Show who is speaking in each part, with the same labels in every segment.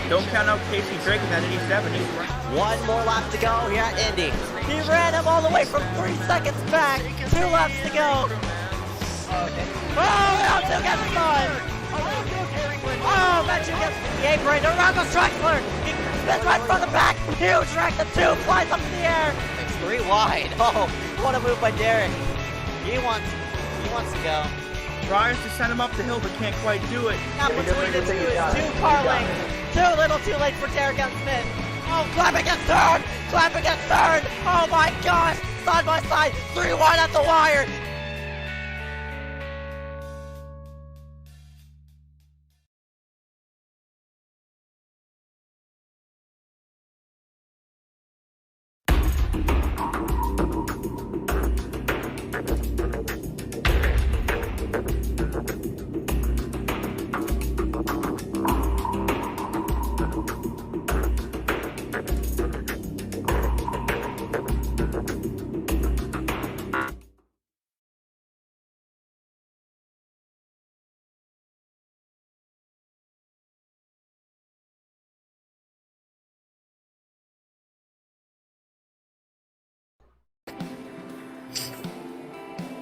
Speaker 1: Don't count out Casey Drake in that 87.
Speaker 2: One more lap to go here at Indy. He ran him all the way from 3 seconds back. 2 laps to go. Oh, Matthew gets done. Oh, Matthew gets the apron around the striker. He spins right from the back. Huge wreck. The 2 flies up in the air. It's 3 wide. Oh, what a move by Derek. He wants to go.
Speaker 1: Tries to send him up the hill, but can't quite do it.
Speaker 2: Now between the two is 2 car lengths. Too little too late for Derek and Smith. Oh, clapping gets third! Clapping gets third! Oh my gosh! Side by side, 3 wide at the wire!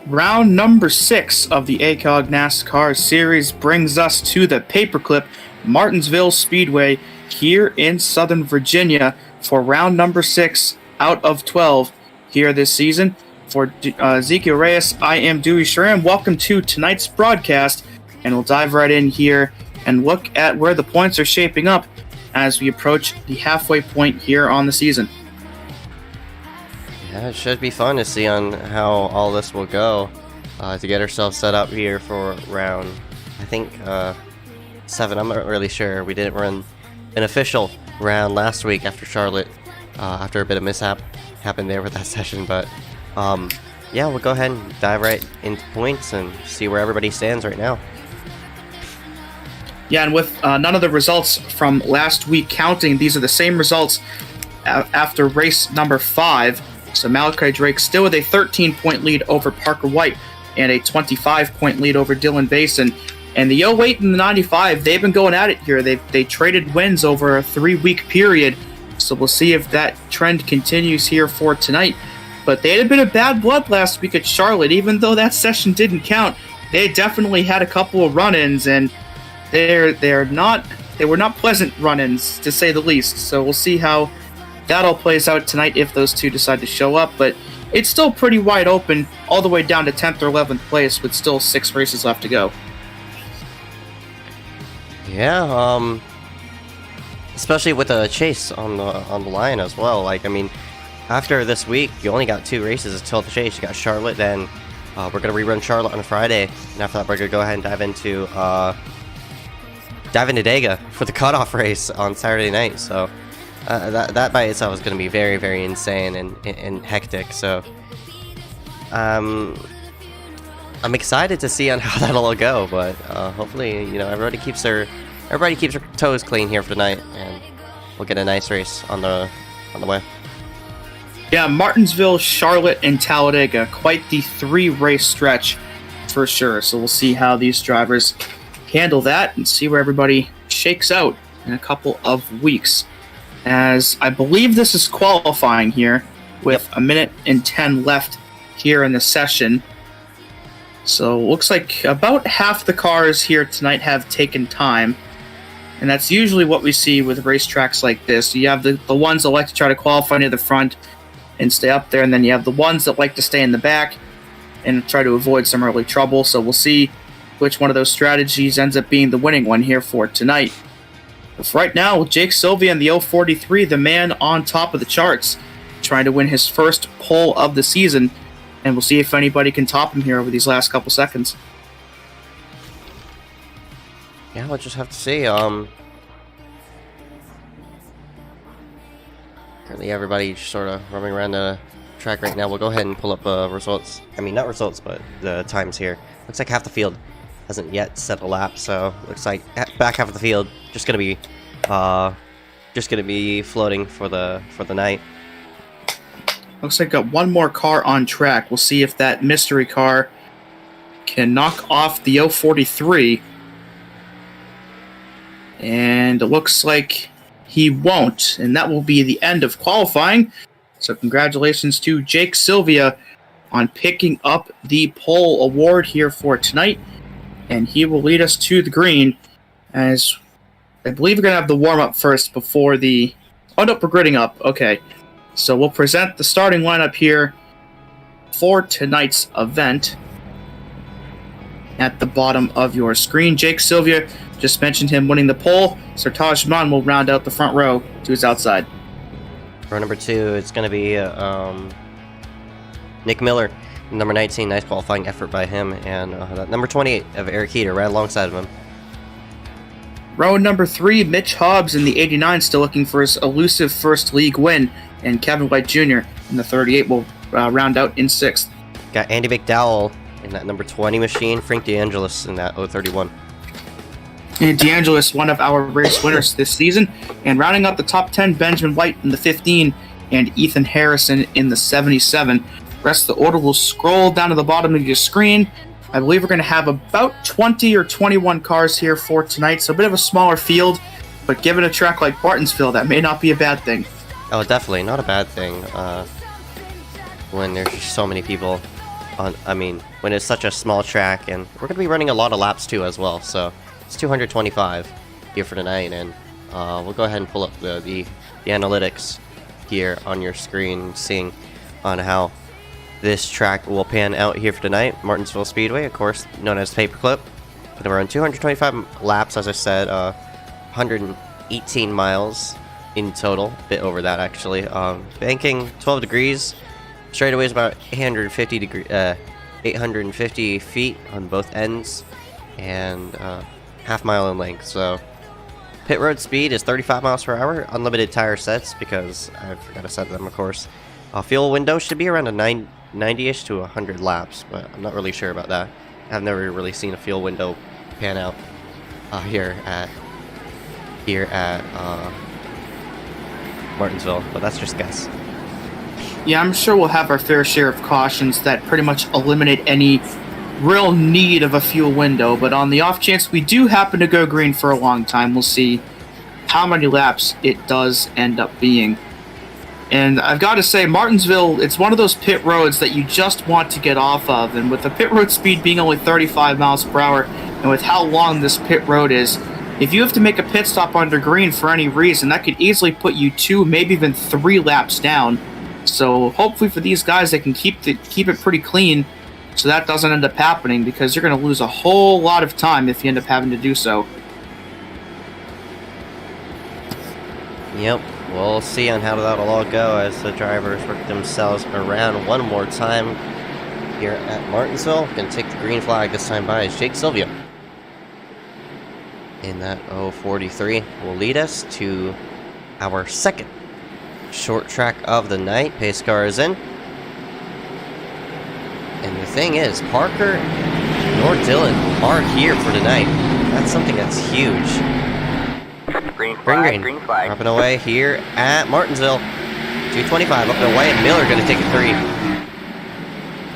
Speaker 3: Round number 6 of the ACOG NASCAR series brings us to the paperclip Martinsville Speedway here in Southern Virginia for round number 6 out of 12 here this season. For EZECKIEL Reyes, I am Dewey Schramm. Welcome to tonight's broadcast, and we'll dive right in here and look at where the points are shaping up as we approach the halfway point here on the season.
Speaker 4: Yeah, it should be fun to see on how all this will go to get ourselves set up here for round, I think, 7. I'm not really sure. We didn't run an official round last week after Charlotte, after a bit of mishap happened there with that session. But yeah, we'll go ahead and dive right into points and see where everybody stands right now.
Speaker 3: Yeah, and with none of the results from last week counting, these are the same results after race number 5. So Malachi Drake still with a 13-point lead over Parker White and a 25-point lead over Dylan Basin. And the 08 and the 95, they've been going at it here. They traded wins over a 3-week period. So we'll see if that trend continues here for tonight. But they had a bit of bad blood last week at Charlotte. Even though that session didn't count, they definitely had a couple of run-ins, and they were not pleasant run-ins, to say the least. So we'll see how that all plays out tonight if those two decide to show up, but it's still pretty wide open all the way down to 10th or 11th place with still 6 races left to go.
Speaker 4: Yeah, especially with a chase on the line as well. Like, I mean, after this week, you only got 2 races until the chase. You got Charlotte, then we're gonna rerun Charlotte on Friday, and after that, we're gonna go ahead and dive into Dega for the cutoff race on Saturday night. So. That by itself is going to be very, very insane and hectic. So, I'm excited to see on how that'll all go. But hopefully, everybody keeps their toes clean here for tonight, and we'll get a nice race on the way.
Speaker 3: Yeah, Martinsville, Charlotte, and Talladega, quite the 3-race stretch for sure. So we'll see how these drivers handle that and see where everybody shakes out in a couple of weeks. As I believe this is qualifying here with 1 minute and 10 left here in the session. So it looks like about half the cars here tonight have taken time. And that's usually what we see with racetracks like this. You have the ones that like to try to qualify near the front and stay up there, and then you have the ones that like to stay in the back and try to avoid some early trouble. So we'll see which one of those strategies ends up being the winning one here for tonight. But right now, with Jake Sylvia in the 043, the man on top of the charts, trying to win his first pole of the season, and we'll see if anybody can top him here over these last couple seconds.
Speaker 4: Yeah, we'll just have to see. Currently, everybody sort of roaming around the track right now. We'll go ahead and pull up results. I mean, not results, but the times here. Looks like half the field hasn't yet set a lap, so looks like back half of the field just gonna be floating for the night.
Speaker 3: Looks like got one more car on track. We'll see if that mystery car can knock off the 043 And it looks like he won't. And that will be the end of qualifying. So congratulations to Jake Sylvia on picking up the pole award here for tonight. And he will lead us to the green, as I believe we're going to have the warm-up first before the... Oh, no, we're gridding up. Okay. So we'll present the starting lineup here for tonight's event at the bottom of your screen. Jake Sylvia, just mentioned him winning the pole. Sertaj Mann will round out the front row to his outside.
Speaker 4: Row number 2, it's going to be Nick Miller, number 19. Nice qualifying effort by him. And number 28 of Eric Heater right alongside of him.
Speaker 3: Row number 3, Mitch Hobbs in the 89, still looking for his elusive first league win. And Kevin White Jr. in the 38 will round out in 6th.
Speaker 4: Got Andy McDowell in that number 20 machine. Frank DeAngelis in that 031.
Speaker 3: And DeAngelis, one of our race winners this season. And rounding out the top 10, Benjamin White in the 15 and Ethan Harrison in the 77. The rest of the order will scroll down to the bottom of your screen. I believe we're going to have about 20 or 21 cars here for tonight, so a bit of a smaller field, but given a track like Martinsville, that may not be a bad thing.
Speaker 4: Oh, definitely not a bad thing. When there's so many people on, when it's such a small track, and we're going to be running a lot of laps too as well, so it's 225 here for tonight, and we'll go ahead and pull up the analytics here on your screen, seeing on how this track will pan out here for tonight. Martinsville Speedway, of course, known as Paperclip. Going to run 225 laps, as I said, 118 miles in total, a bit over that actually. Banking 12 degrees, straightaway is about 850 feet on both ends, and half mile in length. So pit road speed is 35 miles per hour, unlimited tire sets because I forgot to set them, of course. Fuel window should be around a 90-ish to 100 laps, but I'm not really sure about that. I've never really seen a fuel window pan out here at Martinsville, but that's just guess.
Speaker 3: Yeah, I'm sure we'll have our fair share of cautions that pretty much eliminate any real need of a fuel window, but on the off chance we do happen to go green for a long time, we'll see how many laps it does end up being. And I've got to say, Martinsville, it's one of those pit roads that you just want to get off of. And with the pit road speed being only 35 miles per hour, and with how long this pit road is, if you have to make a pit stop under green for any reason, that could easily put you 2, maybe even 3 laps down. So hopefully for these guys, they can keep it pretty clean so that doesn't end up happening, because you're going to lose a whole lot of time if you end up having to do so.
Speaker 4: Yep. We'll see on how that'll all go as the drivers work themselves around one more time here at Martinsville. Going to take the green flag this time by is Jake Sylvia. In that 043 will lead us to our second short track of the night. Pace car is in. And the thing is, Parker nor Dylan are here for tonight. That's something that's huge.
Speaker 5: Green flag,
Speaker 4: Green.
Speaker 5: green flag.
Speaker 4: Dropping away here at Martinsville. 225 up and away, and Miller going to take a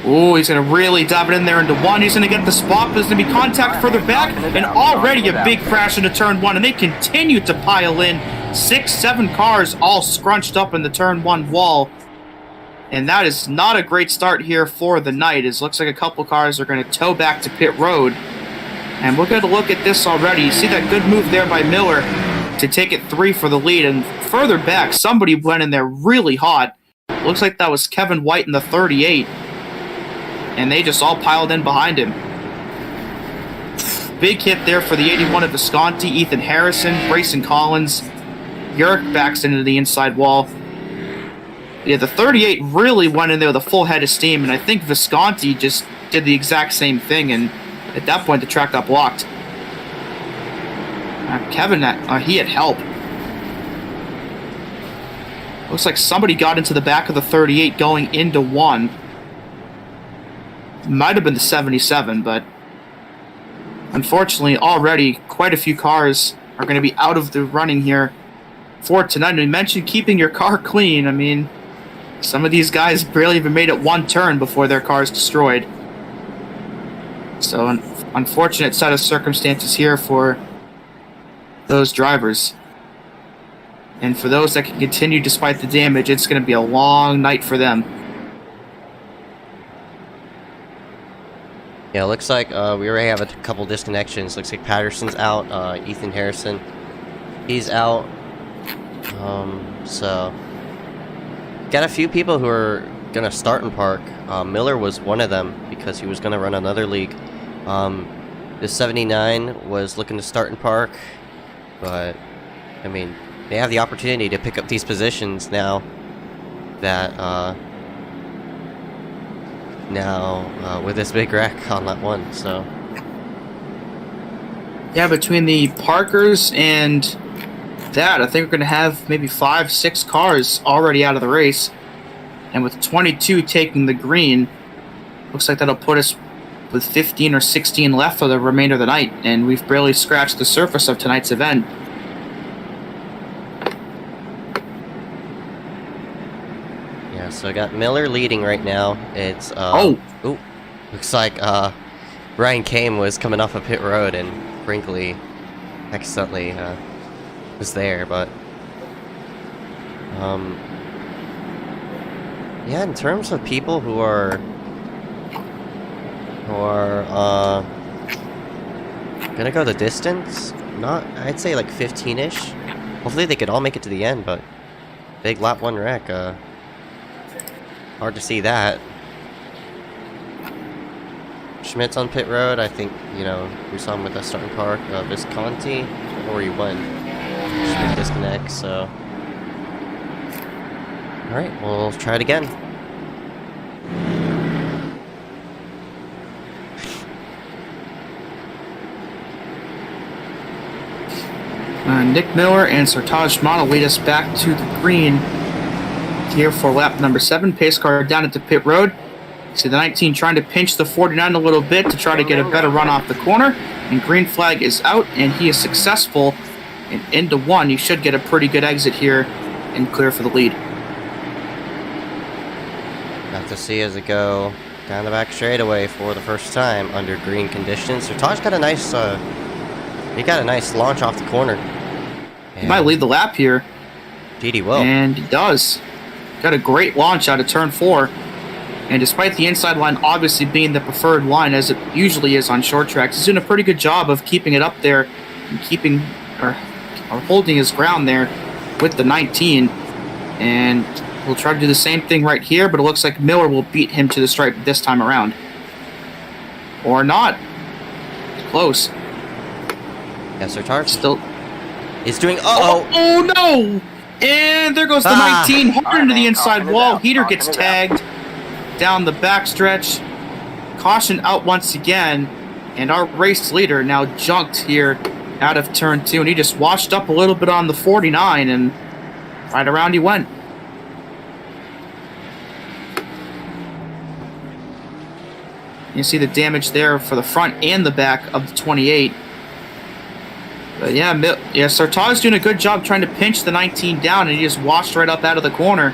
Speaker 4: 3.
Speaker 3: Ooh, he's going to really dive it in there into 1. He's going to get the spot, but there's going to be contact further back, and already a big crash into turn 1, and they continue to pile in. 6, 7 cars all scrunched up in the turn 1 wall. And that is not a great start here for the night. It looks like a couple cars are going to tow back to pit road. And we're going to look at this already. You see that good move there by Miller to take it 3 for the lead. And further back, somebody went in there really hot. Looks like that was Kevin White in the 38. And they just all piled in behind him. Big hit there for the 81 of Visconti, Ethan Harrison, Brayson Collins. Yerk backs into the inside wall. Yeah, the 38 really went in there with a full head of steam, and I think Visconti just did the exact same thing, and at that point the track got blocked. Kevin, he had help. Looks like somebody got into the back of the 38 going into 1. Might have been the 77, but unfortunately already quite a few cars are going to be out of the running here for tonight. And we mentioned keeping your car clean. I mean, some of these guys barely even made it 1 turn before their car is destroyed. So an unfortunate set of circumstances here for those drivers. And for those that can continue despite the damage, it's going to be a long night for them.
Speaker 4: Yeah, it looks like we already have a couple disconnections. Looks like Patterson's out, Ethan Harrison, he's out. So got a few people who are gonna start in park. Miller was one of them because he was gonna run another league. The 79 was looking to start in park, but I mean, they have the opportunity to pick up these positions now that with this big wreck on lap 1. So
Speaker 3: Yeah, between the Parkers and that, I think we're going to have maybe 5-6 cars already out of the race. And with 22 taking the green, looks like that'll put us with 15 or 16 left for the remainder of the night. And we've barely scratched the surface of tonight's event.
Speaker 4: yeah, so I got Miller leading right now. It's ooh, looks like Ryan Kame was coming off of pit road and Brinkley accidentally was there, but yeah, in terms of people who are gonna go the distance, I'd say like 15-ish. Hopefully they could all make it to the end, but big lap 1 wreck, hard to see that. Schmidt's on pit road. I think, you know, we saw him with the starting car, Visconti, or he went. Schmidt disconnects, so. Alright, we'll try it again.
Speaker 3: Nick Miller and Sertaj Shimano lead us back to the green here for lap number 7. Pace car down into pit road. See the 19 trying to pinch the 49 a little bit to try to get a better run off the corner. And green flag is out, and he is successful. And into 1, you should get a pretty good exit here and clear for the lead.
Speaker 4: Have to see as it go down the back straightaway for the first time under green conditions. Sertaj got a nice, he got a nice launch off the corner.
Speaker 3: He might lead the lap here.
Speaker 4: Indeed he will.
Speaker 3: And he does. Got a great launch out of turn 4. And despite the inside line obviously being the preferred line, as it usually is on short tracks, he's doing a pretty good job of keeping it up there and keeping or holding his ground there with the 19. And we'll try to do the same thing right here, but it looks like Miller will beat him to the stripe this time around. Or not. Close.
Speaker 4: Yeah, Sertaj
Speaker 3: Still
Speaker 4: is doing.
Speaker 3: Oh no! And there goes the 19 hard into the inside wall. Heater gets tagged down the backstretch. Caution out once again. And our race leader now junked here out of turn 2. And he just washed up a little bit on the 49 and right around he went. You see the damage there for the front and the back of the 28. But yeah, Sertaj's doing a good job trying to pinch the 19 down, and he just washed right up out of the corner.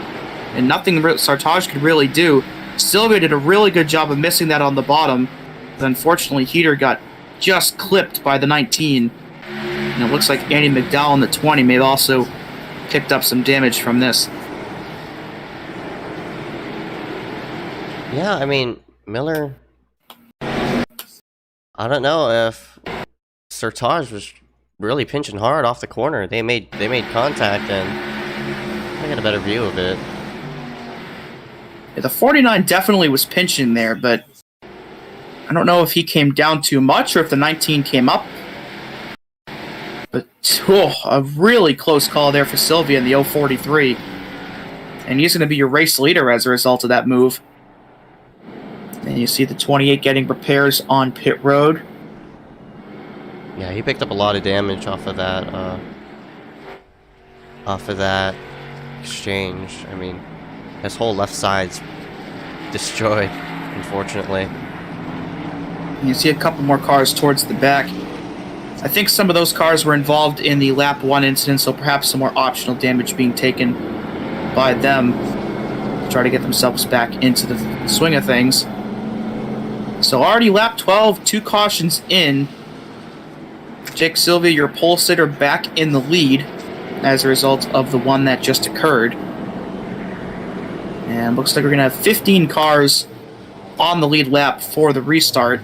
Speaker 3: And nothing Sertaj could really do. Sylvia did a really good job of missing that on the bottom. But unfortunately, Heater got just clipped by the 19. And it looks like Andy McDowell in the 20 may have also picked up some damage from this.
Speaker 4: Yeah, I mean, Miller, I don't know if Sertaj was really pinching hard off the corner. They made contact, and I got a better view of it.
Speaker 3: Yeah, the 49 definitely was pinching there, but I don't know if he came down too much or if the 19 came up. But a really close call there for Sylvia in the 043. And he's going to be your race leader as a result of that move. And you see the 28 getting repairs on pit road.
Speaker 4: Yeah, he picked up a lot of damage off of that exchange. I mean, his whole left side's destroyed, unfortunately.
Speaker 3: And you see a couple more cars towards the back. I think some of those cars were involved in the lap 1 incident, so perhaps some more optional damage being taken by them to try to get themselves back into the swing of things. So already lap 12, 2 cautions in. Jake Sylvia, your pole sitter, back in the lead as a result of the one that just occurred. And looks like we're going to have 15 cars on the lead lap for the restart.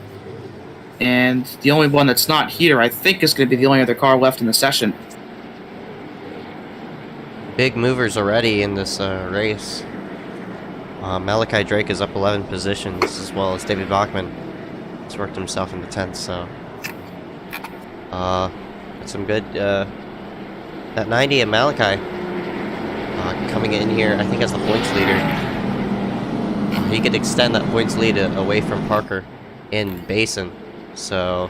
Speaker 3: And the only one that's not here, I think, is going to be the only other car left in the session.
Speaker 4: Big movers already in this race. Malachi Drake is up 11 positions, as well as David Bachman has worked himself into 10th, so... some good, that 90 at Malachi, coming in here, I think as the points leader. He could extend that points lead away from Parker in Basin, so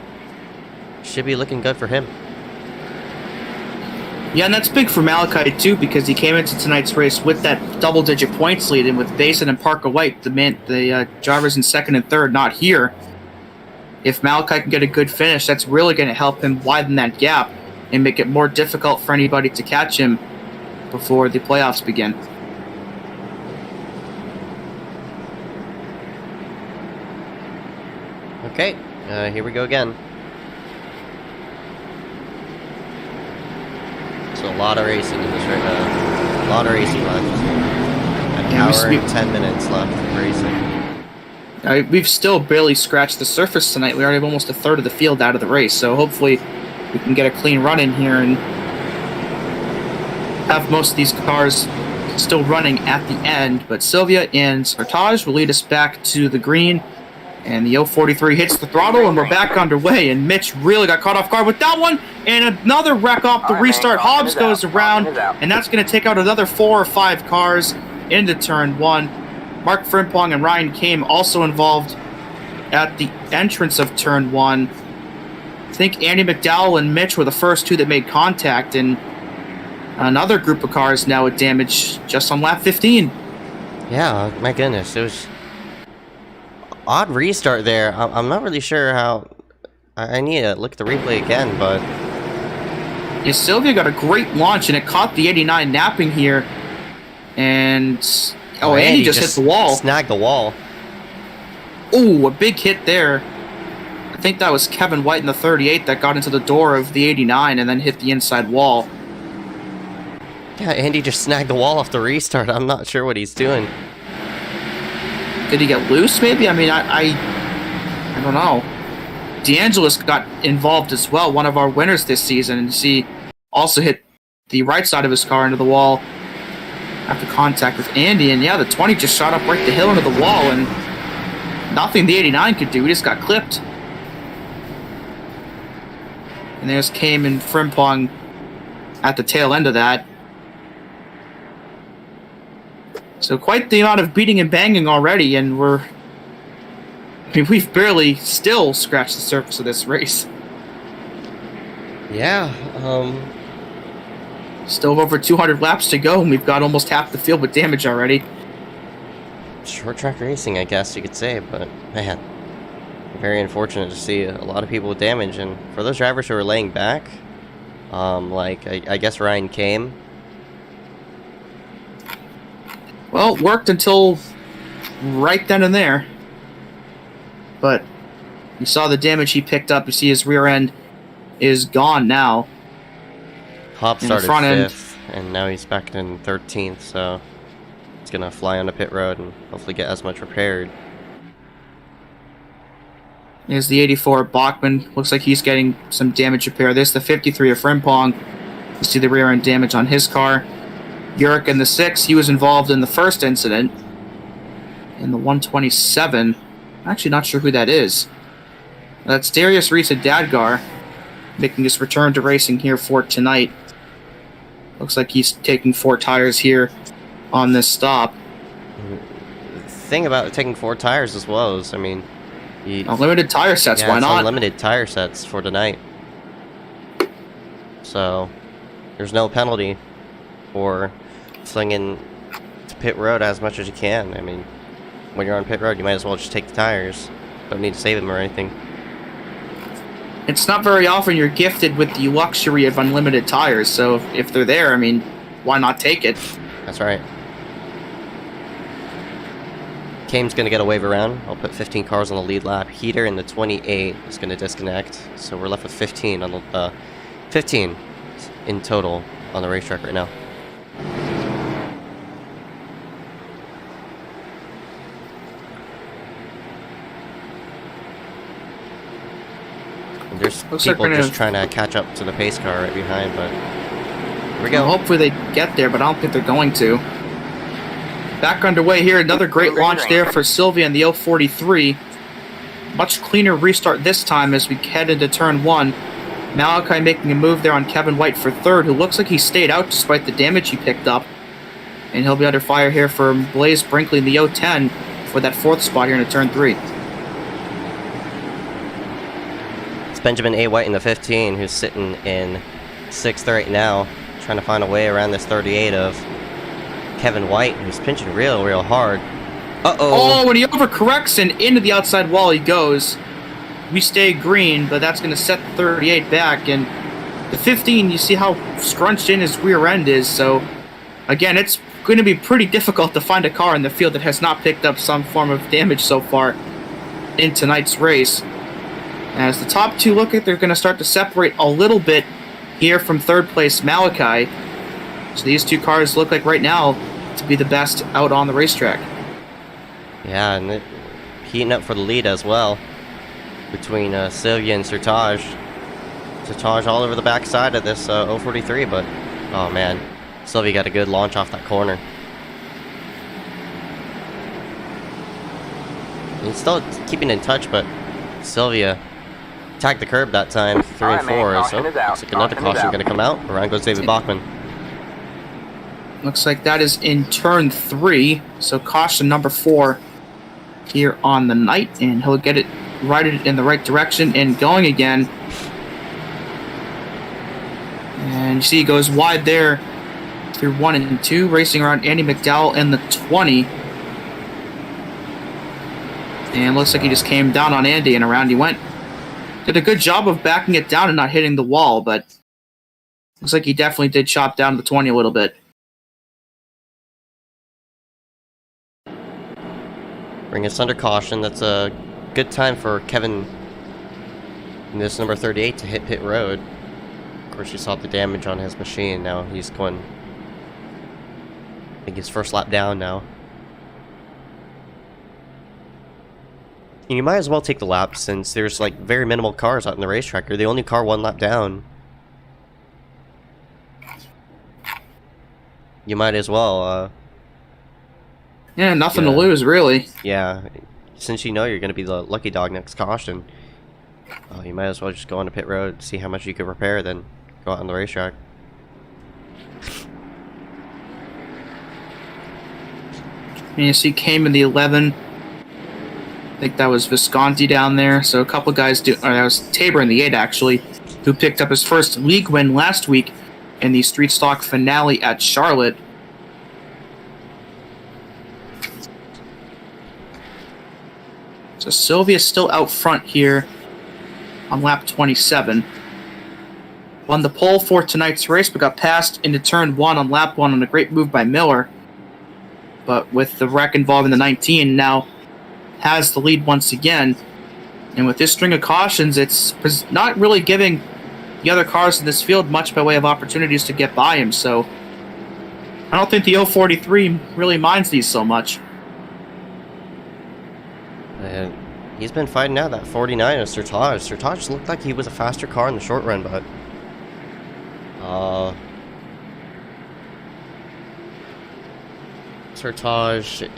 Speaker 4: should be looking good for him.
Speaker 3: Yeah, and that's big for Malachi, too, because he came into tonight's race with that double-digit points lead, and with Basin and Parker White, the drivers in second and third, not here. If Malachi can get a good finish, that's really going to help him widen that gap and make it more difficult for anybody to catch him before the playoffs begin.
Speaker 4: Okay, here we go again. So a lot of racing in this right now. A lot of racing left. An hour and 10 minutes left of racing.
Speaker 3: We've still barely scratched the surface tonight. We already have almost a third of the field out of the race, so hopefully we can get a clean run in here and have most of these cars still running at the end. But Sylvia and Sartaj will lead us back to the green, and the 043 hits the throttle, and we're back underway. And Mitch really got caught off guard with that one, and another wreck off the restart. Hobbs goes around, and that's going to take out another 4 or 5 cars into turn 1. Mark Frimpong and Ryan Kame also involved at the entrance of turn 1. I think Andy McDowell and Mitch were the first 2 that made contact, and another group of cars now with damage just on lap 15.
Speaker 4: Yeah, my goodness, it was odd restart there. I'm not really sure how. I need to look at the replay again, but
Speaker 3: yeah, Sylvia got a great launch, and it caught the 89 napping here, and Andy just hit the wall.
Speaker 4: Snagged the wall.
Speaker 3: Ooh, a big hit there. I think that was Kevin White in the 38 that got into the door of the 89 and then hit the inside wall.
Speaker 4: Yeah, Andy just snagged the wall off the restart. I'm not sure what he's doing.
Speaker 3: Did he get loose, maybe? I mean, I don't know. DeAngelis got involved as well, one of our winners this season, and he also hit the right side of his car into the wall after contact with Andy. And yeah, the 20 just shot up right the hill into the wall, and nothing the 89 could do. He just got clipped. And there's Kame and Frimpong at the tail end of that. So quite the amount of beating and banging already, and we've barely still scratched the surface of this race.
Speaker 4: Yeah,
Speaker 3: Still over 200 laps to go, and we've got almost half the field with damage already.
Speaker 4: short track racing, I guess you could say, but man, very unfortunate to see a lot of people with damage. And for those drivers who are laying back, like I guess Ryan Kame.
Speaker 3: Well, it worked until right then and there. But you saw the damage he picked up. You see his rear end is gone now.
Speaker 4: Hop started
Speaker 3: front end.
Speaker 4: 5th, and now he's back in 13th, so he's going to fly onto pit road and hopefully get as much repaired.
Speaker 3: Here's the 84 Bachman. Looks like he's getting some damage repair. There's the 53 of Frimpong. You see the rear end damage on his car. Uric in the 6, he was involved in the first incident. In the 127. I'm actually not sure who that is. That's Darius Reese at Dadgar, making his return to racing here for tonight. Looks like he's taking 4 tires here on this stop.
Speaker 4: The thing about taking 4 tires as well is, I mean,
Speaker 3: Unlimited tire sets,
Speaker 4: yeah,
Speaker 3: why
Speaker 4: it's
Speaker 3: not?
Speaker 4: unlimited tire sets for tonight. So, there's no penalty for slinging to pit road as much as you can. I mean, when you're on pit road, you might as well just take the tires. Don't need to save them or anything.
Speaker 3: It's not very often you're gifted with the luxury of unlimited tires, so if they're there, I mean, why not take it?
Speaker 4: That's right. Kane's going to get a wave around. I'll put 15 cars on the lead lap. Heater in the 28 is going to disconnect. So we're left with 15 on the 15 in total on the racetrack right now. And there's people just trying to catch up to the pace car right behind, but here we go.
Speaker 3: Well, hopefully they get there, but I don't think they're going to. Back underway here, another great launch there for Sylvia in the 043. Much cleaner restart this time as we head into turn 1. Malachi making a move there on Kevin White for third, who looks like he stayed out despite the damage he picked up. And he'll be under fire here for Blaze Brinkley in the 010 for that 4th spot here into turn 3.
Speaker 4: It's Benjamin A. White in the 15, who's sitting in 6th right now, trying to find a way around this 38 of Kevin White, who's pinching real hard.
Speaker 3: Oh, when he overcorrects and into the outside wall he goes. We stay green, but that's going to set the 38 back. And the 15, you see how scrunched in his rear end is. So, again, it's going to be pretty difficult to find a car in the field that has not picked up some form of damage so far in tonight's race. As the top 2 look like they're going to start to separate a little bit here from 3rd place Malachi. So these 2 cars look like right now to be the best out on the racetrack.
Speaker 4: Yeah, and heating up for the lead as well between Sylvia and Sertage. Sertage all over the backside of this 043, but oh man, Sylvia got a good launch off that corner. He's still keeping in touch, but Sylvia tagged the curb that time, 3 and 4. So looks like another caution going to come out. Around goes David Bachman.
Speaker 3: Looks like that is in turn 3. So caution number 4 here on the night, and he'll get it righted in the right direction and going again. And you see he goes wide there through 1 and 2, racing around Andy McDowell in the 20. And looks like he just came down on Andy and around he went. Did a good job of backing it down and not hitting the wall, but looks like he definitely did chop down to the 20 a little bit.
Speaker 4: Bring us under caution. That's a good time for Kevin in this number 38 to hit pit road. Of course, you saw the damage on his machine. Now he's going, I think, his first lap down now. And you might as well take the lap since there's like very minimal cars out in the racetrack. You're the only car 1 lap down. You might as well.
Speaker 3: Yeah, nothing to lose, really.
Speaker 4: Yeah, since you know you're going to be the lucky dog next caution, you might as well just go on to pit road, see how much you can repair, then go out on the racetrack.
Speaker 3: And you see came in the 11. I think that was Visconti down there. So a couple guys that was Tabor in the 8 actually, who picked up his first league win last week in the Street Stock finale at Charlotte. So Sylvia's still out front here on lap 27. Won the pole for tonight's race, but got passed into turn 1 on lap 1 on a great move by Miller. But with the wreck involving the 19, now has the lead once again. And with this string of cautions, it's not really giving the other cars in this field much by way of opportunities to get by him. So I don't think the 043 really minds these so much.
Speaker 4: He's been fighting out that 49 of Sertage. Sertage looked like he was a faster car in the short run, but Sertage,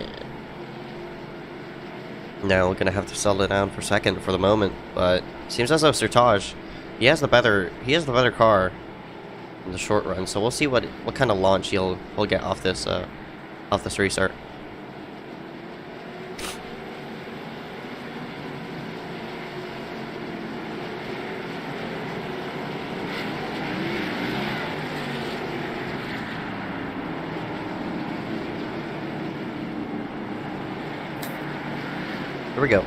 Speaker 4: now we're gonna have to settle it down for second for the moment. But seems as though Sertage, he has the better car in the short run. So we'll see what kind of launch he'll get off this restart. Here we go.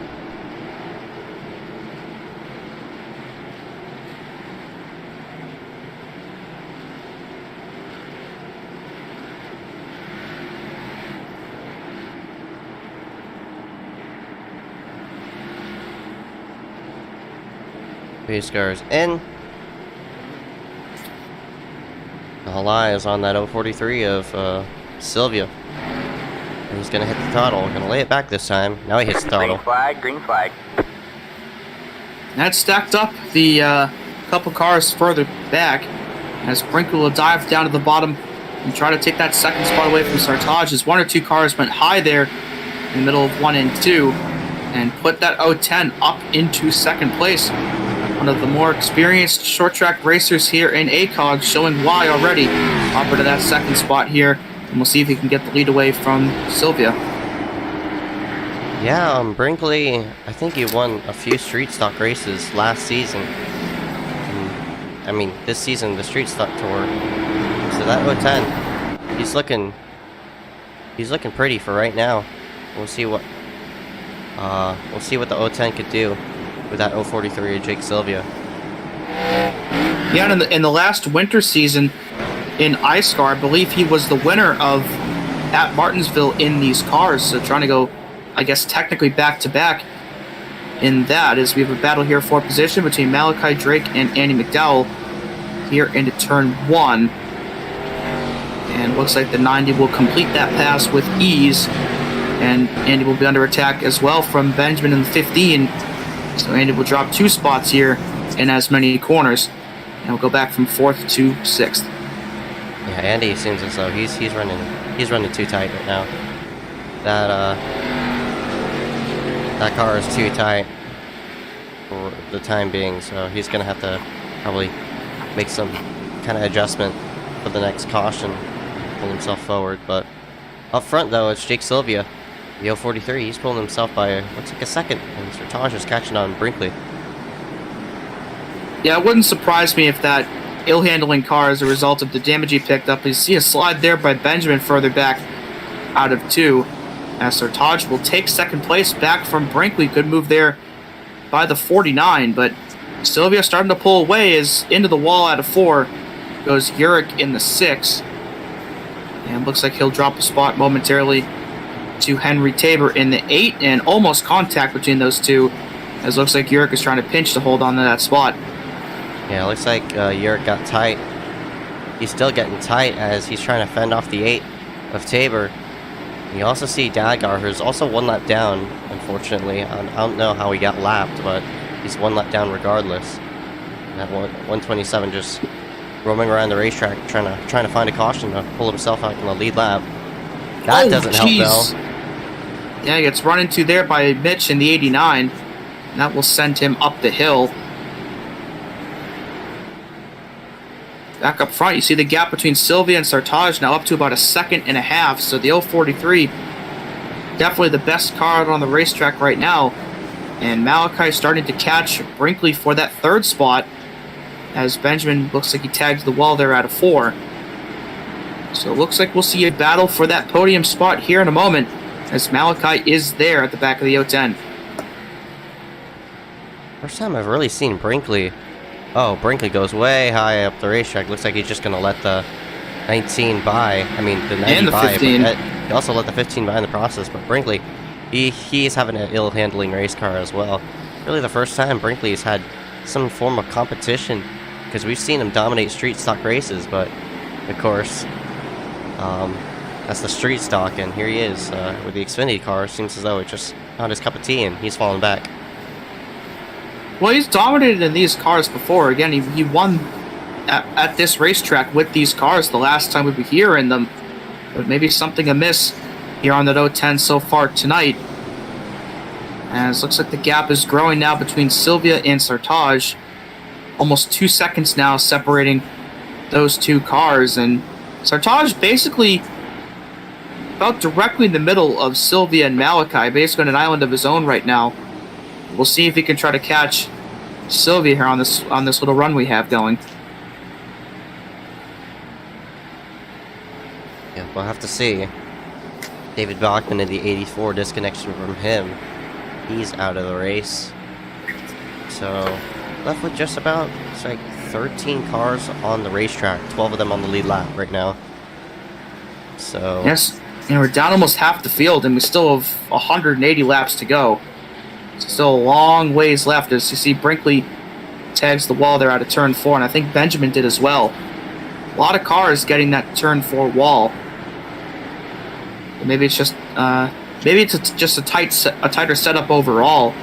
Speaker 4: Pace cars in. All eyes on that 043 of Sylvia. And he's gonna hit the throttle. Gonna lay it back this time. Now he hits the throttle.
Speaker 5: Green flag, green flag.
Speaker 3: That stacked up the couple cars further back as Brinkley will dive down to the bottom and try to take that second spot away from Sartaj as one or two cars went high there in the middle of 1 and 2 and put that 010 up into second place. One of the more experienced short track racers here in ACOG showing why already. Up into that second spot here, and we'll see if he can get the lead away from Sylvia.
Speaker 4: Yeah, Brinkley, I think he won a few street stock races last season. I mean, this season, the street stock tour. So that 010, he's looking pretty for right now. We'll see what the 010 could do with that 043 of Jake Sylvia.
Speaker 3: Yeah, in the last winter season in iScar, I believe he was the winner of at Martinsville in these cars. So trying to go, I guess, technically back-to-back in that as we have a battle here for position between Malachi Drake and Andy McDowell here into turn 1. And looks like the 90 will complete that pass with ease. And Andy will be under attack as well from Benjamin in the 15. So Andy will drop 2 spots here in as many corners. And we'll go back from 4th to 6th.
Speaker 4: Yeah, Andy seems as though he's running too tight right now. That car is too tight for the time being, so he's gonna have to probably make some kind of adjustment for the next caution, pull himself forward. But up front though, it's Jake Sylvia, the 043. He's pulling himself by looks like a second, and Sartaj is catching on Brinkley.
Speaker 3: Yeah, it wouldn't surprise me if that ill-handling car is a result of the damage he picked up. You see a slide there by Benjamin further back out of 2. As Sartaj will take second place back from Brinkley. Good move there by the 49, but Sylvia starting to pull away as into the wall out of 4 goes Urich in the 6. And looks like he'll drop a spot momentarily to Henry Tabor in the 8, and almost contact between those two, as looks like Urich is trying to pinch to hold on to that spot.
Speaker 4: Yeah, it looks like Urich got tight. He's still getting tight as he's trying to fend off the 8 of Tabor. You also see Dagar, who's also 1 lap down, unfortunately. I don't know how he got lapped, but he's 1 lap down regardless. That 127 just roaming around the racetrack, trying to find a caution to pull himself out in the lead lap. That doesn't help though.
Speaker 3: Yeah, he gets run into there by Mitch in the 89. And that will send him up the hill. Back up front, you see the gap between Sylvia and Sartaj now up to about 1.5 seconds. So the 043, definitely the best car out on the racetrack right now. And Malachi starting to catch Brinkley for that 3rd spot, as Benjamin looks like he tagged the wall there out of 4. So it looks like we'll see a battle for that podium spot here in a moment, as Malachi is there at the back of the 010.
Speaker 4: First time I've really seen Brinkley. Oh, Brinkley goes way high up the racetrack. Looks like he's just going to let the 19 by. I mean, the 90
Speaker 3: and the
Speaker 4: by.
Speaker 3: 15.
Speaker 4: He also let the 15 by in the process. But Brinkley, he's having an ill-handling race car as well. Really the first time Brinkley's had some form of competition, because we've seen him dominate street stock races, but of course, that's the street stock, and here he is with the Xfinity car. Seems as though it's just not his cup of tea, and he's falling back.
Speaker 3: Well, he's dominated in these cars before. Again, he won at this racetrack with these cars the last time we were here in them. But maybe something amiss here on that 010 so far tonight. As looks like the gap is growing now between Sylvia and Sartaj. Almost 2 seconds now separating those two cars. And Sartaj basically about directly in the middle of Sylvia and Malachi, basically on an island of his own right now. We'll see if he can try to catch Sylvia here on this little run we have going.
Speaker 4: Yeah, we'll have to see. David Bachman in the 84, disconnection from him. He's out of the race. So, left with just about, it's like 13 cars on the racetrack, 12 of them on the lead lap right now. So...
Speaker 3: Yes, and we're down almost half the field, and we still have 180 laps to go. Still a long ways left as you see Brinkley tags the wall there out of turn 4, and I think Benjamin did as well. A lot of cars getting that turn 4 wall. Maybe it's just just a tighter setup overall,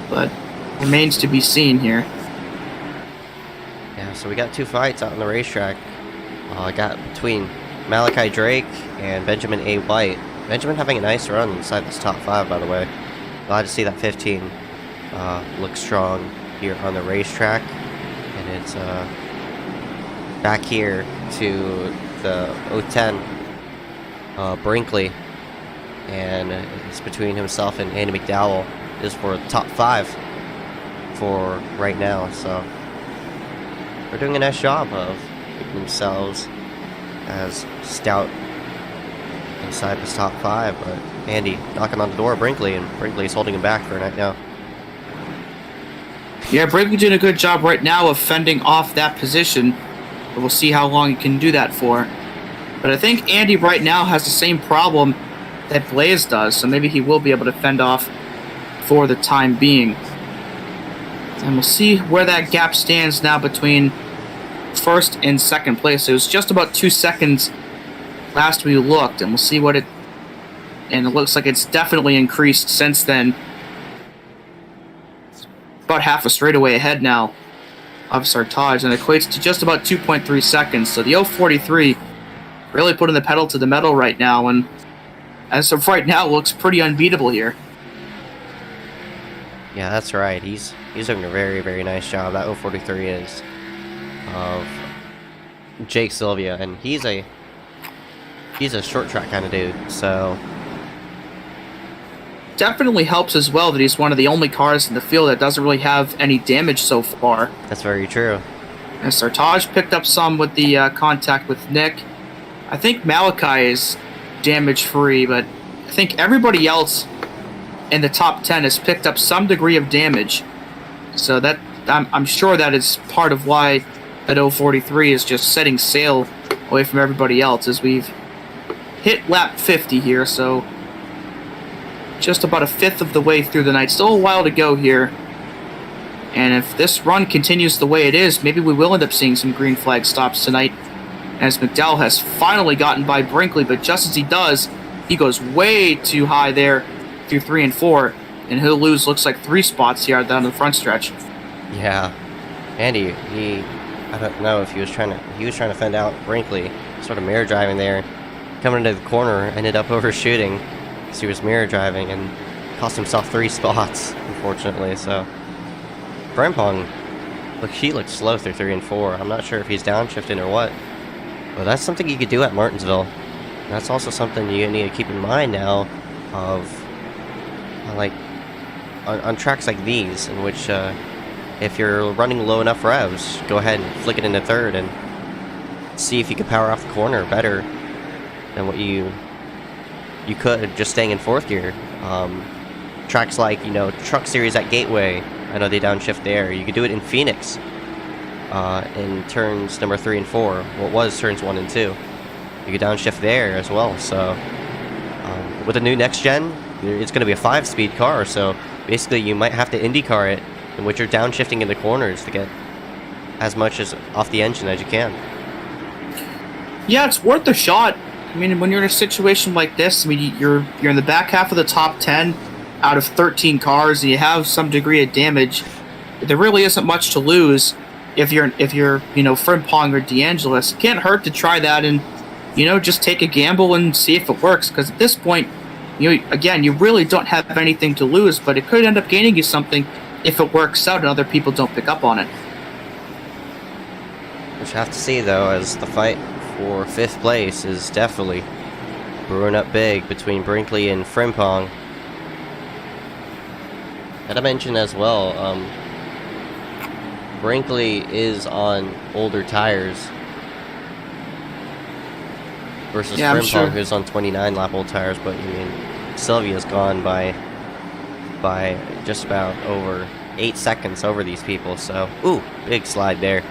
Speaker 3: but remains to be seen here.
Speaker 4: Yeah, so we got 2 fights out on the racetrack. I got between Malachi Drake and Benjamin A. White. Benjamin having a nice run inside this top 5, by the way. Glad to see that 15 looks strong here on the racetrack. And it's back here to the 010 Brinkley. And it's between himself and Andy McDowell is for the top 5 for right now. So they're doing a nice job of making themselves as stout inside this top 5, but Andy knocking on the door of Brinkley, and Brinkley's holding him back for right now.
Speaker 3: Yeah, Brinkley doing a good job right now of fending off that position, but we'll see how long he can do that for. But I think Andy right now has the same problem that Blaze does, so maybe he will be able to fend off for the time being. And we'll see where that gap stands now between first and second place. It was just about 2 seconds last we looked, and we'll see what it... And it looks like it's definitely increased since then. About half a straightaway ahead now of Sartaj, and it equates to just about 2.3 seconds. So the 043 really putting the pedal to the metal right now, and as of right now, looks pretty unbeatable here.
Speaker 4: Yeah, that's right. He's doing a very, very nice job. That 043 is of Jake Sylvia, and he's a short track kind of dude, so
Speaker 3: definitely helps as well that he's one of the only cars in the field that doesn't really have any damage so far.
Speaker 4: that's very true.
Speaker 3: And Sartaj picked up some with the contact with Nick. I think Malachi is damage-free, but I think everybody else in the top 10 has picked up some degree of damage. So that I'm sure that is part of why that 043 is just setting sail away from everybody else, as we've hit lap 50 here, so just about a fifth of the way through the night. Still a while to go here. And if this run continues the way it is, maybe we will end up seeing some green flag stops tonight, as McDowell has finally gotten by Brinkley, but just as he does, he goes way too high there through 3 and 4, and he'll lose, looks like 3 spots here down the front stretch.
Speaker 4: Yeah, Andy, I don't know if he was trying to fend out Brinkley, sort of mirror driving there, coming into the corner, ended up overshooting because he was mirror driving and cost himself 3 spots, unfortunately. So Frimpong, look, he looks slow through 3 and 4. I'm not sure if he's downshifting or what, but that's something you could do at Martinsville. And that's also something you need to keep in mind now of like on tracks like these, in which if you're running low enough revs, go ahead and flick it into third and see if you can power off the corner better than what you could just staying in 4th gear. Tracks like, Truck Series at Gateway, I know they downshift there. You could do it in Phoenix in turns number 3 and 4. Well, it was turns 1 and 2. You could downshift there as well. So with the new next gen, it's going to be a 5-speed car. So basically, you might have to IndyCar it, in which you're downshifting in the corners to get as much as off the engine as you can.
Speaker 3: Yeah, it's worth a shot. I mean, when you're in a situation like this, I mean, you're in the back half of the top 10 out of 13 cars, and you have some degree of damage. There really isn't much to lose if you're Frimpong or DeAngelis. It can't hurt to try that and just take a gamble and see if it works. Because at this point, again, you really don't have anything to lose, but it could end up gaining you something if it works out and other people don't pick up on it.
Speaker 4: Which you have to see, though, as the fight for 5th place is definitely brewing up big between Brinkley and Frimpong. Gotta mention as well, Brinkley is on older tires versus Frimpong, who's on 29 lap old tires, but Sylvia's gone by just about over 8 seconds over these people, so big slide there.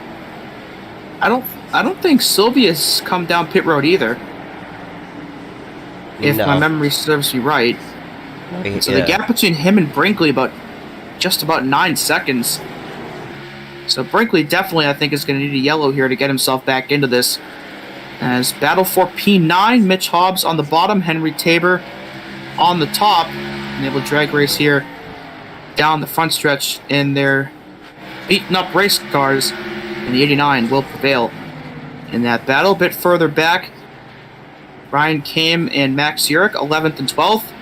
Speaker 3: I don't think Sylvia's come down pit road either, if my memory serves me right. So the gap between him and Brinkley just about 9 seconds. So Brinkley definitely, I think, is going to need a yellow here to get himself back into this. As battle for P9, Mitch Hobbs on the bottom, Henry Tabor on the top. And able to drag race here down the front stretch in their beaten up race cars. And the 89 will prevail in that battle. A bit further back, Ryan Kame and Max Urich, 11th and 12th.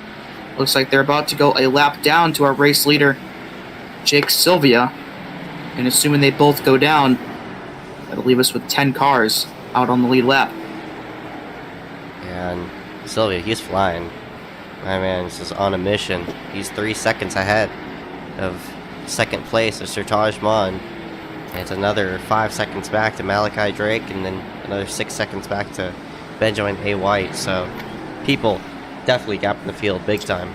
Speaker 3: Looks like they're about to go a lap down to our race leader, Jake Sylvia. And assuming they both go down, that'll leave us with 10 cars out on the lead lap.
Speaker 4: And Sylvia, he's flying. My man is just on a mission. He's 3 seconds ahead of second place of Sertaj Mon. And it's another 5 seconds back to Malachi Drake, and then another 6 seconds back to Benjamin A. White. So people definitely gapping the field big time.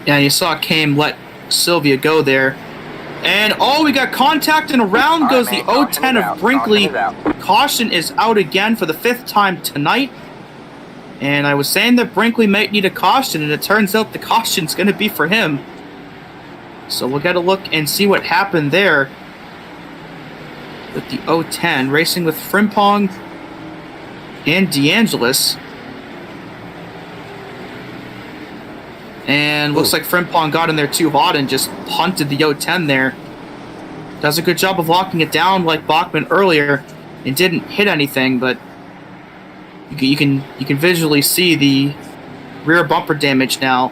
Speaker 3: Yeah, you saw Kame let Sylvia go there. And we got contact, and around goes the 010 of Brinkley. Caution is out again for the 5th time tonight. And I was saying that Brinkley might need a caution, and it turns out the caution's going to be for him. So we'll get a look and see what happened there with the 010, racing with Frimpong and DeAngelis. And looks like Frimpong got in there too hot and just punted the 010 there. Does a good job of locking it down like Bachman earlier, and didn't hit anything, but you can visually see the rear bumper damage now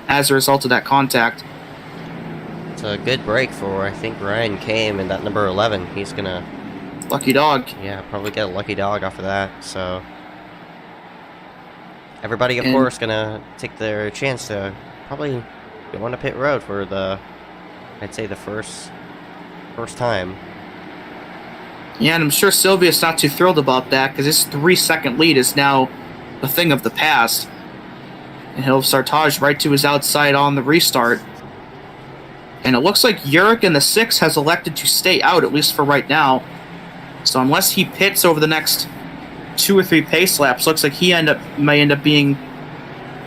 Speaker 3: as a result of that contact.
Speaker 4: It's a good break for, I think, Ryan Kame in that number 11. He's gonna...
Speaker 3: Lucky dog.
Speaker 4: Yeah, probably get a lucky dog off of that, so... Everybody, of course, gonna take their chance to probably go on a pit road for the... I'd say the first time.
Speaker 3: Yeah, and I'm sure Sylvia's not too thrilled about that, because his 3-second lead is now a thing of the past. And he'll Sartaj right to his outside on the restart. And it looks like Urich in the 6 has elected to stay out, at least for right now. So unless he pits over the next 2 or 3 pace laps, looks like he may end up being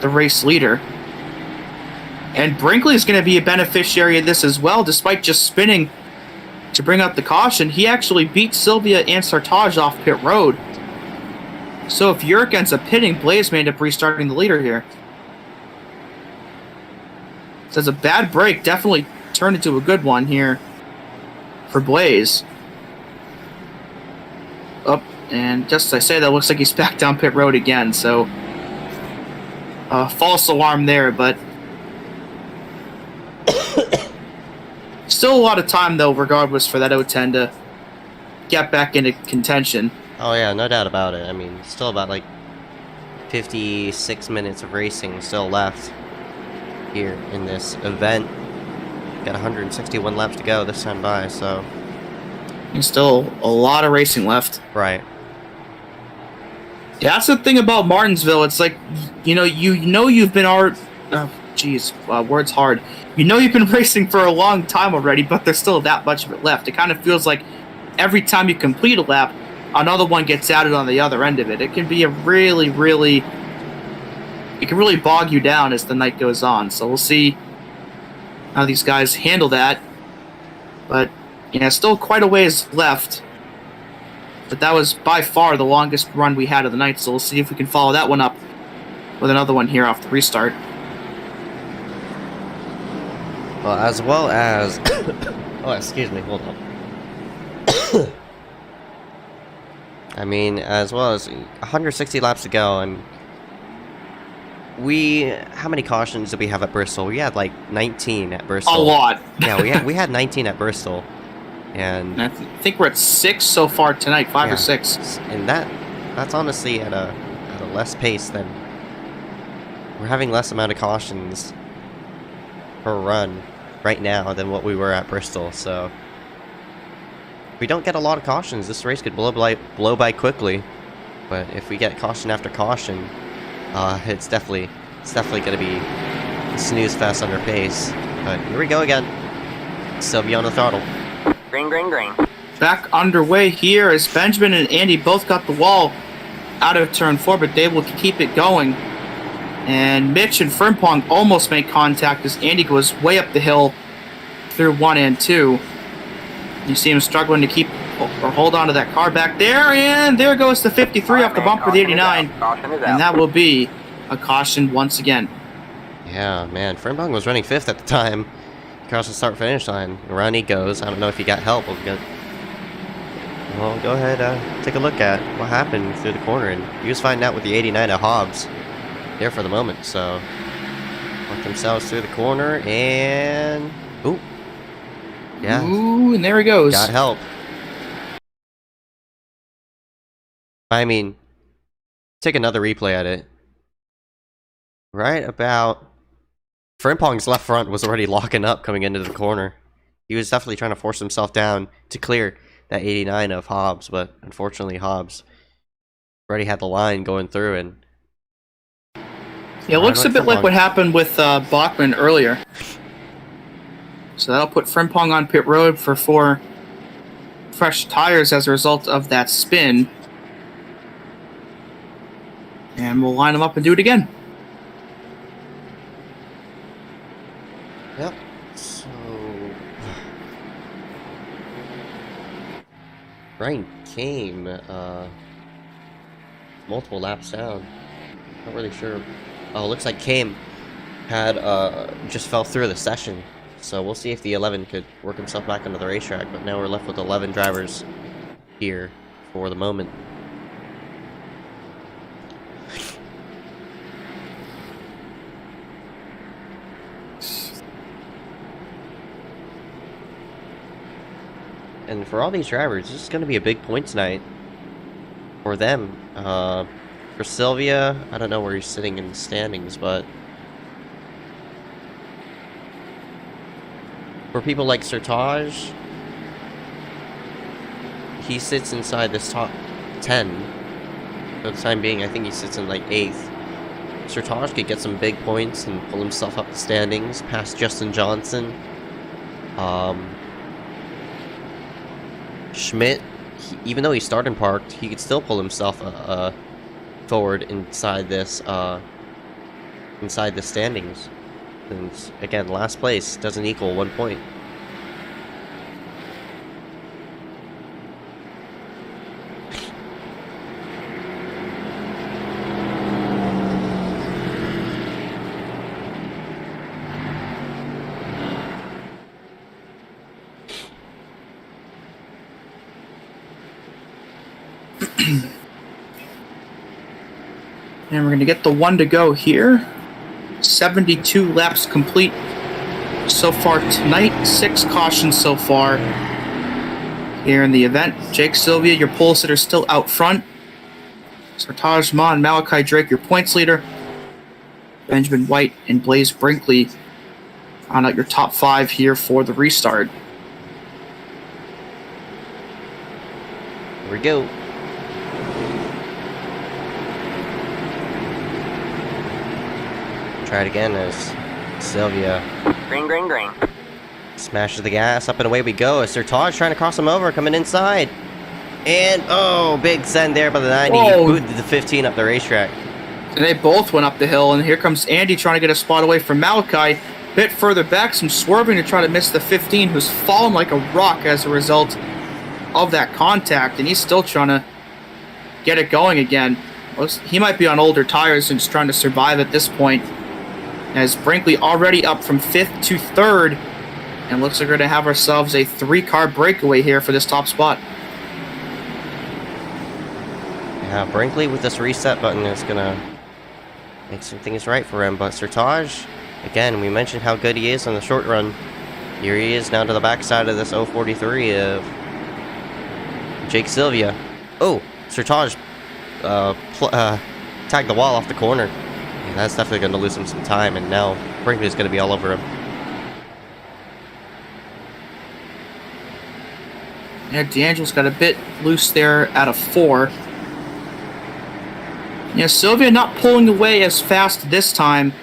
Speaker 3: the race leader. And Brinkley is going to be a beneficiary of this as well, despite just spinning to bring out the caution. He actually beat Sylvia and Sartaj off pit road. So if Urich ends up pitting, Blaze may end up restarting the leader here. So it's a bad break, definitely turned into a good one here for Blaze. Oh, and just as I say that, looks like he's back down pit road again, so false alarm there, but still a lot of time, though, regardless, for that 010 to get back into contention.
Speaker 4: Oh yeah, no doubt about it. I mean, still about like 56 minutes of racing still left here in this event. Got 161 laps to go this time by, so...
Speaker 3: And still a lot of racing left.
Speaker 4: Right.
Speaker 3: Yeah, that's the thing about Martinsville. It's like, you know you've been words hard. You know you've been racing for a long time already, but there's still that much of it left. It kind of feels like every time you complete a lap, another one gets added on the other end of it. It can be a really it can really bog you down as the night goes on. So we'll see how these guys handle that. But yeah, still quite a ways left. But that was by far the longest run we had of the night, so we'll see if we can follow that one up with another one here off the restart.
Speaker 4: Well, as well as... oh, excuse me, hold on. I mean, as well as 160 laps to go, and how many cautions did we have at Bristol? We had like 19 at Bristol.
Speaker 3: A lot.
Speaker 4: Yeah, we had 19 at Bristol. And
Speaker 3: I think we're at 6 so far tonight, 5 or 6.
Speaker 4: And that's honestly at a less pace than... We're having less amount of cautions per run right now than what we were at Bristol, so... If we don't get a lot of cautions, this race could blow by quickly. But if we get caution after caution, it's definitely going to be a snooze fest under pace. But here we go again. Sylvia on the throttle.
Speaker 5: Green, green, green.
Speaker 3: Back underway here as Benjamin and Andy both got the wall out of turn 4, but they will keep it going. And Mitch and Frimpong almost make contact as Andy goes way up the hill through 1 and 2. You see him struggling to keep or hold on to that car back there, and there goes the 53 off the bumper of the 89, and that will be a caution once again.
Speaker 4: Yeah, man, Frimpong was running 5th at the time. Across the start-finish line. Around he goes. I don't know if he got help. Well, go ahead, take a look at what happened through the corner, and he was finding out with the 89 at Hobbs there for the moment, so worked themselves through the corner, and ooh, yeah,
Speaker 3: Ooh, and there he goes.
Speaker 4: got help. I mean, take another replay at it. Right about Frimpong's left front was already locking up coming into the corner. He was definitely trying to force himself down to clear that 89 of Hobbs, but unfortunately Hobbs already had the line going through, and
Speaker 3: Yeah, it looks a bit like what happened with Bachmann earlier. So that'll put Frimpong on pit road for 4 fresh tires as a result of that spin. And we'll line them up and do it again.
Speaker 4: yep. So Ryan came multiple laps down. Not really sure. Oh, looks like Kame had just fell through the session. So we'll see if the 11 could work himself back onto the racetrack. But now we're left with 11 drivers here for the moment. And for all these drivers, this is going to be a big points night for them. For Sylvia, I don't know where he's sitting in the standings, but for people like Sertage, he sits inside this top 10. For the time being, I think he sits in like 8th. Sertage could get some big points and pull himself up the standings past Justin Johnson. Schmidt, even though he started parked, he could still pull himself forward inside the standings. And again, last place doesn't equal 1 point.
Speaker 3: And we're going to get the 1 to go here. 72 laps complete so far tonight. 6 cautions so far here in the event. Jake Sylvia, your pole sitter, still out front. Sertaj Ma and Malachi Drake, your points leader. Benjamin White and Blaze Brinkley on out your top 5 here for the restart.
Speaker 4: Here we go. Try it again as Sylvia
Speaker 5: Green.
Speaker 4: smashes the gas, up and away we go. As Sertaj trying to cross him over, coming inside. And, oh, big send there by the 90.
Speaker 3: Whoa.
Speaker 4: He booted the 15 up the racetrack.
Speaker 3: And they both went up the hill, and here comes Andy trying to get a spot away from Malachi. Bit further back, some swerving to try to miss the 15, who's fallen like a rock as a result of that contact, and he's still trying to get it going again. He might be on older tires and just trying to survive at this point, as Brinkley already up from 5th to 3rd, and looks like we're going to have ourselves a 3-car breakaway here for this top spot.
Speaker 4: Yeah, Brinkley with this reset button is going to make some things right for him. But Sertaj, again, we mentioned how good he is on the short run. Here he is now to the backside of this 043 of Jake Sylvia. Oh, Sertaj tagged the wall off the corner. And that's definitely going to lose him some time. And now Brinkley's going to be all over him.
Speaker 3: Yeah, D'Angelo's got a bit loose there at a 4. Yeah, Sylvia not pulling away as fast this time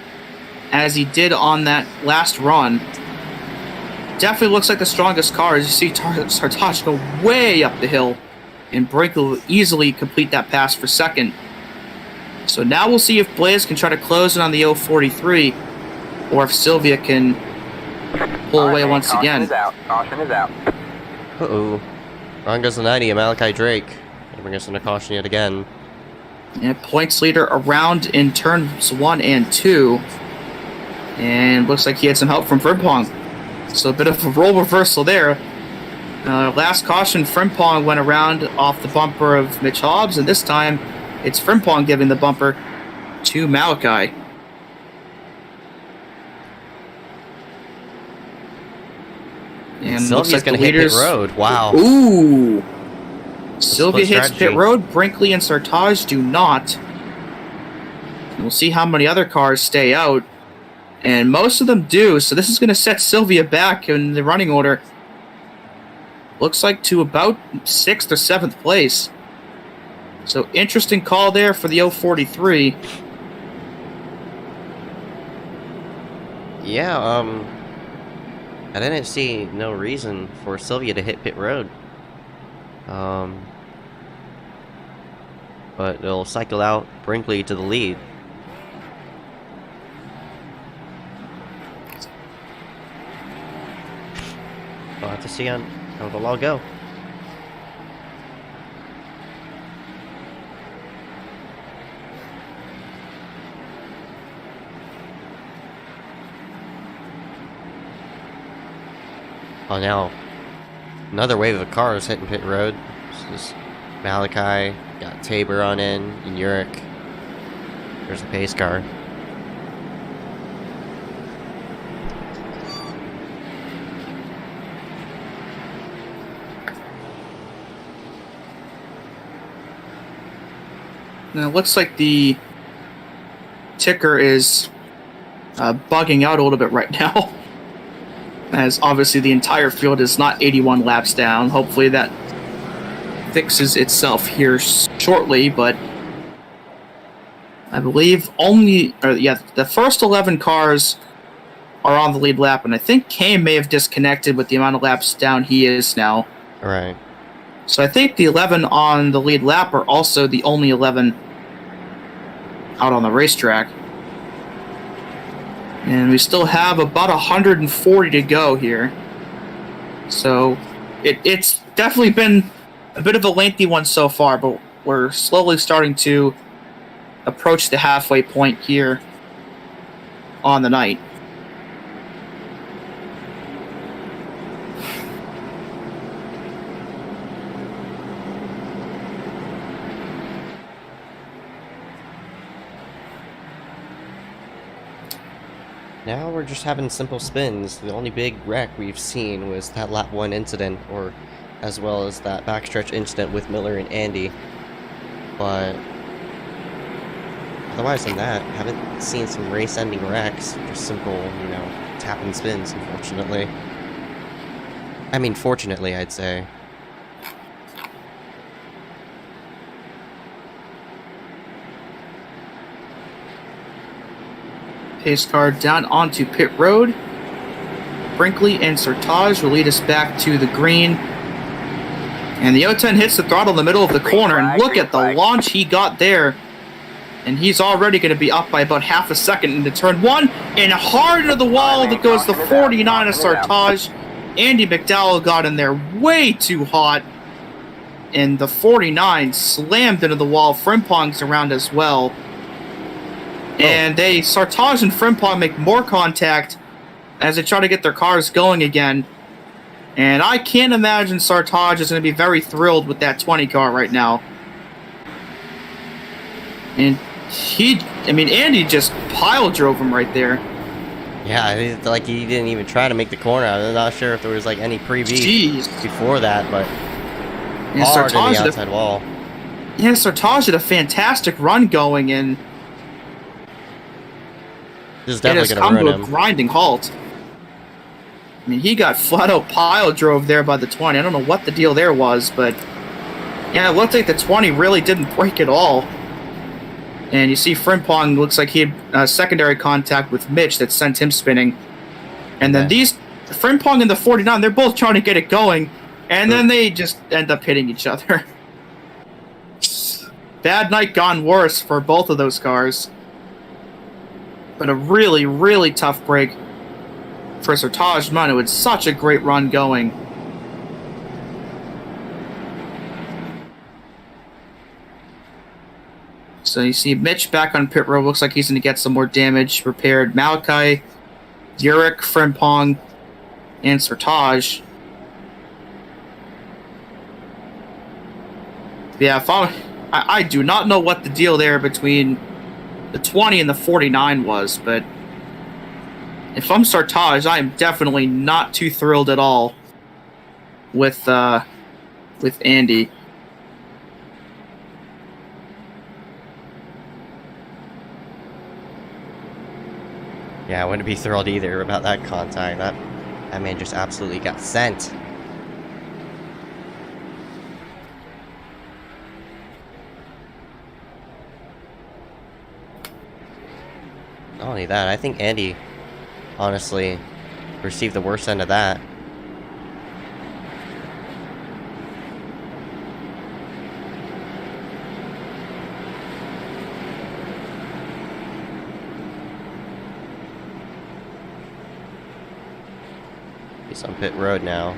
Speaker 3: as he did on that last run. Definitely looks like the strongest car, as you see Sertaj go way up the hill, and Brinkley will easily complete that pass for 2nd. So now we'll see if Blaze can try to close it on the 043, or if Sylvia can pull
Speaker 5: All right,
Speaker 3: away
Speaker 5: man,
Speaker 3: once
Speaker 5: caution
Speaker 3: again.
Speaker 5: is out. Caution is out.
Speaker 4: Uh-oh. Wrong goes the 90, Malachi Drake. Gonna bring us into caution yet again.
Speaker 3: And points leader around in turns 1 and 2. And looks like he had some help from Frimpong. So a bit of a role reversal there. Last caution, Frimpong went around off the bumper of Mitch Hobbs, and this time it's Frimpong giving the bumper to Malachi. And looks
Speaker 4: Sylvia's
Speaker 3: like
Speaker 4: gonna
Speaker 3: the
Speaker 4: hit
Speaker 3: leaders.
Speaker 4: pit road. Wow.
Speaker 3: Ooh! Sylvia
Speaker 4: split
Speaker 3: hits
Speaker 4: strategy.
Speaker 3: pit road. Brinkley and Sartaj do not. And we'll see how many other cars stay out. And most of them do, so this is going to set Sylvia back in the running order. Looks like to about 6th or 7th place. So interesting call there for the 043.
Speaker 4: Yeah, I didn't see no reason for Sylvia to hit pit road. But it'll cycle out Brinkley to the lead. We'll have to see on how it'll all go. Oh, now another wave of cars hitting pit road. This is Malachi, got Tabor on in, and Uric. There's the pace car.
Speaker 3: Now it looks like the ticker is bugging out a little bit right now. As obviously the entire field is not 81 laps down. Hopefully that fixes itself here shortly, but I believe the first 11 cars are on the lead lap, and I think Kane may have disconnected with the amount of laps down he is now.
Speaker 4: Right.
Speaker 3: So I think the 11 on the lead lap are also the only 11 out on the racetrack. And we still have about 140 to go here. So it's definitely been a bit of a lengthy one so far, but we're slowly starting to approach the halfway point here on the night.
Speaker 4: Now we're just having simple spins. The only big wreck we've seen was that lap 1 incident, or as well as that backstretch incident with Miller and Andy. But otherwise than that, haven't seen some race-ending wrecks. Just simple, tap and spins, unfortunately. I mean, fortunately, I'd say.
Speaker 3: Pace car down onto pit road. Brinkley and Sertage will lead us back to the green. And the 010 hits the throttle in the middle of the corner, and look at the launch he got there. And he's already going to be up by about half a second into turn 1. And hard into the wall that goes the 49 of Sertage. Andy McDowell got in there way too hot. And the 49 slammed into the wall. Frimpong's around as well. And Sartaj and Frimpong make more contact as they try to get their cars going again. And I can't imagine Sartaj is going to be very thrilled with that 20 car right now. And Andy just pile drove him right there.
Speaker 4: Yeah, like he didn't even try to make the corner. I'm not sure if there was like any preview before that, but hard in the outside wall.
Speaker 3: Yeah, Sartaj had a fantastic run going, and
Speaker 4: this is definitely
Speaker 3: it has
Speaker 4: going
Speaker 3: come
Speaker 4: to
Speaker 3: to
Speaker 4: ruin
Speaker 3: a
Speaker 4: him.
Speaker 3: grinding halt. I mean, he got flat out pile drove there by the 20. I don't know what the deal there was, but yeah, it looked like the 20 really didn't break at all. And you see Frimpong looks like he had secondary contact with Mitch that sent him spinning. And then Frimpong and the 49, they're both trying to get it going, and then they just end up hitting each other. Bad night gone worse for both of those cars. But a really, really tough break for Sertaj Manu. It's such a great run going. So you see Mitch back on pit road. Looks like he's going to get some more damage repaired. Malachi, Yurik, Frimpong, and Sertaj. Yeah, if I do not know what the deal there between the 20 and the 49 was, but if I'm Sertaj, I am definitely not too thrilled at all with Andy.
Speaker 4: Yeah, I wouldn't be thrilled either about that contact. That man just absolutely got sent. Not only that, I think Andy honestly received the worst end of that. He's on pit road now.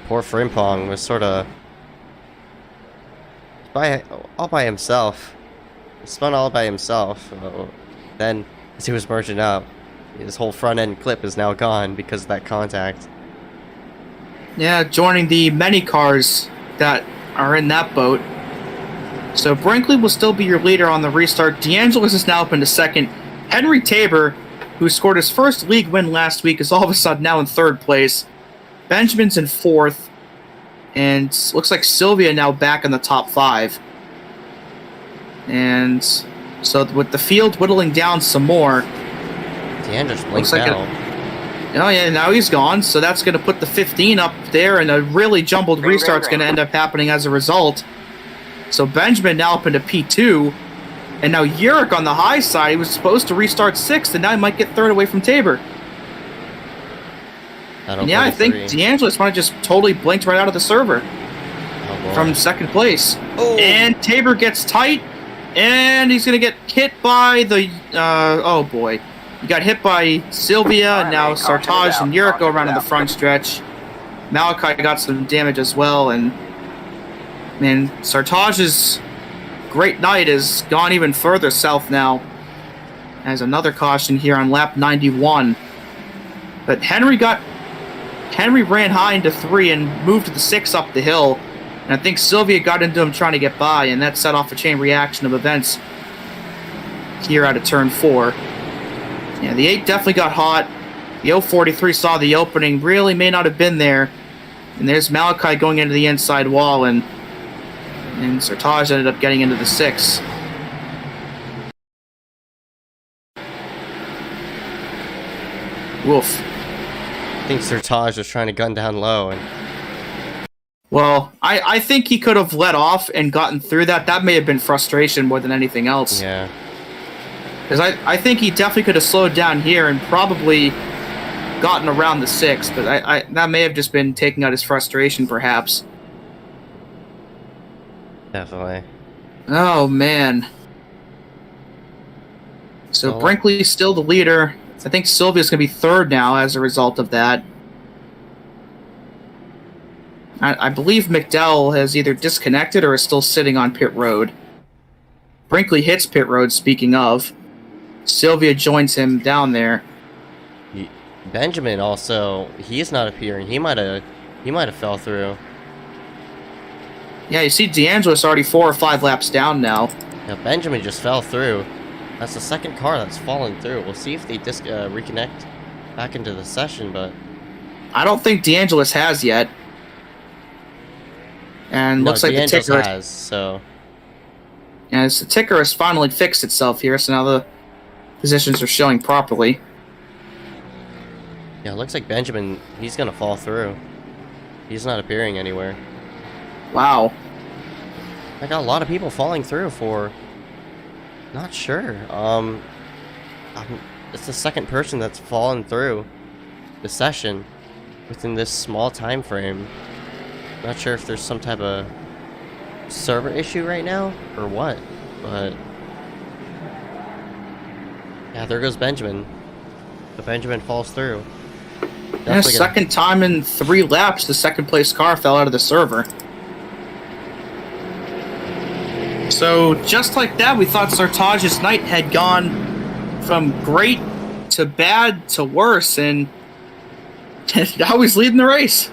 Speaker 4: Poor Frimpong was sort of all by himself. Spun all by himself. Then, as he was merging up, his whole front end clip is now gone because of that contact.
Speaker 3: Yeah, joining the many cars that are in that boat. So Brinkley will still be your leader on the restart. DeAngelis is now up into second. Henry Tabor, who scored his first league win last week, is all of a sudden now in third place. Benjamin's in fourth. And looks like Sylvia now back in the top 5. And so with the field whittling down some more.
Speaker 4: DeAngelis just blinked out.
Speaker 3: Oh yeah, now he's gone, so that's going to put the 15 up there, and a really jumbled restart's going to end up happening as a result. So Benjamin now up into P2, and now Yurik on the high side, he was supposed to restart 6th, and now he might get third away from Tabor. And yeah, I think DeAngelis might have just totally blinked right out of the server from second place.
Speaker 4: Oh.
Speaker 3: And Tabor gets tight, and he's going to get hit by the... oh boy. He got hit by Sylvia, and now Sertaj and Yurik go around in the front stretch. Malachi got some damage as well, and Sertaj's great night has gone even further south now. As another caution here on lap 91. But Henry ran high into 3 and moved to the 6 up the hill. And I think Sylvia got into him trying to get by, and that set off a chain reaction of events here out of turn 4. Yeah, the 8 definitely got hot. The 043 saw the opening, really may not have been there. And there's Malachi going into the inside wall, and Sertaj ended up getting into the 6. Woof.
Speaker 4: I think Sertaj was trying to gun down low, and
Speaker 3: well, I think he could have let off and gotten through that. That may have been frustration more than anything else.
Speaker 4: yeah.
Speaker 3: Because I think he definitely could have slowed down here and probably gotten around the 6, but that may have just been taking out his frustration, perhaps.
Speaker 4: Definitely.
Speaker 3: Oh, man. So Brinkley's still the leader. I think Sylvia's going to be third now as a result of that. I believe McDowell has either disconnected or is still sitting on pit road. Brinkley hits pit road, speaking of. Sylvia joins him down there.
Speaker 4: Benjamin also, he's not appearing. He might have fell through.
Speaker 3: Yeah, you see DeAngelis already 4 or 5 laps down now.
Speaker 4: Yeah, Benjamin just fell through. That's the second car that's fallen through. We'll see if they reconnect back into the session, but
Speaker 3: I don't think DeAngelis has yet. And
Speaker 4: no,
Speaker 3: looks like the ticker
Speaker 4: has, so
Speaker 3: the ticker has finally fixed itself here, so now the positions are showing properly.
Speaker 4: yeah, it looks like Benjamin, he's gonna fall through. He's not appearing anywhere.
Speaker 3: Wow.
Speaker 4: I got a lot of people falling through for not sure. It's the second person that's fallen through the session within this small time frame. Not sure if there's some type of server issue right now or what, but yeah, there goes Benjamin. But Benjamin falls through.
Speaker 3: Yeah, second time in 3 laps, the second place car fell out of the server. So, just like that, we thought Sartage's night had gone from great to bad to worse, and now he's leading the race.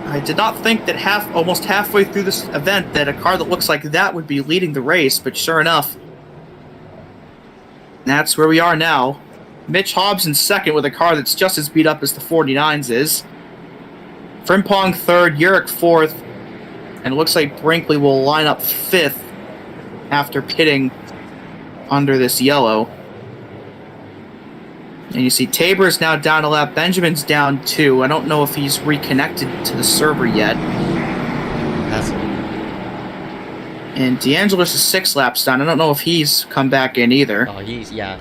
Speaker 3: I did not think that almost halfway through this event that a car that looks like that would be leading the race, but sure enough, that's where we are now. Mitch Hobbs in second with a car that's just as beat up as the 49s is. Frimpong third, Yurik fourth, and it looks like Brinkley will line up fifth after pitting under this yellow. And you see Tabor's now down a lap, Benjamin's down 2. I don't know if he's reconnected to the server yet.
Speaker 4: Hasn't.
Speaker 3: And DeAngelis is 6 laps down. I don't know if he's come back in either.
Speaker 4: Oh, yeah.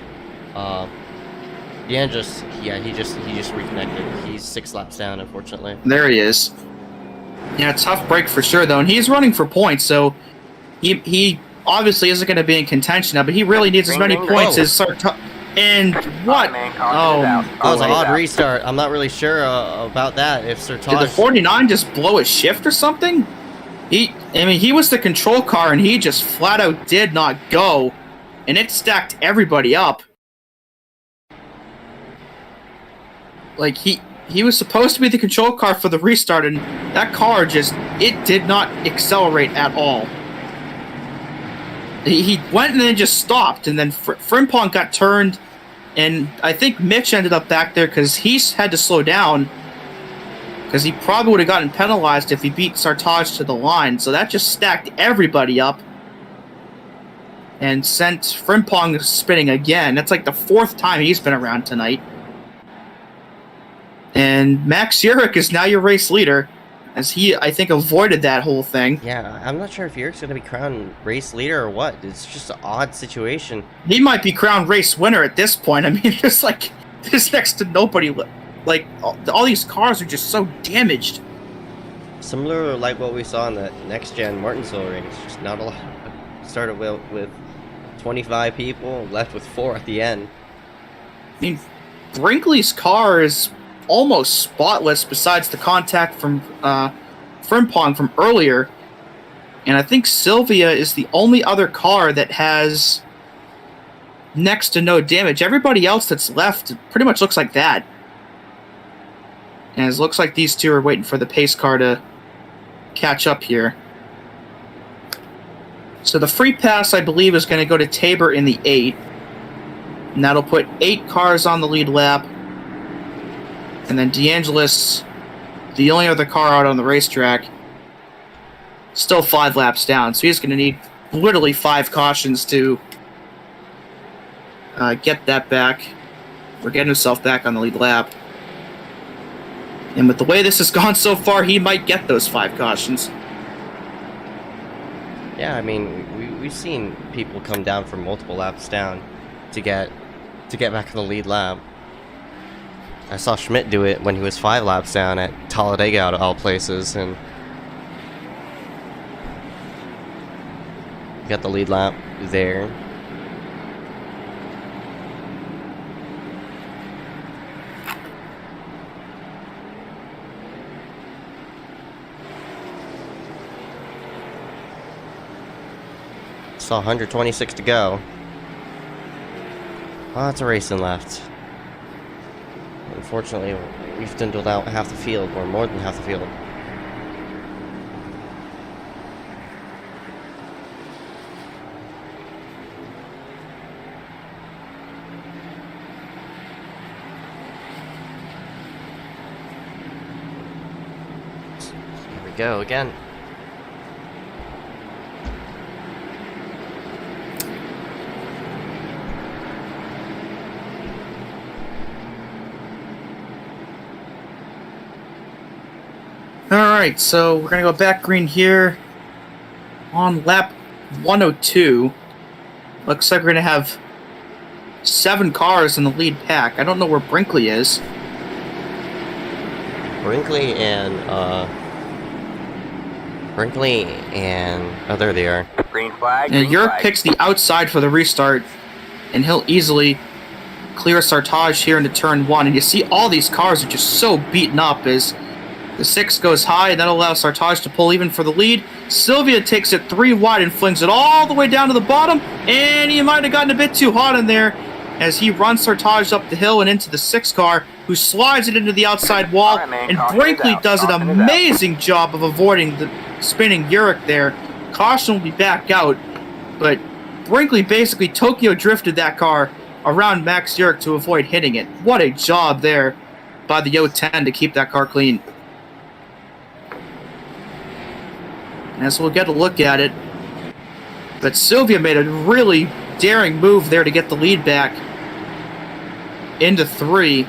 Speaker 4: DeAngelis, yeah, he just reconnected. He's 6 laps down, unfortunately.
Speaker 3: There he is. Yeah, tough break for sure, though. And he's running for points, so he obviously isn't going to be in contention now, but he really needs as many points as Sartage. And what? Oh,
Speaker 4: that was an odd restart. I'm not really sure about that. If Sartage...
Speaker 3: Did the 49 just blow his shift or something? He was the control car, and he just flat out did not go, and it stacked everybody up. Like, he was supposed to be the control car for the restart, and that car it did not accelerate at all. He went and then just stopped, and then Frimpong got turned, and I think Mitch ended up back there because he had to slow down, because he probably would have gotten penalized if he beat Sartage to the line, so that just stacked everybody up and sent Frimpong spinning again. That's like the 4th time he's been around tonight. And Max Yurik is now your race leader, as he, I think, avoided that whole thing.
Speaker 4: Yeah, I'm not sure if Yurik's going to be crowned race leader or what. It's just an odd situation.
Speaker 3: He might be crowned race winner at this point. I mean, there's next to nobody. Like, all these cars are just so damaged.
Speaker 4: Similar like what we saw in the next-gen Martinsville race. Just not a lot. Started with 25 people, left with 4 at the end.
Speaker 3: I mean, Brinkley's car is almost spotless besides the contact from Frimpong from earlier. And I think Sylvia is the only other car that has next to no damage. Everybody else that's left pretty much looks like that. And it looks like these two are waiting for the pace car to catch up here. So the free pass, I believe, is going to go to Tabor in the 8. And that'll put 8 cars on the lead lap. And then DeAngelis, the only other car out on the racetrack, still 5 laps down. So he's going to need literally 5 cautions to get that back, or get himself back on the lead lap. And with the way this has gone so far, he might get those 5 cautions.
Speaker 4: Yeah, I mean, we've seen people come down from multiple laps down to get back on the lead lap. I saw Schmidt do it when he was 5 laps down at Talladega, out of all places, and got the lead lap there. Saw 126 to go. Lots of racing left. Unfortunately, we've dwindled out half the field, or more than half the field. Here we go again.
Speaker 3: Alright, so we're going to go back green here on lap 102. Looks like we're going to have 7 cars in the lead pack. I don't know where Brinkley is.
Speaker 4: Brinkley and oh, there they are.
Speaker 5: Green flag.
Speaker 3: And
Speaker 5: Green
Speaker 3: Yerk
Speaker 5: flag.
Speaker 3: picks the outside for the restart, and he'll easily clear Sartaj here into turn 1. And you see all these cars are just so beaten up as the 6 goes high, and that allows Sartaj to pull even for the lead. Sylvia takes it 3 wide and flings it all the way down to the bottom, and he might have gotten a bit too hot in there as he runs Sartaj up the hill and into the 6 car, who slides it into the outside wall.
Speaker 5: All right, man,
Speaker 3: And
Speaker 5: caution
Speaker 3: Brinkley
Speaker 5: is out,
Speaker 3: does an
Speaker 5: caution is out.
Speaker 3: amazing job of avoiding the spinning Yurik there. Caution will be back out, but Brinkley basically Tokyo drifted that car around Max Yurik to avoid hitting it. What a job there by the O10 to keep that car clean. As we'll get a look at it, but Sylvia made a really daring move there to get the lead back into 3.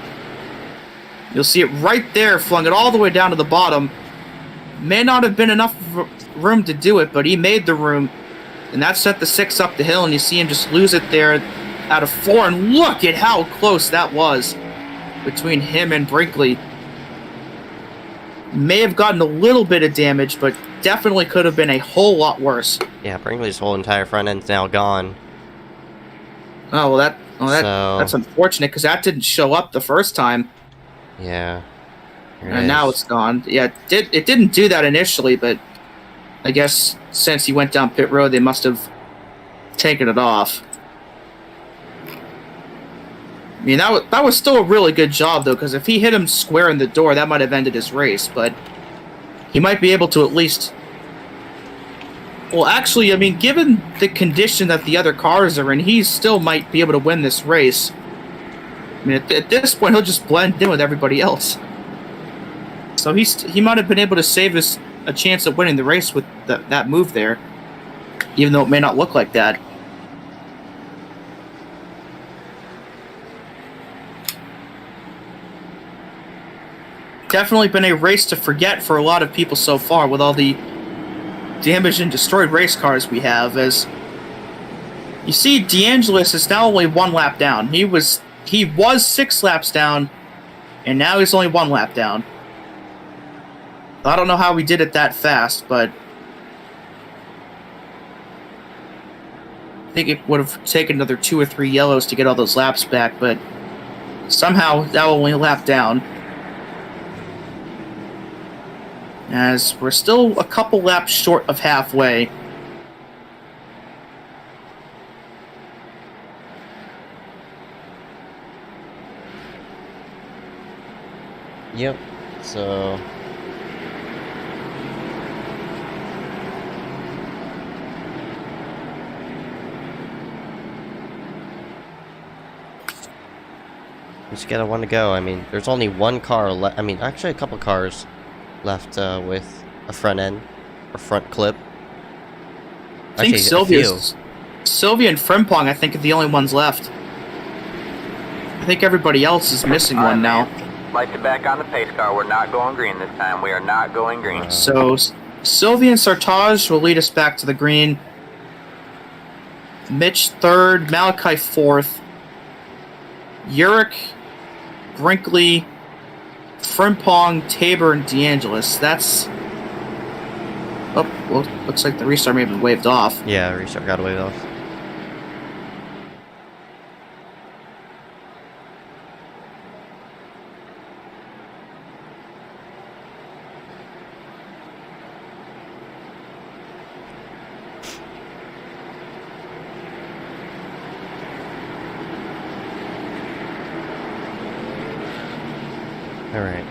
Speaker 3: You'll see it right there, flung it all the way down to the bottom. May not have been enough room to do it, but he made the room, and that set the 6 up the hill, and you see him just lose it there out of 4, and look at how close that was between him and Brinkley. May have gotten a little bit of damage, but definitely could have been a whole lot worse.
Speaker 4: Yeah, Brinkley's whole entire front end's now gone.
Speaker 3: Oh, well,
Speaker 4: So-
Speaker 3: that's unfortunate, because that didn't show up the first time,
Speaker 4: Yeah. Here
Speaker 3: and now it's gone. Yeah, it didn't do that initially, but I guess since he went down pit road, they must have taken it off. I mean, that was still a really good job, though, because if he hit him square in the door, that might have ended his race, but he might be able to at least... Well, actually, I mean, given the condition that the other cars are in, he still might be able to win this race. I mean, at this point, he'll just blend in with everybody else. So he might have been able to save us a chance of winning the race with that move there, even though it may not look like that. Definitely been a race to forget for a lot of people so far with all the damaged and destroyed race cars we have. As you see, DeAngelis is now only 1 lap down. He was 6 laps down, and now he's only 1 lap down. I don't know how we did it that fast, but I think it would have taken another 2 or 3 yellows to get all those laps back, but somehow that only a lap down. As we're still a couple laps short of halfway.
Speaker 4: Yep. So we just got 1 to go. I mean, there's only 1 car left. I mean, actually, a couple cars left with a front end or front clip.
Speaker 3: I think
Speaker 4: Actually,
Speaker 3: Sylvia and Frimpong, I think, are the only ones left. I think everybody else is missing one now.
Speaker 5: Light to back on the pace car. We're not going green this time. We are not going green.
Speaker 3: So Sylvia and Sartaj will lead us back to the green. Mitch 3rd, Malachi 4th. Yurik, Brinkley, Frimpong, Tabor, and DeAngelis. That's... Oh, well, looks like the restart may have been waved off.
Speaker 4: Yeah, restart got away off. All right.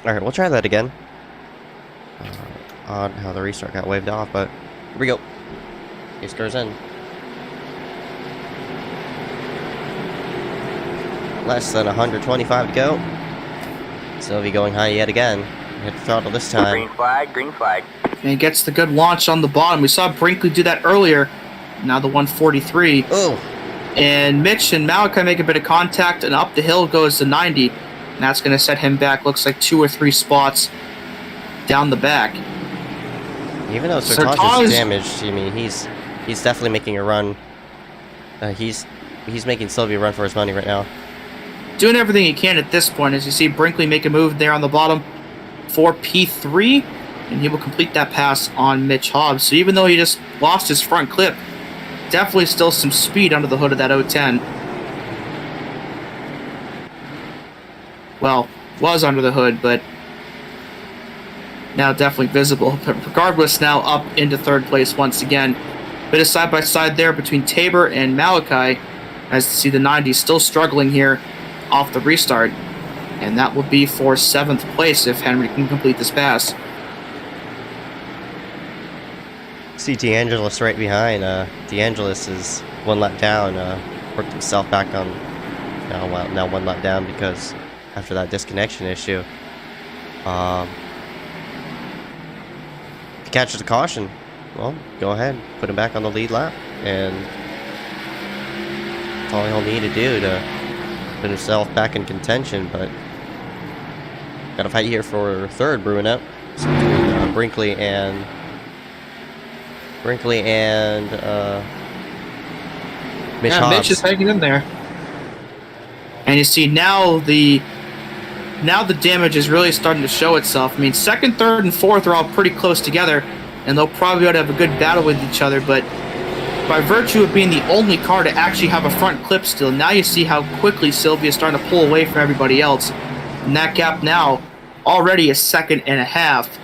Speaker 4: All right, we'll try that again. Odd how the restart got waved off, but here we go. Ace goes in. Less than 125 to go. Sylvie going high yet again. Hit the throttle this time.
Speaker 5: Green flag, green flag.
Speaker 3: And he gets the good launch on the bottom. We saw Brinkley do that earlier. Now the 143.
Speaker 4: Oh!
Speaker 3: And Mitch and Malachi make a bit of contact, and up the hill goes the 90. And that's going to set him back, looks like 2 or 3 spots down the back.
Speaker 4: Even though Sertaj is damaged, I mean, he's definitely making a run. He's making Sylvia run for his money right now.
Speaker 3: Doing everything he can at this point. As you see Brinkley make a move there on the bottom for P3, and he will complete that pass on Mitch Hobbs. So even though he just lost his front clip, definitely still some speed under the hood of that 010. Well, was under the hood, but now definitely visible. But regardless, now up into third place once again. Bit of side-by-side there between Tabor and Malachi, as you see the 90 still struggling here off the restart. And that will be for 7th place if Henry can complete this pass.
Speaker 4: See DeAngelis right behind. DeAngelis is 1 lap down. Worked himself back on now 1 lap down because after that disconnection issue. If he catches a caution, well, go ahead, put him back on the lead lap, and that's all he'll need to do to put himself back in contention. But got a fight here for 3rd brewing up. So between Brinkley and Mitch Hobbs.
Speaker 3: Mitch is hanging in there. And you see now the damage is really starting to show itself. I mean, 2nd, 3rd, and 4th are all pretty close together, and they'll probably ought to have a good battle with each other, but by virtue of being the only car to actually have a front clip still, now you see how quickly Sylvia is starting to pull away from everybody else. And that gap now already a 2.5 seconds.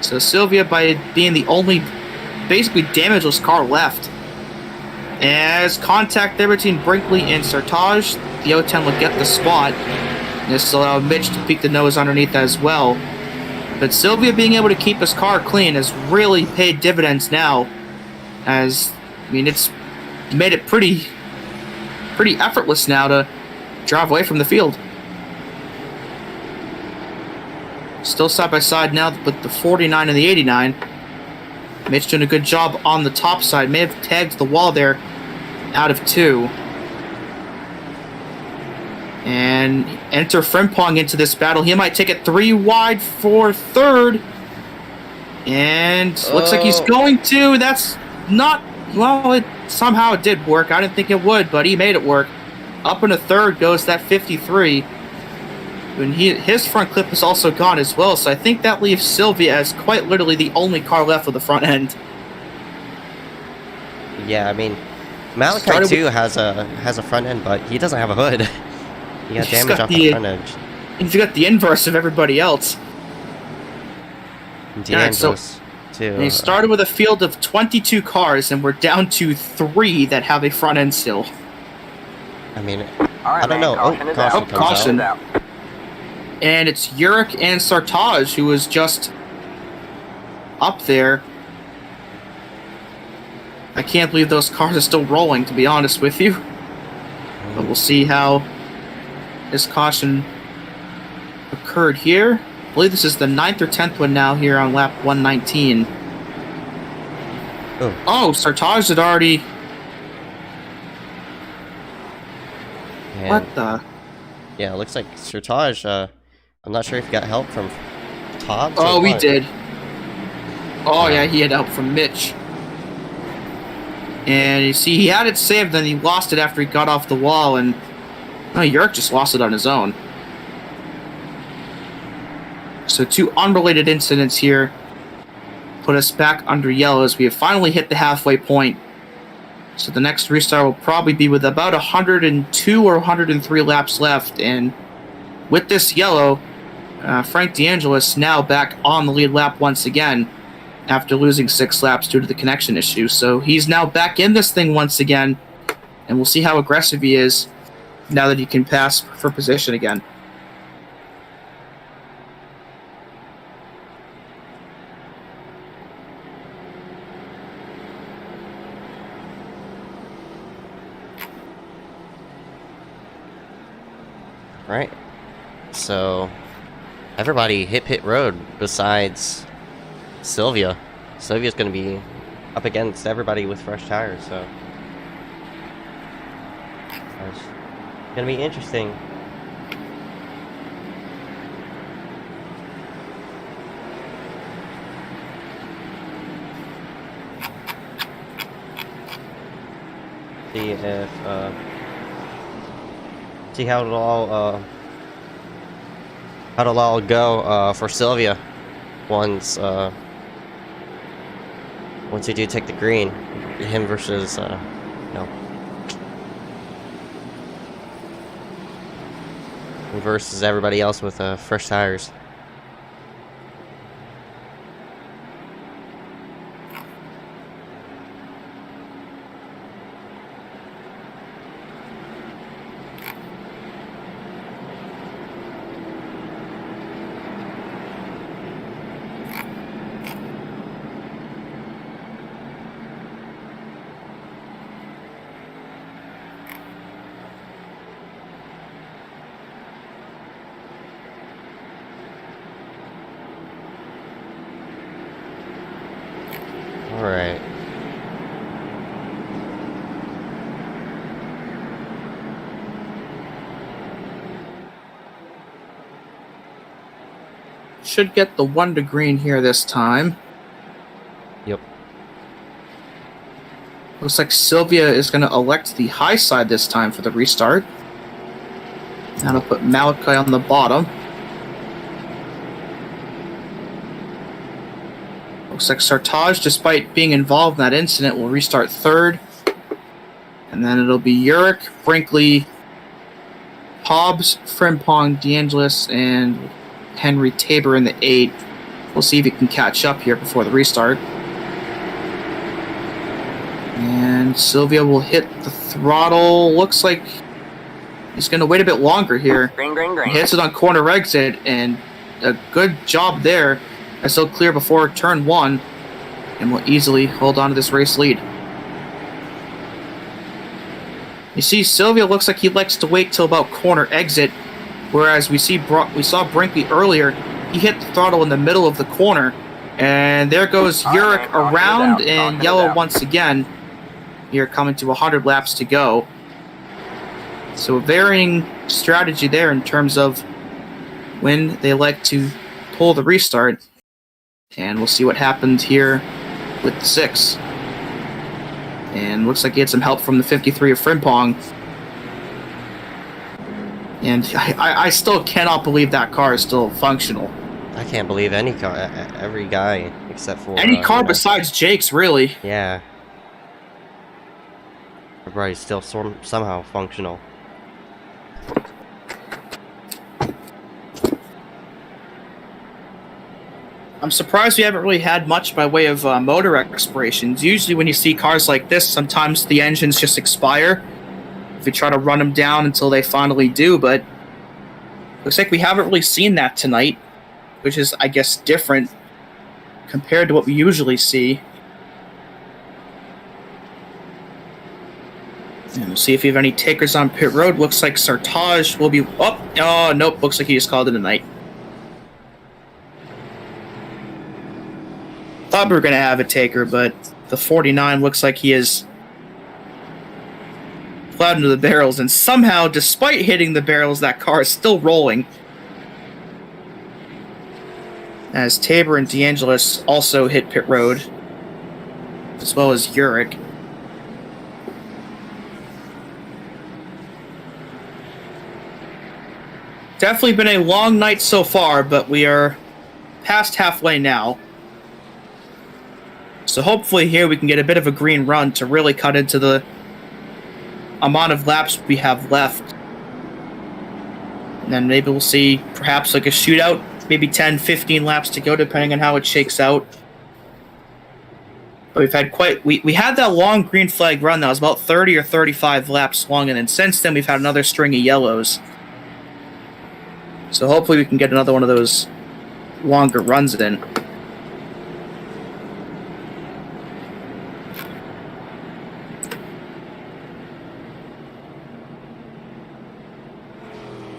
Speaker 3: So Sylvia, by being the only basically damageless car left, as contact there between Brinkley and Sertaj, the 010 will get the spot. This will allow Mitch to peek the nose underneath as well. But Sylvia being able to keep his car clean has really paid dividends now. As, I mean, it's made it pretty effortless now to drive away from the field. Still side by side now with the 49 and the 89. Mitch doing a good job on the top side. May have tagged the wall there out of 2. And enter Frimpong into this battle. He might take it 3 wide for 3rd. And looks like he's going to. That's not... Well, somehow it did work. I didn't think it would, but he made it work. Up into 3rd goes that 53. And his front clip is also gone as well, so I think that leaves Sylvia as quite literally the only car left with the front end.
Speaker 4: Yeah, I mean, Malachi too has a front end, but he doesn't have a hood. He got damage off the front edge.
Speaker 3: He's got the inverse of everybody else.
Speaker 4: DeAngelis too.
Speaker 3: And he started with a field of 22 cars, and we're down to 3 that have a front end still.
Speaker 4: I mean,
Speaker 5: Right,
Speaker 4: I don't know. Caution comes out.
Speaker 3: And it's Urich and Sertaj who was just up there. I can't believe those cars are still rolling, to be honest with you. But we'll see how this caution occurred here. I believe this is the 9th or 10th one now here on lap 119. Oh, Sertaj had already...
Speaker 4: And
Speaker 3: what the...
Speaker 4: Yeah, it looks like Sertaj, I'm not sure if he got help from Todd.
Speaker 3: Oh, we did. Oh, yeah, he had help from Mitch. And you see, he had it saved, then he lost it after he got off the wall, and Urich just lost it on his own. So 2 unrelated incidents here put us back under yellow as we have finally hit the halfway point. So the next restart will probably be with about 102 or 103 laps left, and with this yellow, Frank DeAngelis now back on the lead lap once again after losing 6 laps due to the connection issue. So he's now back in this thing once again, and we'll see how aggressive he is now that he can pass for position again.
Speaker 4: Right. So everybody hit pit road besides Sylvia. Sylvia's going to be up against everybody with fresh tires, so it's going to be interesting. See if see how it'll all go for Sylvia once once you do take the green. Him versus no. Versus everybody else with fresh tires. All right.
Speaker 3: Should get the 1 to green here this time.
Speaker 4: Yep.
Speaker 3: Looks like Sylvia is going to elect the high side this time for the restart. That'll put Malachi on the bottom. Looks like Sartaj, despite being involved in that incident, will restart third. And then it'll be Urich, Brinkley, Hobbs, Frimpong, DeAngelis, and Henry Tabor in the 8. We'll see if he can catch up here before the restart. And Sylvia will hit the throttle. Looks like he's going to wait a bit longer here.
Speaker 5: Green, green, green.
Speaker 3: He hits it on corner exit, and a good job there. As he'll clear before turn 1, and will easily hold on to this race lead. You see, Sylvia looks like he likes to wait till about corner exit, whereas we saw Brinkley earlier. He hit the throttle in the middle of the corner, and there goes Urich around and yellow once again. Here coming to 100 laps to go. So a varying strategy there in terms of when they like to pull the restart. And we'll see what happens here with the 6. And looks like he had some help from the 53 of Frimpong. And I still cannot believe that car is still functional.
Speaker 4: I can't believe any car, every guy except for
Speaker 3: any car besides Jake's, really.
Speaker 4: Yeah. Everybody's still somehow functional.
Speaker 3: I'm surprised we haven't really had much by way of motor expirations. Usually when you see cars like this, sometimes the engines just expire if you try to run them down until they finally do, but looks like we haven't really seen that tonight, which is, I guess, different compared to what we usually see. And we'll see if we have any takers on pit road. Looks like Sartaj will be... Oh, nope, looks like he just called it a night. Thought we were going to have a taker, but the 49 looks like he is plowed into the barrels, and somehow, despite hitting the barrels, that car is still rolling. As Tabor and DeAngelis also hit pit road, as well as Urich. Definitely been a long night so far, but we are past halfway now. So hopefully here we can get a bit of a green run to really cut into the amount of laps we have left. And then maybe we'll see perhaps like a shootout, maybe 10, 15 laps to go depending on how it shakes out. But we've had we had that long green flag run that was about 30 or 35 laps long, and then since then we've had another string of yellows. So hopefully we can get another one of those longer runs in.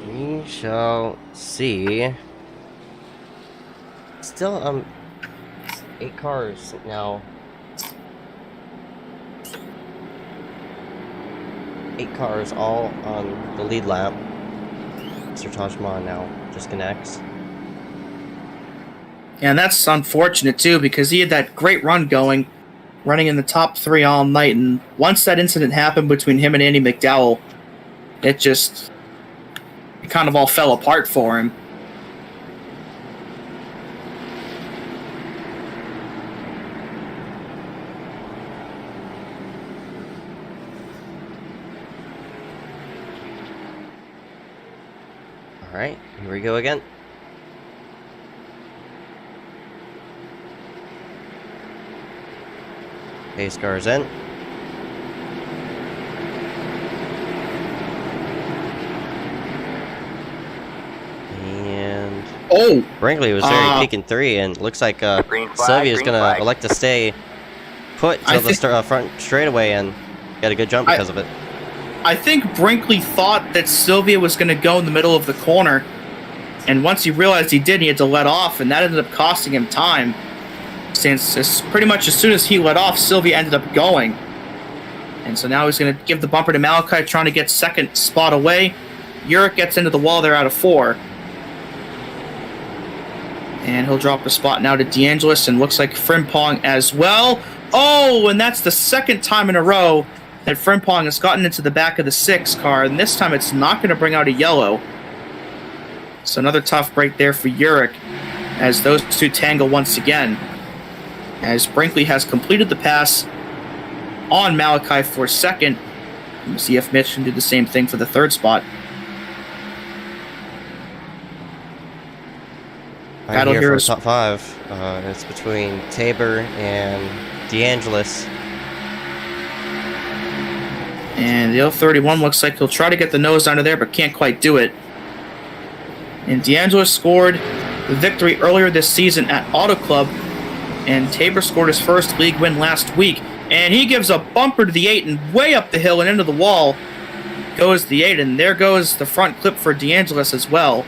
Speaker 4: We shall see. Still, 8 cars now. 8 cars all on the lead lap. Mr. Tajman now disconnects.
Speaker 3: And that's unfortunate too, because he had that great run going, running in the top 3 all night, and once that incident happened between him and Andy McDowell, it kind of all fell apart for him.
Speaker 4: All right, here we go again. Pace car's in. And Brinkley was very peak in 3, and looks like Sylvia's gonna elect to stay put till the front straightaway and get a good jump because of it.
Speaker 3: I think Brinkley thought that Sylvia was going to go in the middle of the corner, and once he realized he did, he had to let off, and that ended up costing him time. Since pretty much as soon as he let off, Sylvia ended up going. And so now he's going to give the bumper to Malachi, trying to get second spot away. Urich gets into the wall there out of 4. And he'll drop the spot now to DeAngelis, and looks like Frimpong as well. Oh, and that's the second time in a row that Frimpong has gotten into the back of the 6 car, and this time it's not going to bring out a yellow. So another tough break there for Urich as those two tangle once again. As Brinkley has completed the pass on Malachi for second. We'll see if Mitch can do the same thing for the 3rd spot.
Speaker 4: Battle here for top 5. It's between Tabor and DeAngelis.
Speaker 3: And the 031 looks like he'll try to get the nose under there, but can't quite do it. And DeAngelis scored the victory earlier this season at Auto Club, and Tabor scored his first league win last week. And he gives a bumper to the 8, and way up the hill and into the wall goes the 8, and there goes the front clip for DeAngelis as well.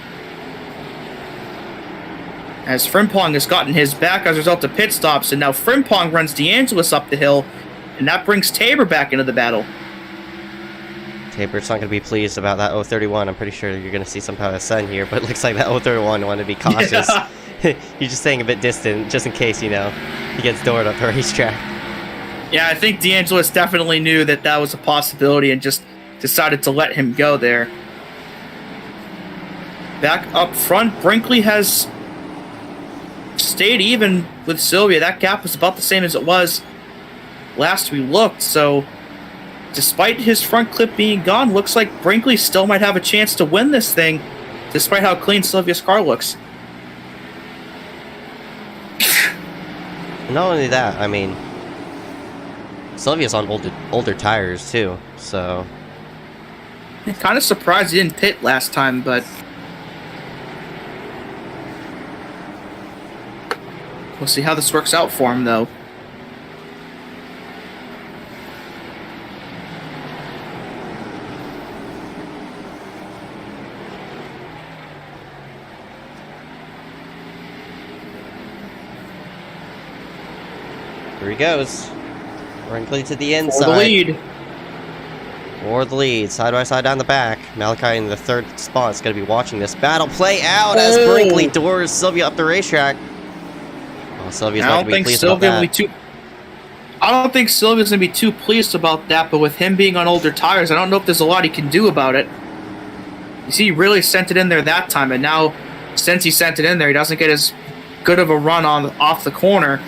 Speaker 3: As Frimpong has gotten his back as a result of pit stops, and now Frimpong runs DeAngelis up the hill, and that brings Tabor back into the battle.
Speaker 4: Tabor's not going to be pleased about that 031. I'm pretty sure you're going to see some kind of sun here, but it looks like that 031 wanted to be cautious. Yeah. He's just staying a bit distant, just in case, he gets doored up the racetrack.
Speaker 3: Yeah, I think DeAngelis definitely knew that that was a possibility and just decided to let him go there. Back up front, Brinkley has stayed even with Sylvia. That gap was about the same as it was last we looked, so despite his front clip being gone, looks like Brinkley still might have a chance to win this thing, despite how clean Sylvia's car looks.
Speaker 4: Not only that, I mean, Sylvia's on older tires too, so
Speaker 3: I'm kind of surprised he didn't pit last time, but we'll see how this works out for him, though.
Speaker 4: Here he goes. Brinkley to the inside.
Speaker 3: For the lead.
Speaker 4: For the lead. Side by side down the back. Malachi in the 3rd spot is going to be watching this battle play out as Brinkley doors Sylvia up the racetrack. Oh, Sylvia's not going to be pleased about that.
Speaker 3: I don't think Sylvia's going to be too pleased about that, but with him being on older tires, I don't know if there's a lot he can do about it. You see, he really sent it in there that time, and now, since he sent it in there, he doesn't get as good of a run off the corner.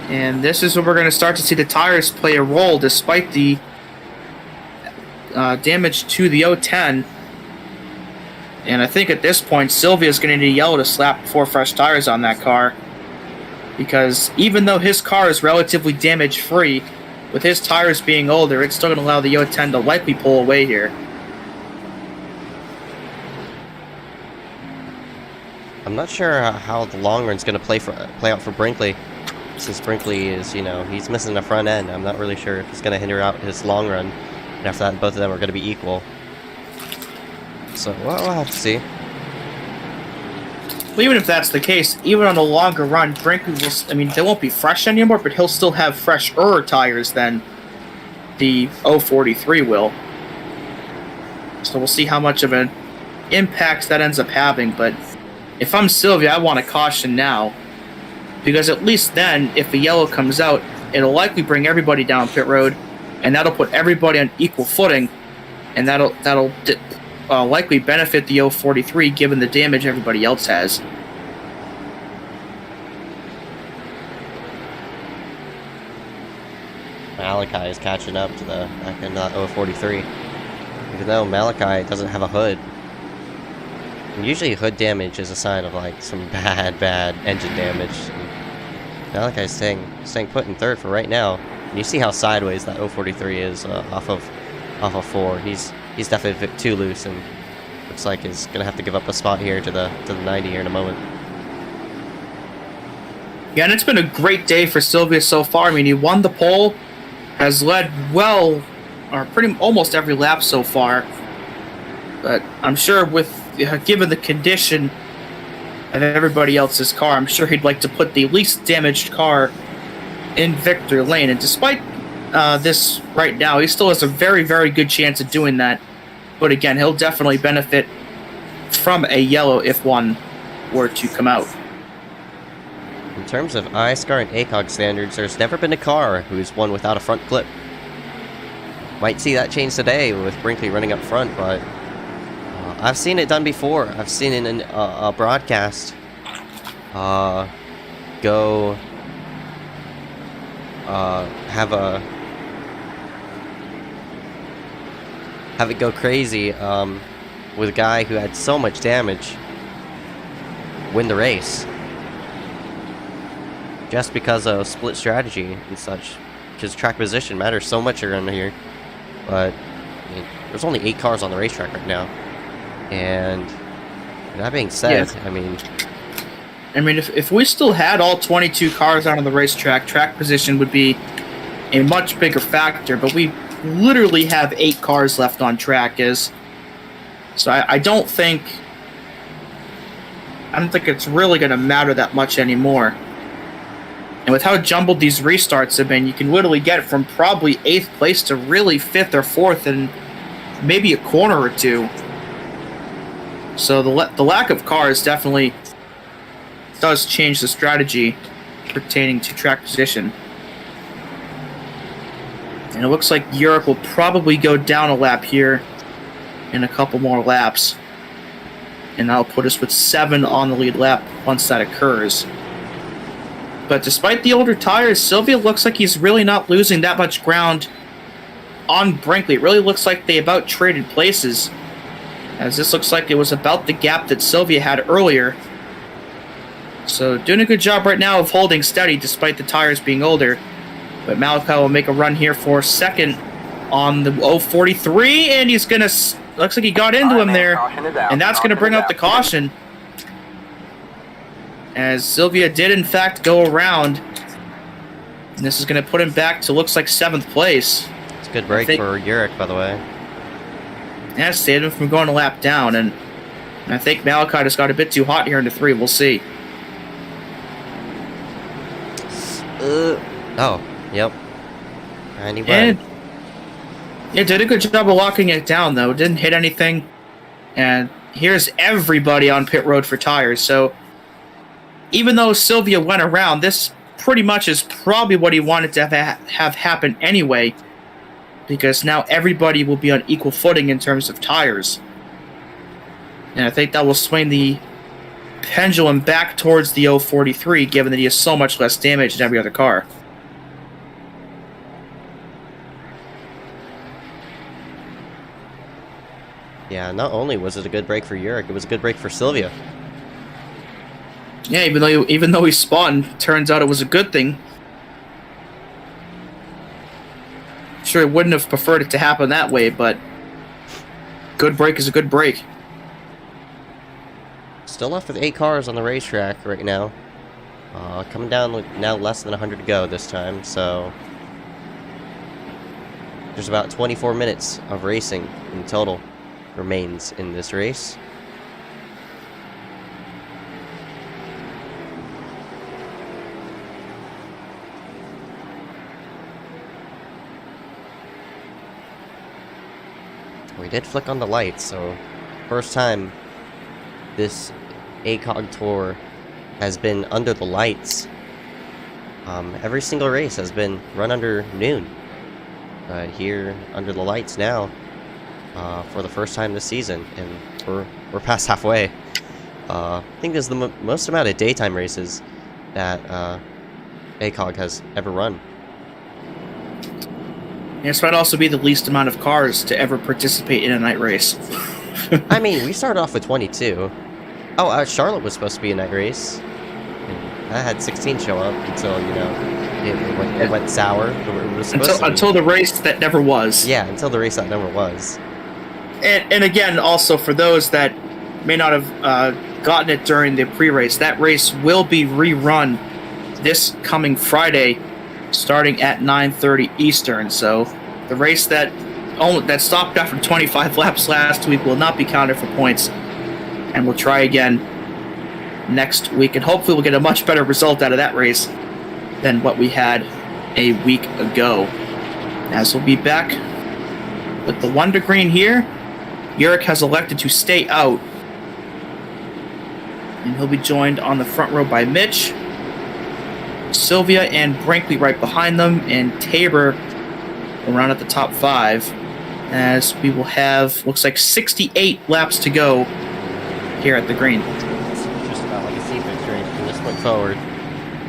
Speaker 3: And this is where we're going to start to see the tires play a role, despite the damage to the 010. And I think at this point, Sylvia's going to need a yellow to slap 4 fresh tires on that car. Because even though his car is relatively damage-free, with his tires being older, it's still going to allow the 010 to likely pull away here.
Speaker 4: I'm not sure how the long run's going to play out for Brinkley. Since Brinkley is, he's missing the front end. I'm not really sure if it's going to hinder out his long run. And after that, both of them are going to be equal. So, well, we'll have to see.
Speaker 3: Well, even if that's the case, even on the longer run, Brinkley will, they won't be fresh anymore, but he'll still have fresher tires than the 043 will. So we'll see how much of an impact that ends up having, but if I'm Sylvia, I want to caution now. because at least then, if a yellow comes out, it'll likely bring everybody down pit road, and that'll put everybody on equal footing, and that'll likely benefit the 043 given the damage everybody else has.
Speaker 4: Malachi is catching up to the back end of that 043. Even though Malachi doesn't have a hood. And usually hood damage is a sign of like some bad engine damage. And Malachi's staying put in third for right now. And you see how sideways that 043 is off of 4. He's definitely a bit too loose, and looks like he's gonna have to give up a spot here to the 90 here in a moment.
Speaker 3: Yeah, and it's been a great day for Sylvia so far. I mean, he won the pole, has led well, or almost every lap so far. But I'm sure given the condition of everybody else's car, I'm sure he'd like to put the least damaged car in victory lane. And despite this right now, he still has a very, very good chance of doing that. But again, he'll definitely benefit from a yellow if one were to come out.
Speaker 4: In terms of iScar and ACOG standards, there's never been a car who's won without a front clip. Might see that change today with Brinkley running up front, but I've seen it done before. I've seen it in a broadcast have it go crazy with a guy who had so much damage win the race. Just because of split strategy and such. Because track position matters so much around here. But I mean, there's only 8 cars on the racetrack right now. And that being said,
Speaker 3: yeah.
Speaker 4: I mean,
Speaker 3: if we still had all 22 cars out on the racetrack, track position would be a much bigger factor. But we literally have 8 cars left on track. So I don't think it's really going to matter that much anymore. And with how jumbled these restarts have been, you can literally get from probably 8th place to really 5th or 4th in maybe a corner or two. So the lack of cars definitely does change the strategy pertaining to track position. And it looks like Urich will probably go down a lap here in a couple more laps. And that'll put us with 7 on the lead lap once that occurs. But despite the older tires, Sylvia looks like he's really not losing that much ground on Brinkley. It really looks like they about traded places, as this looks like it was about the gap that Sylvia had earlier. So doing a good job right now of holding steady despite the tires being older. But Malachi will make a run here for second on the 043, and he's gonna, looks like he got into him there, and that's gonna bring out the caution, as Sylvia did in fact go around. And this is gonna put him back to, looks like, 7th place.
Speaker 4: It's a good break for Urich, by the way.
Speaker 3: Yeah, saved him from going a lap down, and I think Malachi just got a bit too hot here into 3. We'll see.
Speaker 4: Oh, yep. And he
Speaker 3: And
Speaker 4: went.
Speaker 3: it did a good job of locking it down, though. Didn't hit anything. And here's everybody on pit road for tires. So even though Sylvia went around, this pretty much is probably what he wanted to have happen anyway, because now everybody will be on equal footing in terms of tires. And I think that will swing the pendulum back towards the 043, given that he has so much less damage than every other car.
Speaker 4: Yeah, not only was it a good break for Urich, it was a good break for Sylvia.
Speaker 3: Yeah, even though he spun, turns out it was a good thing. Sure, he wouldn't have preferred it to happen that way, but good break is a good break.
Speaker 4: Still left with 8 cars on the racetrack right now. Coming down with now less than 100 to go this time, so there's about 24 minutes of racing in total remains in this race. We did flick on the lights, so first time this ACOG tour has been under the lights Every single race has been run under noon. Here under the lights now, for the first time this season, and we're past halfway. I think this is the most amount of daytime races that ACOG has ever run.
Speaker 3: This might also be the least amount of cars to ever participate in a night race.
Speaker 4: I mean, we started off with 22. Oh, Charlotte was supposed to be a night race. And I had 16 show up until, you know, it went sour. It was supposed to be.
Speaker 3: Until the race that never was.
Speaker 4: Yeah, until the race that never was.
Speaker 3: And again, also for those that may not have gotten it during the pre-race, that race will be rerun this coming Friday, starting at 9:30 Eastern. So the race that stopped after 25 laps last week will not be counted for points, and we'll try again next week, and hopefully we'll get a much better result out of that race than what we had a week ago. As we'll be back with the Wonder Green here. Yurik has elected to stay out, and he'll be joined on the front row by Mitch, Sylvia and Brinkley right behind them, and Tabor around at the top 5, as we will have, looks like 68 laps to go here at the green.
Speaker 4: It's just about like a sea victory from this point forward.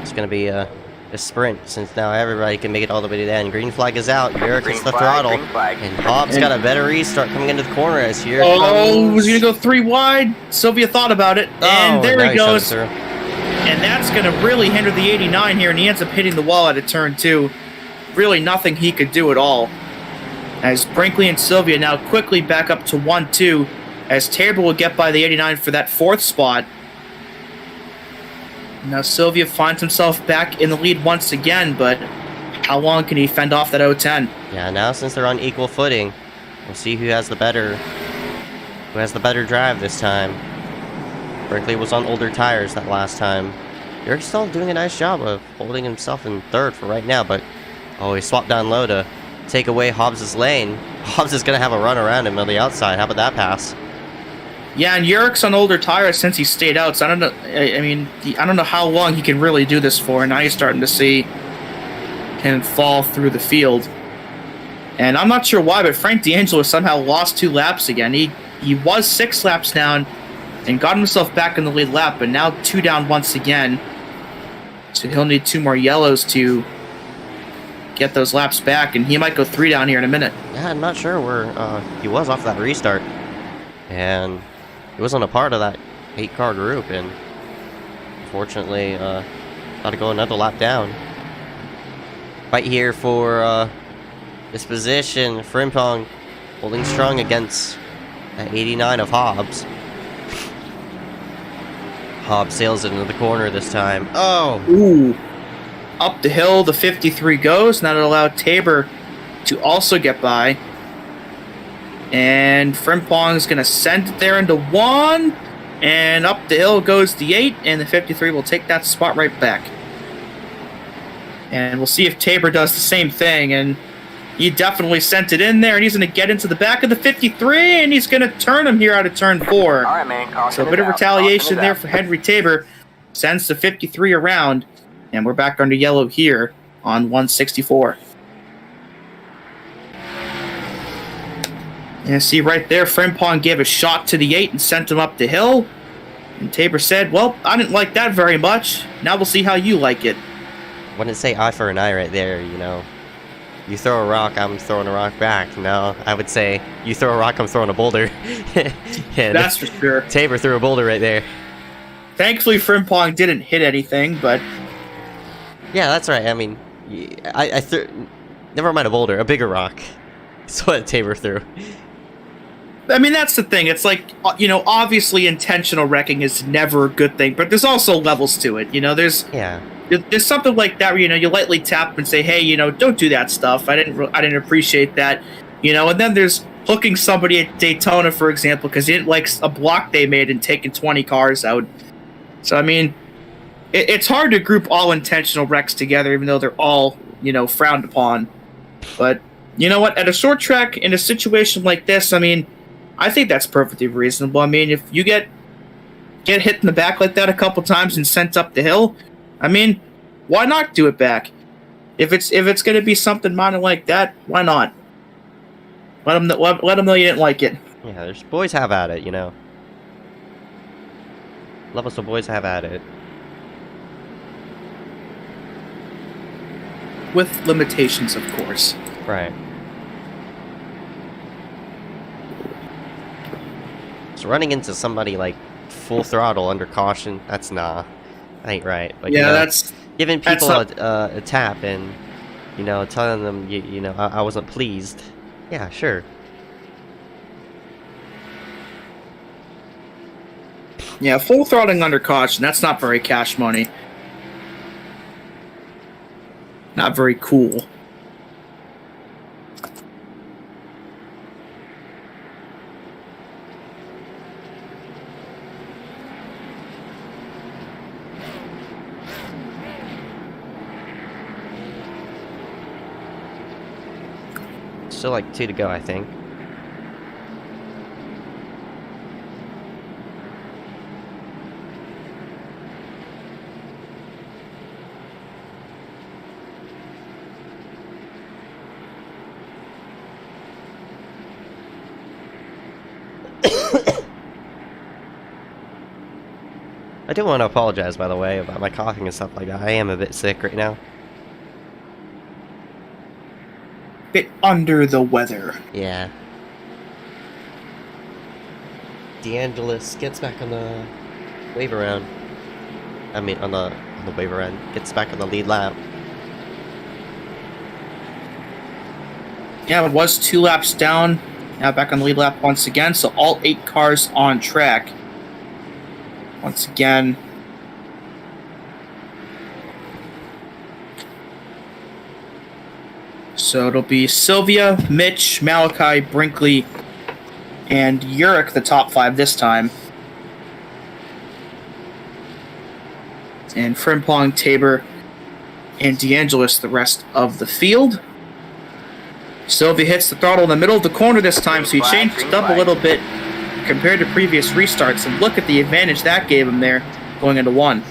Speaker 4: It's going to be a sprint, since now everybody can make it all the way to the end. Green flag is out. Yurik hits the throttle, and Hobbs got a better restart coming into the corner as here comes...
Speaker 3: was going to go 3 wide. Sylvia thought about it, and there he goes. And that's going to really hinder the 89 here, and he ends up hitting the wall at a turn 2. Really nothing he could do at all. As Brinkley and Sylvia now quickly back up to 1-2, as Tabor will get by the 89 for that 4th spot. Now Sylvia finds himself back in the lead once again, but how long can he fend off that 0-10?
Speaker 4: Yeah, now since they're on equal footing, we'll see who has the better drive this time. Brinkley was on older tires that last time. Yurik's still doing a nice job of holding himself in 3rd for right now, but he swapped down low to take away Hobbs' lane. Hobbs is going to have a run around him on the outside. How about that pass?
Speaker 3: Yeah, and Yurik's on older tires since he stayed out, so I don't know. I mean, I don't know how long he can really do this for, and now you're starting to see him fall through the field. And I'm not sure why, but Frank D'Angelo somehow lost 2 laps again. He was 6 laps down and got himself back in the lead lap, but now 2 down once again. So he'll need 2 more yellows to get those laps back, and he might go 3 down here in a minute.
Speaker 4: Yeah, I'm not sure where he was off that restart. And he wasn't a part of that 8-car group, and unfortunately got to go another lap down. Right here for this position, Frimpong holding strong against that 89 of Hobbs. Hobbs sails it into the corner this time. Oh!
Speaker 3: Ooh. Up the hill, the 53 goes, and that'll allow Tabor to also get by. And Frimpong's going to send it there into 1, and up the hill goes the 8, and the 53 will take that spot right back. And we'll see if Tabor does the same thing, and he definitely sent it in there, and he's going to get into the back of the 53, and he's going to turn him here out of turn 4.
Speaker 5: All right, man.
Speaker 3: So a bit of retaliation there for Henry Tabor. Sends the 53 around, and we're back under yellow here on 164. And see right there, Frimpong gave a shot to the 8 and sent him up the hill. And Tabor said, well, I didn't like that very much. Now we'll see how you like it.
Speaker 4: Wouldn't say eye for an eye right there, you know. You throw a rock, I'm throwing a rock back. No, I would say, you throw a rock, I'm throwing a boulder.
Speaker 3: That's for sure.
Speaker 4: Tabor threw a boulder right there.
Speaker 3: Thankfully, Frimpong didn't hit anything, but...
Speaker 4: Yeah, that's right. I mean, I threw... Never mind a boulder, a bigger rock. That's what Tabor threw.
Speaker 3: I mean, that's the thing. It's like, you know, obviously intentional wrecking is never a good thing, but there's also levels to it. You know, there's something like that where, you know, you lightly tap and say, hey, you know, don't do that stuff. I didn't appreciate that. You know, and then there's hooking somebody at Daytona, for example, because he didn't like a block they made and taking 20 cars out. So, I mean, it's hard to group all intentional wrecks together, even though they're all, you know, frowned upon. But, you know what? At a short track, in a situation like this, I mean, I think that's perfectly reasonable. I mean, if you get hit in the back like that a couple times and sent up the hill, I mean, Why not do it back? If it's going to be something minor like that, why not? Let them know you didn't like it.
Speaker 4: Yeah, there's boys have at it, you know. Love us some boys have at it.
Speaker 3: With limitations, of course.
Speaker 4: Right. So running into somebody like full throttle under caution, that's nah. That ain't right. But
Speaker 3: Yeah,
Speaker 4: you know,
Speaker 3: that's...
Speaker 4: giving people
Speaker 3: that's
Speaker 4: a tap and, you know, telling them, you know, I wasn't pleased. Yeah, sure.
Speaker 3: Yeah, full throttling under caution, that's not very cash money. Not very cool.
Speaker 4: Still like 2 to go, I think. I do want to apologize, by the way, about my coughing and stuff like that. I am a bit sick right now.
Speaker 3: Bit under the weather.
Speaker 4: Yeah. DeAngelis gets back on the wave around. I mean, on the wave around. Gets back on the lead lap.
Speaker 3: Yeah, it was 2 laps down. Now back on the lead lap once again, so all 8 cars on track. Once again. So it'll be Sylvia, Mitch, Malachi, Brinkley, and Urich, the top 5 this time. And Frimpong, Tabor, and DeAngelis the rest of the field. Sylvia hits the throttle in the middle of the corner this time, so he changed it up a little bit compared to previous restarts, and look at the advantage that gave him there going into 1.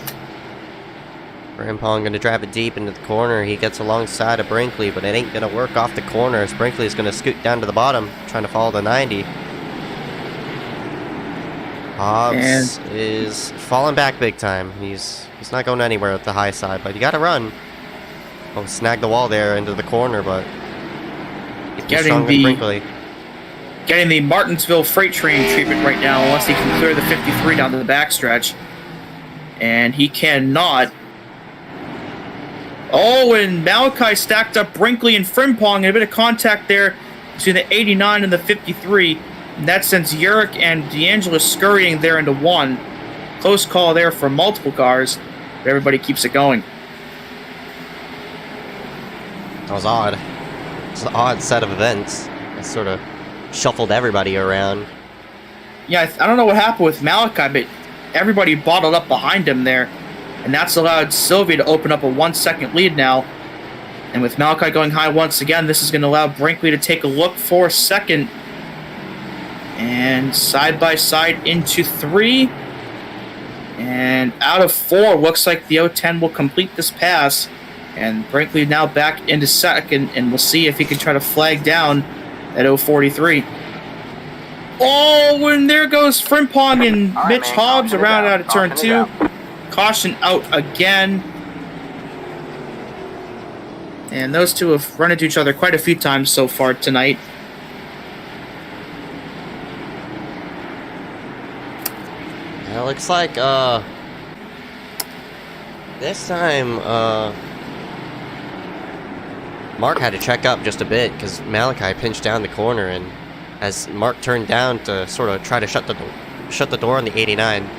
Speaker 4: Frimpong gonna drive it deep into the corner. He gets alongside of Brinkley, but it ain't gonna work off the corner as Brinkley's gonna scoot down to the bottom, trying to follow the 90. Hobbs is falling back big time. He's not going anywhere at the high side, but you gotta run. Oh, snag the wall there into the corner, but
Speaker 3: Getting the Martinsville freight train treatment right now, unless he can clear the 53 down to the backstretch. And he cannot. Oh, and Malachi stacked up Brinkley and Frimpong, and a bit of contact there between the 89 and the 53. And that sends Urich and DeAngelis scurrying there into 1. Close call there for multiple cars, but everybody keeps it going.
Speaker 4: That was odd. It's an odd set of events. It sort of shuffled everybody around.
Speaker 3: Yeah, I don't know what happened with Malachi, but everybody bottled up behind him there. And that's allowed Sylvia to open up a 1-second lead now. And with Malachi going high once again, this is going to allow Brinkley to take a look for second. And side by side into 3. And out of 4, looks like the 010 will complete this pass. And Brinkley now back into second, and we'll see if he can try to flag down at 043. Oh, and there goes Frimpong and Mitch Hobbs around out of turn 2. Caution out again. And those two have run into each other quite a few times so far tonight.
Speaker 4: It looks like, this time, Mark had to check up just a bit because Malachi pinched down the corner, and as Mark turned down to sort of try to shut the door on the 89,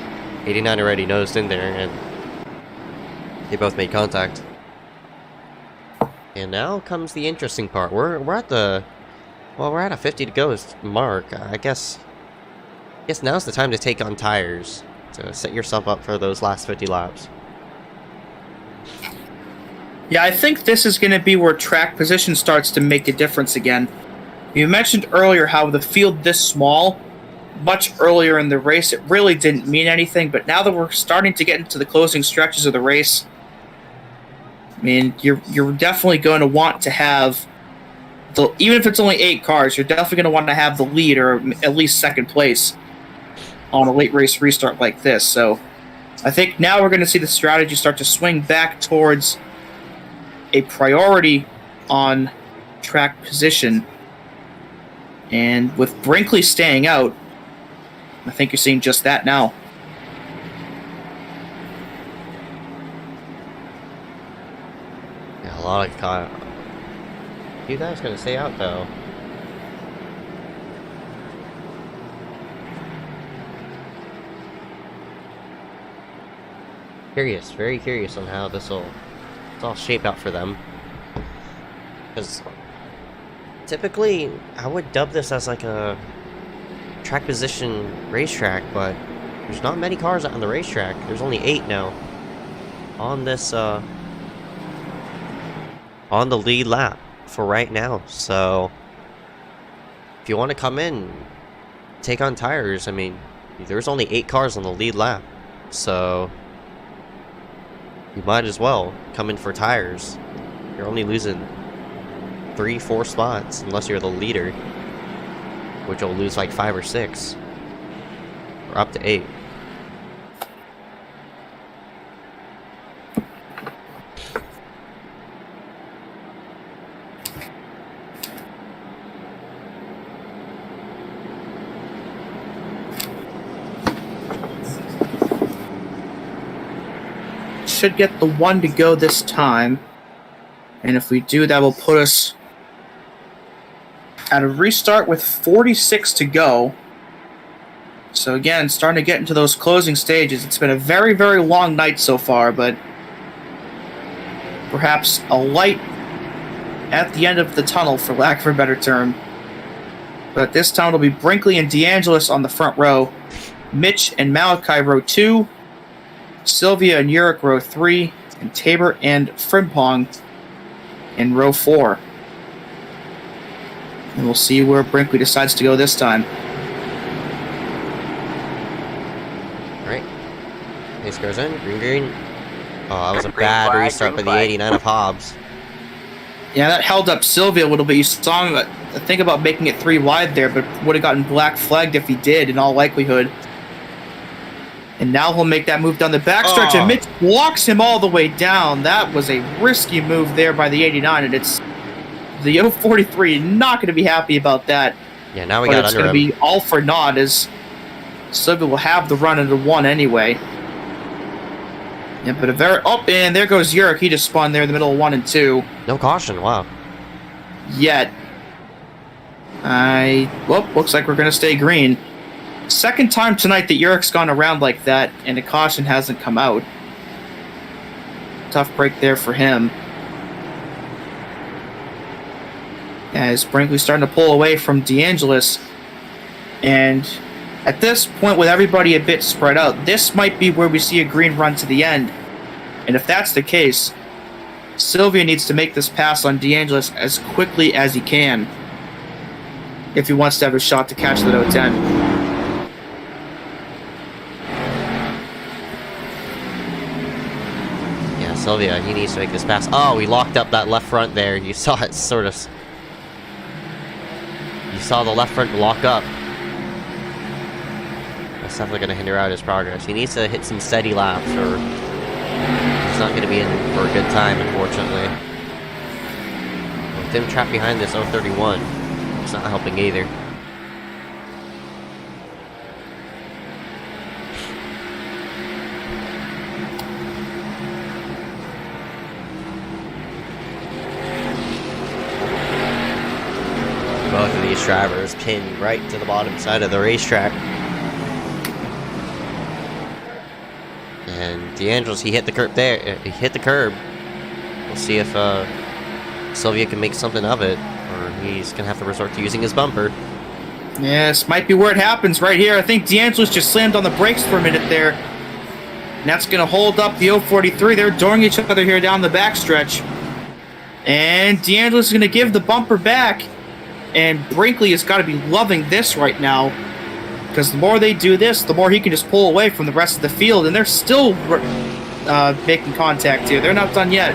Speaker 4: 89 already nosed in there, and they both made contact. And now comes the interesting part. We're at a 50 to go with Mark. I guess now's the time to take on tires to set yourself up for those last 50 laps.
Speaker 3: Yeah, I think this is going to be where track position starts to make a difference again. You mentioned earlier how the field this small, much earlier in the race, it really didn't mean anything, but now that we're starting to get into the closing stretches of the race, mean, you're definitely going to want to have even if it's only 8 cars, you're definitely going to want to have the lead or at least second place on a late race restart like this. So I think now we're going to see the strategy start to swing back towards a priority on track position. And with Brinkley staying out, I think you're seeing just that now.
Speaker 4: Yeah, a lot of car. You guys gonna stay out though? Curious, very curious on how this will all shape out for them. Because typically, I would dub this as like a track position racetrack, but there's not many cars out on the racetrack. There's only 8 now on this on the lead lap for right now. So if you want to come in, take on tires. I mean, there's only 8 cars on the lead lap, so you might as well come in for tires. You're only losing 3-4 spots unless you're the leader, which will lose like 5 or 6 or up to 8.
Speaker 3: Should get the 1 to go this time, and if we do, that will put us at a restart with 46 to go. So again, starting to get into those closing stages. It's been a very, very long night so far, but perhaps a light at the end of the tunnel, for lack of a better term. But this time it'll be Brinkley and DeAngelis on the front row, Mitch and Malachi row 2, Sylvia and Yurik row 3, and Tabor and Frimpong in row 4. And we'll see where Brinkley decides to go this time.
Speaker 4: Alright. Pace goes in. Green. Oh, that was a
Speaker 5: Green
Speaker 4: bad
Speaker 5: flag,
Speaker 4: restart
Speaker 5: green
Speaker 4: for the
Speaker 5: flag.
Speaker 4: 89 of Hobbs.
Speaker 3: Yeah, that held up Sylvia a little bit. You saw him think about making it 3 wide there, but would have gotten black flagged if he did, in all likelihood. And now he'll make that move down the backstretch, and Mitch walks him all the way down. That was a risky move there by the 89, and it's the 043 not going to be happy about that.
Speaker 4: Yeah, now we
Speaker 3: But
Speaker 4: got
Speaker 3: it's
Speaker 4: under
Speaker 3: going to
Speaker 4: him.
Speaker 3: be all for naught, as Sylvia will have the run into 1 anyway. Yeah, but a very... Oh, and there goes Yurik. He just spun there in the middle of 1 and 2.
Speaker 4: No caution, wow.
Speaker 3: Yet. Well, looks like we're going to stay green. Second time tonight that Yurik's gone around like that, and a caution hasn't come out. Tough break there for him. As Brinkley's starting to pull away from DeAngelis. And at this point, with everybody a bit spread out, this might be where we see a green run to the end. And if that's the case, Sylvia needs to make this pass on DeAngelis as quickly as he can if he wants to have a shot to catch that 010.
Speaker 4: Sylvia, he needs to make this pass. Oh, he locked up that left front there. You saw it sort of... You saw the left front lock up. That's definitely going to hinder out his progress. He needs to hit some steady laps, or he's not going to be in for a good time, unfortunately. With him trapped behind this 031, it's not helping either. Both of these drivers pinned right to the bottom side of the racetrack. And DeAngelis, he hit the curb there. He hit the curb. We'll see if Sylvia can make something of it, or he's gonna have to resort to using his bumper.
Speaker 3: Yes, might be where it happens right here. I think DeAngelis just slammed on the brakes for a minute there. And that's going to hold up the 043. They're adoring each other here down the backstretch. And DeAngelis is going to give the bumper back. And Brinkley has got to be loving this right now. Because the more they do this, the more he can just pull away from the rest of the field. And they're still making contact here. They're not done yet.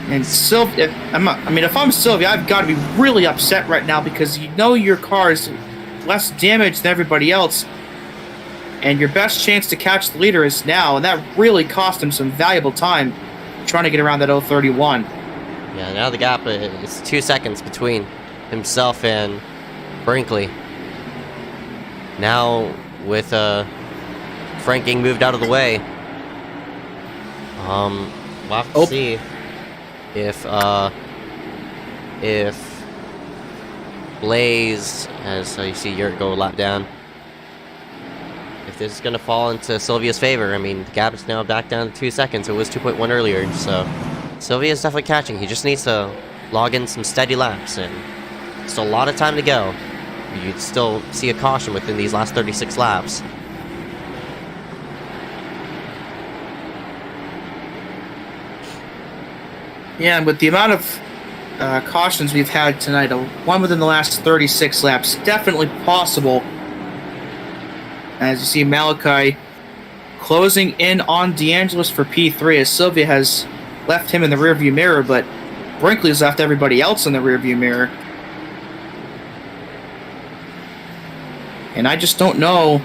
Speaker 3: And Sylvia, if I'm Sylvia, I've got to be really upset right now because you know your car is less damaged than everybody else, and your best chance to catch the leader is now, and that really cost him some valuable time trying to get around that 031.
Speaker 4: Yeah, now the gap is 2 seconds between himself and Brinkley. Now with Frank getting moved out of the way, we'll have to see if Blaze, as you see Yurt go a lap down, if this is going to fall into Sylvia's favor. I mean, the gap is now back down to 2 seconds. It was 2.1 earlier, so Sylvia's definitely catching. He just needs to log in some steady laps, and still a lot of time to go. You'd still see a caution within these last 36 laps.
Speaker 3: Yeah, and with the amount of cautions we've had tonight, one within the last 36 laps, definitely possible. As you see, Malachi closing in on DeAngelis for P3, as Sylvia has left him in the rearview mirror, but Brinkley's left everybody else in the rearview mirror. And I just don't know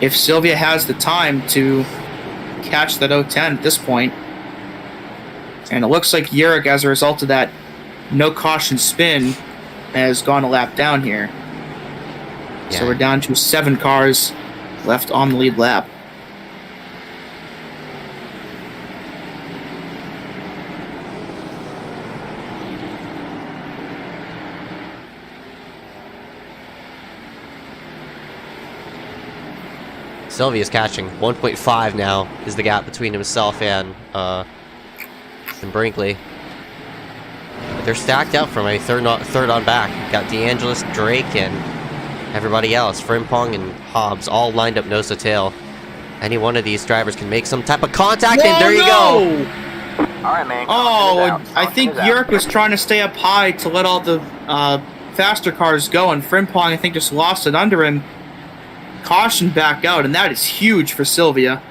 Speaker 3: if Sylvia has the time to catch that 010 at this point. And it looks like Yurik, as a result of that no caution spin, has gone a lap down here. Yeah. So we're down to 7 cars left on the lead lap.
Speaker 4: Sylvia's catching. 1.5 now is the gap between himself and Brinkley. But they're stacked up from a third on back. You've got DeAngelis, Drake, and everybody else. Frimpong and Hobbs all lined up nose to tail. Any one of these drivers can make some type of contact, and there you go!
Speaker 5: Alright, man.
Speaker 3: Oh, I think Yurik was trying to stay up high to let all the faster cars go, and Frimpong, I think, just lost it under him. Caution back out, and that is huge for Sylvia.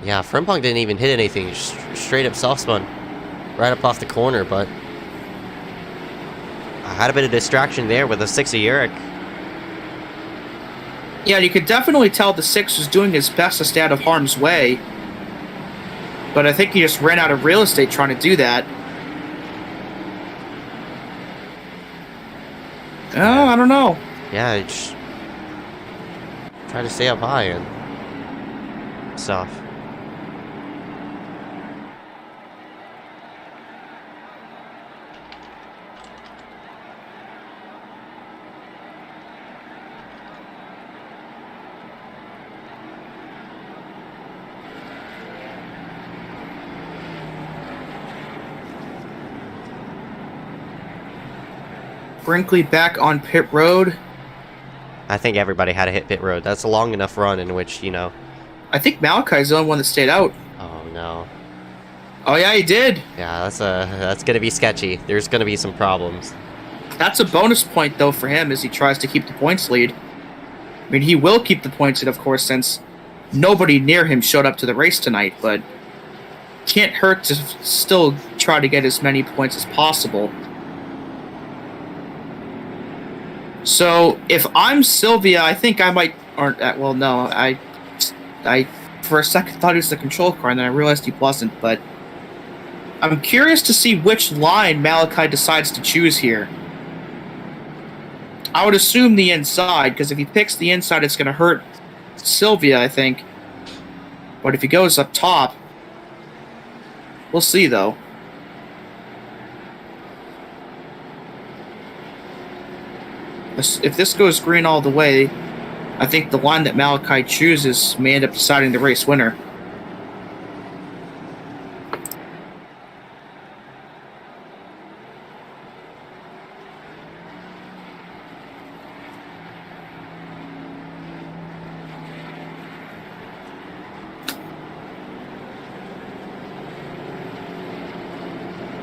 Speaker 4: Yeah, Frimpong didn't even hit anything. Just straight up self-spun right up off the corner, but I had a bit of distraction there with a 6 of Yurik.
Speaker 3: Yeah, you could definitely tell the 6 was doing his best to stay out of harm's way. But I think he just ran out of real estate trying to do that. Oh, I don't know.
Speaker 4: Yeah, just try to stay up high and stuff.
Speaker 3: Brinkley back on pit road.
Speaker 4: I think everybody had to hit pit road. That's a long enough run in which, you know.
Speaker 3: I think Malachi's the only one that stayed out.
Speaker 4: Oh no.
Speaker 3: Oh yeah, he did.
Speaker 4: Yeah, that's gonna be sketchy. There's gonna be some problems.
Speaker 3: That's a bonus point though for him as he tries to keep the points lead. I mean, he will keep the points lead, of course, since nobody near him showed up to the race tonight, but can't hurt to still try to get as many points as possible. So, if I'm Sylvia, I think I might... well, no, I for a second thought he was the control car, and then I realized he wasn't, but I'm curious to see which line Malachi decides to choose here. I would assume the inside, because if he picks the inside, it's going to hurt Sylvia, I think. But if he goes up top, we'll see, though. If this goes green all the way, I think the line that Malachi chooses may end up deciding the race winner.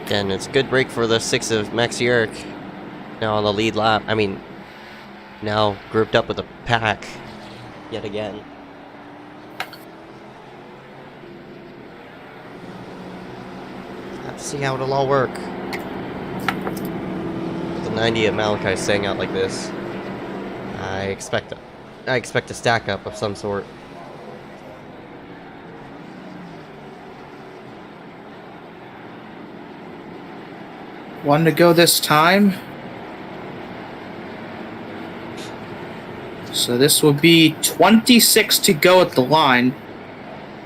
Speaker 4: And it's a good break for the 6 of Max Yurik. Now on the lead lap. I mean, now grouped up with a pack yet again. See how it'll all work. With the 90 of Malachi staying out like this, I expect a stack up of some sort.
Speaker 3: One to go this time. So this will be 26 to go at the line.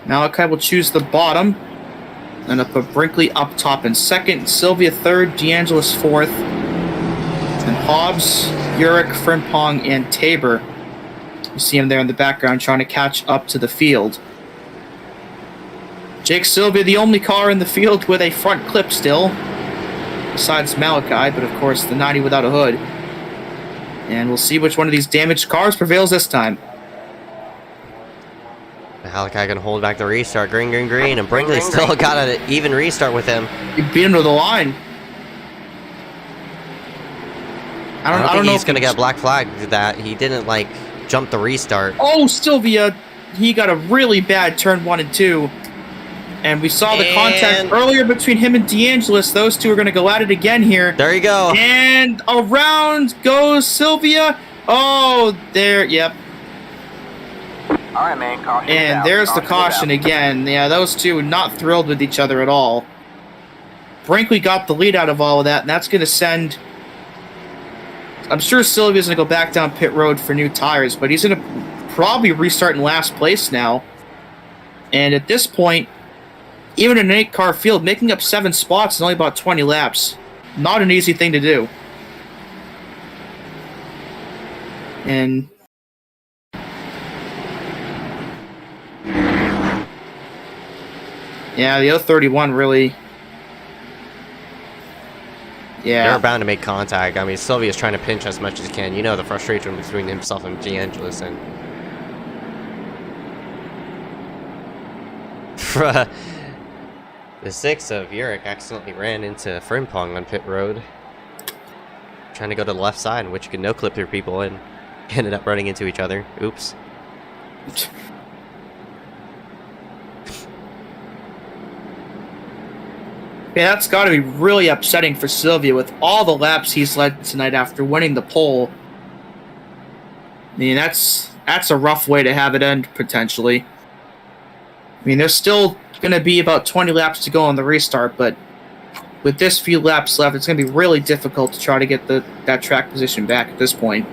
Speaker 3: Malachi will choose the bottom. And I'll put Brinkley up top in second, Sylvia third, DeAngelis fourth, and Hobbs, Urich, Frimpong, and Tabor. You see him there in the background trying to catch up to the field. Jake Sylvia, the only car in the field with a front clip still, besides Malachi, but of course the 90 without a hood. And we'll see which one of these damaged cars prevails this time.
Speaker 4: Malachi can hold back the restart. Green, green, green. And Brinkley still got an even restart with him.
Speaker 3: You beat him to the line.
Speaker 4: I don't think he's going to get a black flag to that. He didn't, like, jump the restart.
Speaker 3: Oh, Sylvia, he got a really bad turn 1 and 2. And we saw the contact earlier between him and DeAngelis. Those two are going to go at it again here.
Speaker 4: There you go.
Speaker 3: And around goes Sylvia. Oh, there, yep.
Speaker 5: All right, man. Caution.
Speaker 3: And there's the caution again. Yeah, those two not thrilled with each other at all. Brinkley got the lead out of all of that, and that's going to send... I'm sure Sylvia's going to go back down pit road for new tires, but he's going to probably restart in last place now. And at this point, even in an 8-car field, making up 7 spots is only about 20 laps. Not an easy thing to do. And... yeah, the 031 really... yeah.
Speaker 4: They're bound to make contact. I mean, Sylvia's trying to pinch as much as he can. You know the frustration between himself and DeAngelis. And the 6 of Urich accidentally ran into Frimpong on pit road, trying to go to the left side, in which you can no-clip through people, and ended up running into each other. Oops.
Speaker 3: Yeah, that's got to be really upsetting for Sylvia with all the laps he's led tonight after winning the pole. I mean, that's a rough way to have it end, potentially. I mean, there's still going to be about 20 laps to go on the restart, but with this few laps left, it's going to be really difficult to try to get that track position back at this point.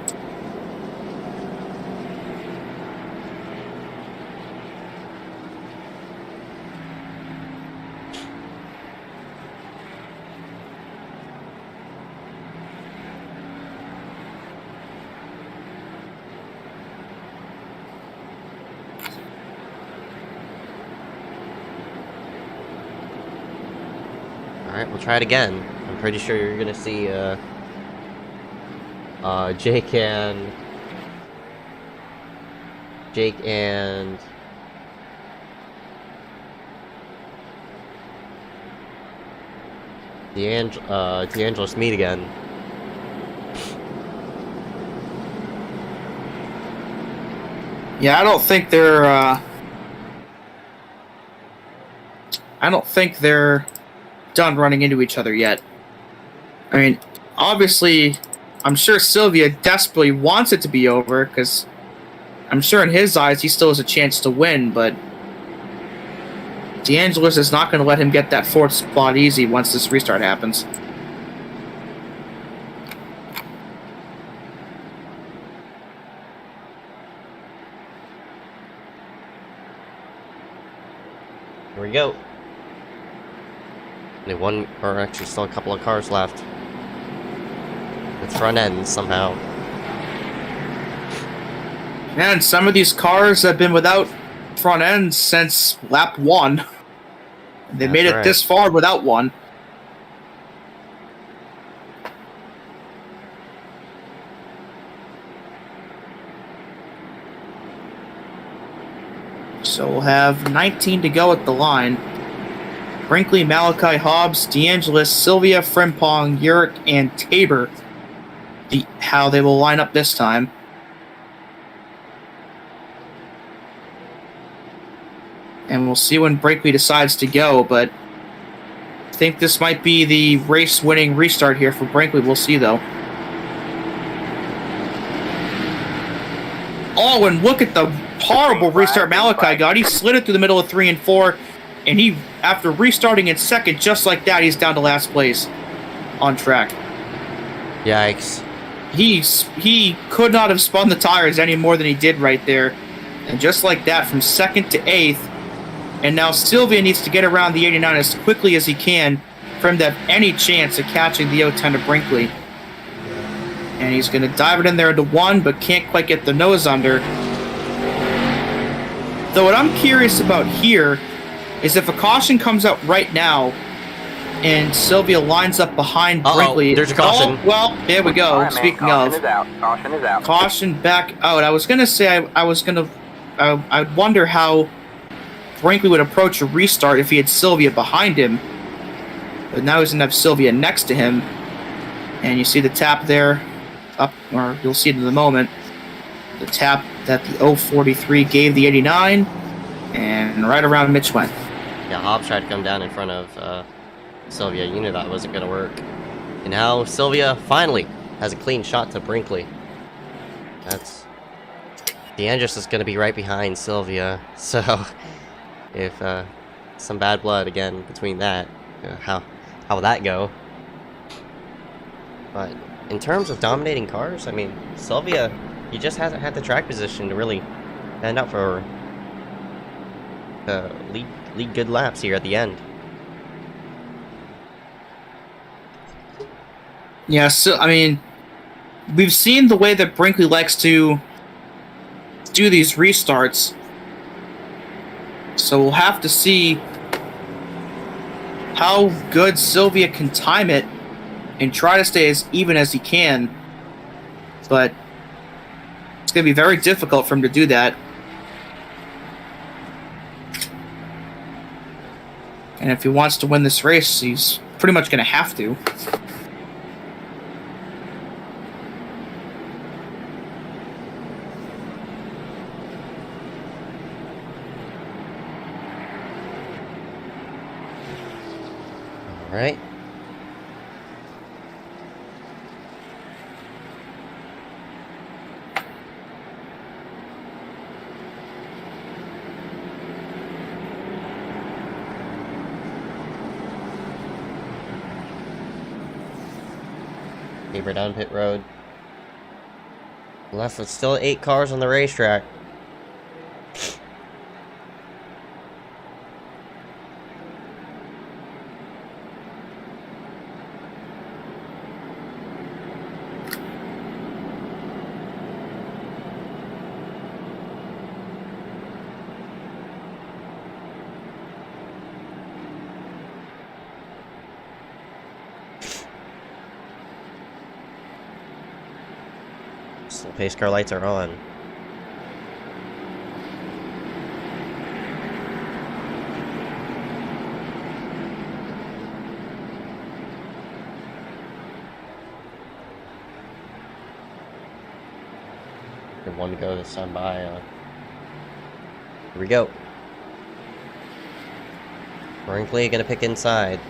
Speaker 4: Alright, we'll try it again. I'm pretty sure you're gonna see Jake and DeAngelis meet again.
Speaker 3: Yeah, I don't think they're done running into each other yet. I mean, obviously, I'm sure Sylvia desperately wants it to be over, because I'm sure in his eyes he still has a chance to win, but DeAngelis is not going to let him get that 4th spot easy once this restart happens.
Speaker 4: Here we go. Only one, or actually still a couple of cars left. With front ends somehow.
Speaker 3: Man, some of these cars have been without front ends since lap 1. They made it this far without one. So we'll have 19 to go at the line. Brinkley, Malachi, Hobbs, DeAngelis, Sylvia, Frimpong, Urich, and Tabor. How they will line up this time. And we'll see when Brinkley decides to go, but think this might be the race-winning restart here for Brinkley. We'll see, though. Oh, and look at the horrible restart Malachi got. He slid it through the middle of 3 and 4, and he, after restarting in second, just like that, he's down to last place on track.
Speaker 4: Yikes.
Speaker 3: He could not have spun the tires any more than he did right there. And just like that, from second to 8th, and now Sylvia needs to get around the 89 as quickly as he can for him to have any chance of catching the 010 of Brinkley. And he's going to dive it in there into 1, but can't quite get the nose under. Though what I'm curious about here is if a caution comes out right now and Sylvia lines up behind Brinkley.
Speaker 4: There's a caution.
Speaker 3: Oh, well, there we go.
Speaker 5: All right, man,
Speaker 3: Speaking
Speaker 5: caution
Speaker 3: of.
Speaker 5: is out. Caution is out.
Speaker 3: Caution back out. I was going to say I'd wonder how Brinkley would approach a restart if he had Sylvia behind him. But now he's going to have Sylvia next to him. And you see the tap there. Up, or you'll see it in a moment. The tap that the 043 gave the 89. And right around Mitch went.
Speaker 4: Yeah, Hobbs tried to come down in front of Sylvia. You knew that wasn't going to work. And now Sylvia finally has a clean shot to Brinkley. That's... DeAndres is going to be right behind Sylvia. So, if some bad blood again between that, how will that go? But in terms of dominating cars, I mean, Sylvia, he just hasn't had the track position to really stand up for lead good laps here at the end.
Speaker 3: Yeah, so, I mean, we've seen the way that Brinkley likes to do these restarts. So we'll have to see how good Sylvia can time it and try to stay as even as he can. But it's going to be very difficult for him to do that. And if he wants to win this race, he's pretty much going to have to.
Speaker 4: All right. We're down pit road. Left with still 8 cars on the racetrack. So the pace car lights are on. Good one to go to stand by. Here we go. Brinkley gonna pick inside.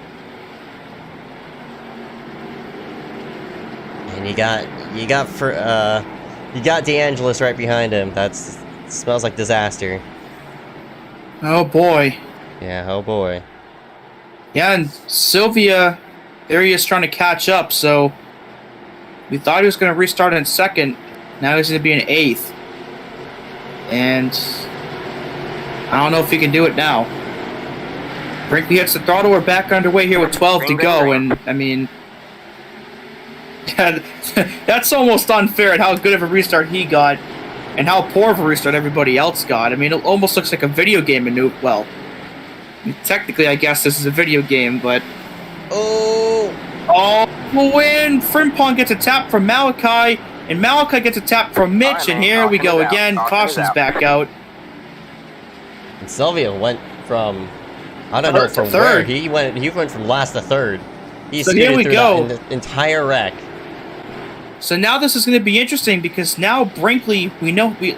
Speaker 4: And you got DeAngelis right behind him. That's smells like disaster.
Speaker 3: Oh boy.
Speaker 4: Yeah, oh boy.
Speaker 3: Yeah, and Sylvia, there he is trying to catch up, so we thought he was going to restart in second. Now he's going to be in 8th. And I don't know if he can do it now. Brinkley hits the throttle. We're back underway here with 12 to go, and I mean, that's almost unfair at how good of a restart he got and how poor of a restart everybody else got. I mean, it almost looks like a video game maneuver. Well, I mean, technically, I guess this is a video game, but... Oh, win! Frimpong gets a tap from Malachi, and Malachi gets a tap from Mitch,
Speaker 5: right,
Speaker 3: and here we go again. Caution's back out.
Speaker 4: And Sylvia went from... I don't know from where. He went from last to third. He
Speaker 3: So here we go.
Speaker 4: The entire wreck.
Speaker 3: So now this is going to be interesting because now Brinkley,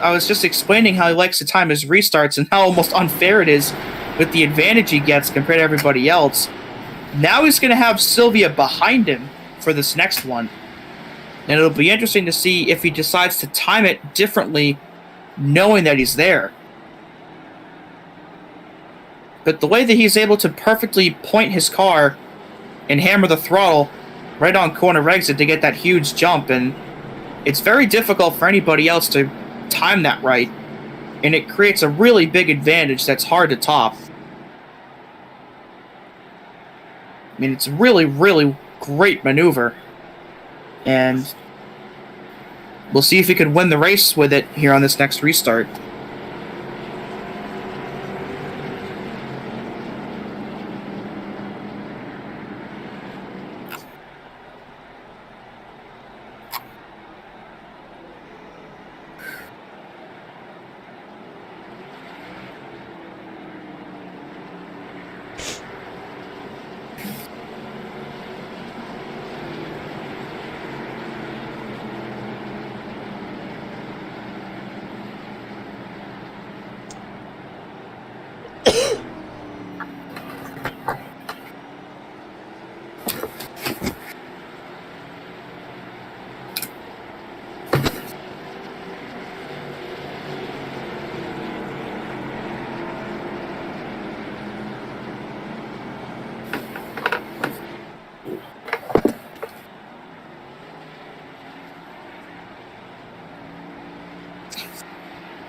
Speaker 3: I was just explaining how he likes to time his restarts and how almost unfair it is with the advantage he gets compared to everybody else. Now he's going to have Sylvia behind him for this next one. And it'll be interesting to see if he decides to time it differently, knowing that he's there. But the way that he's able to perfectly point his car and hammer the throttle right on corner exit to get that huge jump, and it's very difficult for anybody else to time that right, and it creates a really big advantage that's hard to top. I mean, it's a really, really great maneuver, and we'll see if he can win the race with it here on this next restart.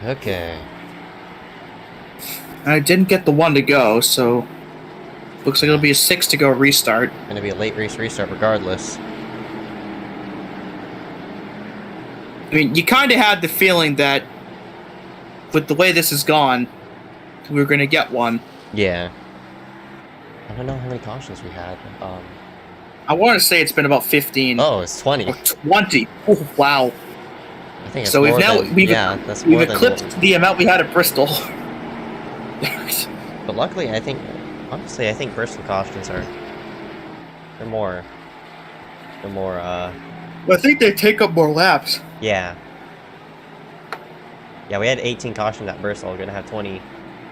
Speaker 4: Okay.
Speaker 3: I didn't get the 1 to go, so looks like it'll be a 6 to go restart.
Speaker 4: Gonna be a late race restart regardless.
Speaker 3: I mean, you kind of had the feeling that with the way this has gone, we were going to get one.
Speaker 4: Yeah. I don't know how many cautions we had.
Speaker 3: I want to say it's been about 15.
Speaker 4: Oh, it's 20.
Speaker 3: Or 20. Oh, wow.
Speaker 4: I think it's
Speaker 3: So
Speaker 4: more than,
Speaker 3: we've eclipsed the amount we had at Bristol.
Speaker 4: But luckily, I think Bristol cautions are they're more
Speaker 3: I think they take up more laps.
Speaker 4: yeah. Yeah, we had 18 cautions at Bristol. We're gonna have 20,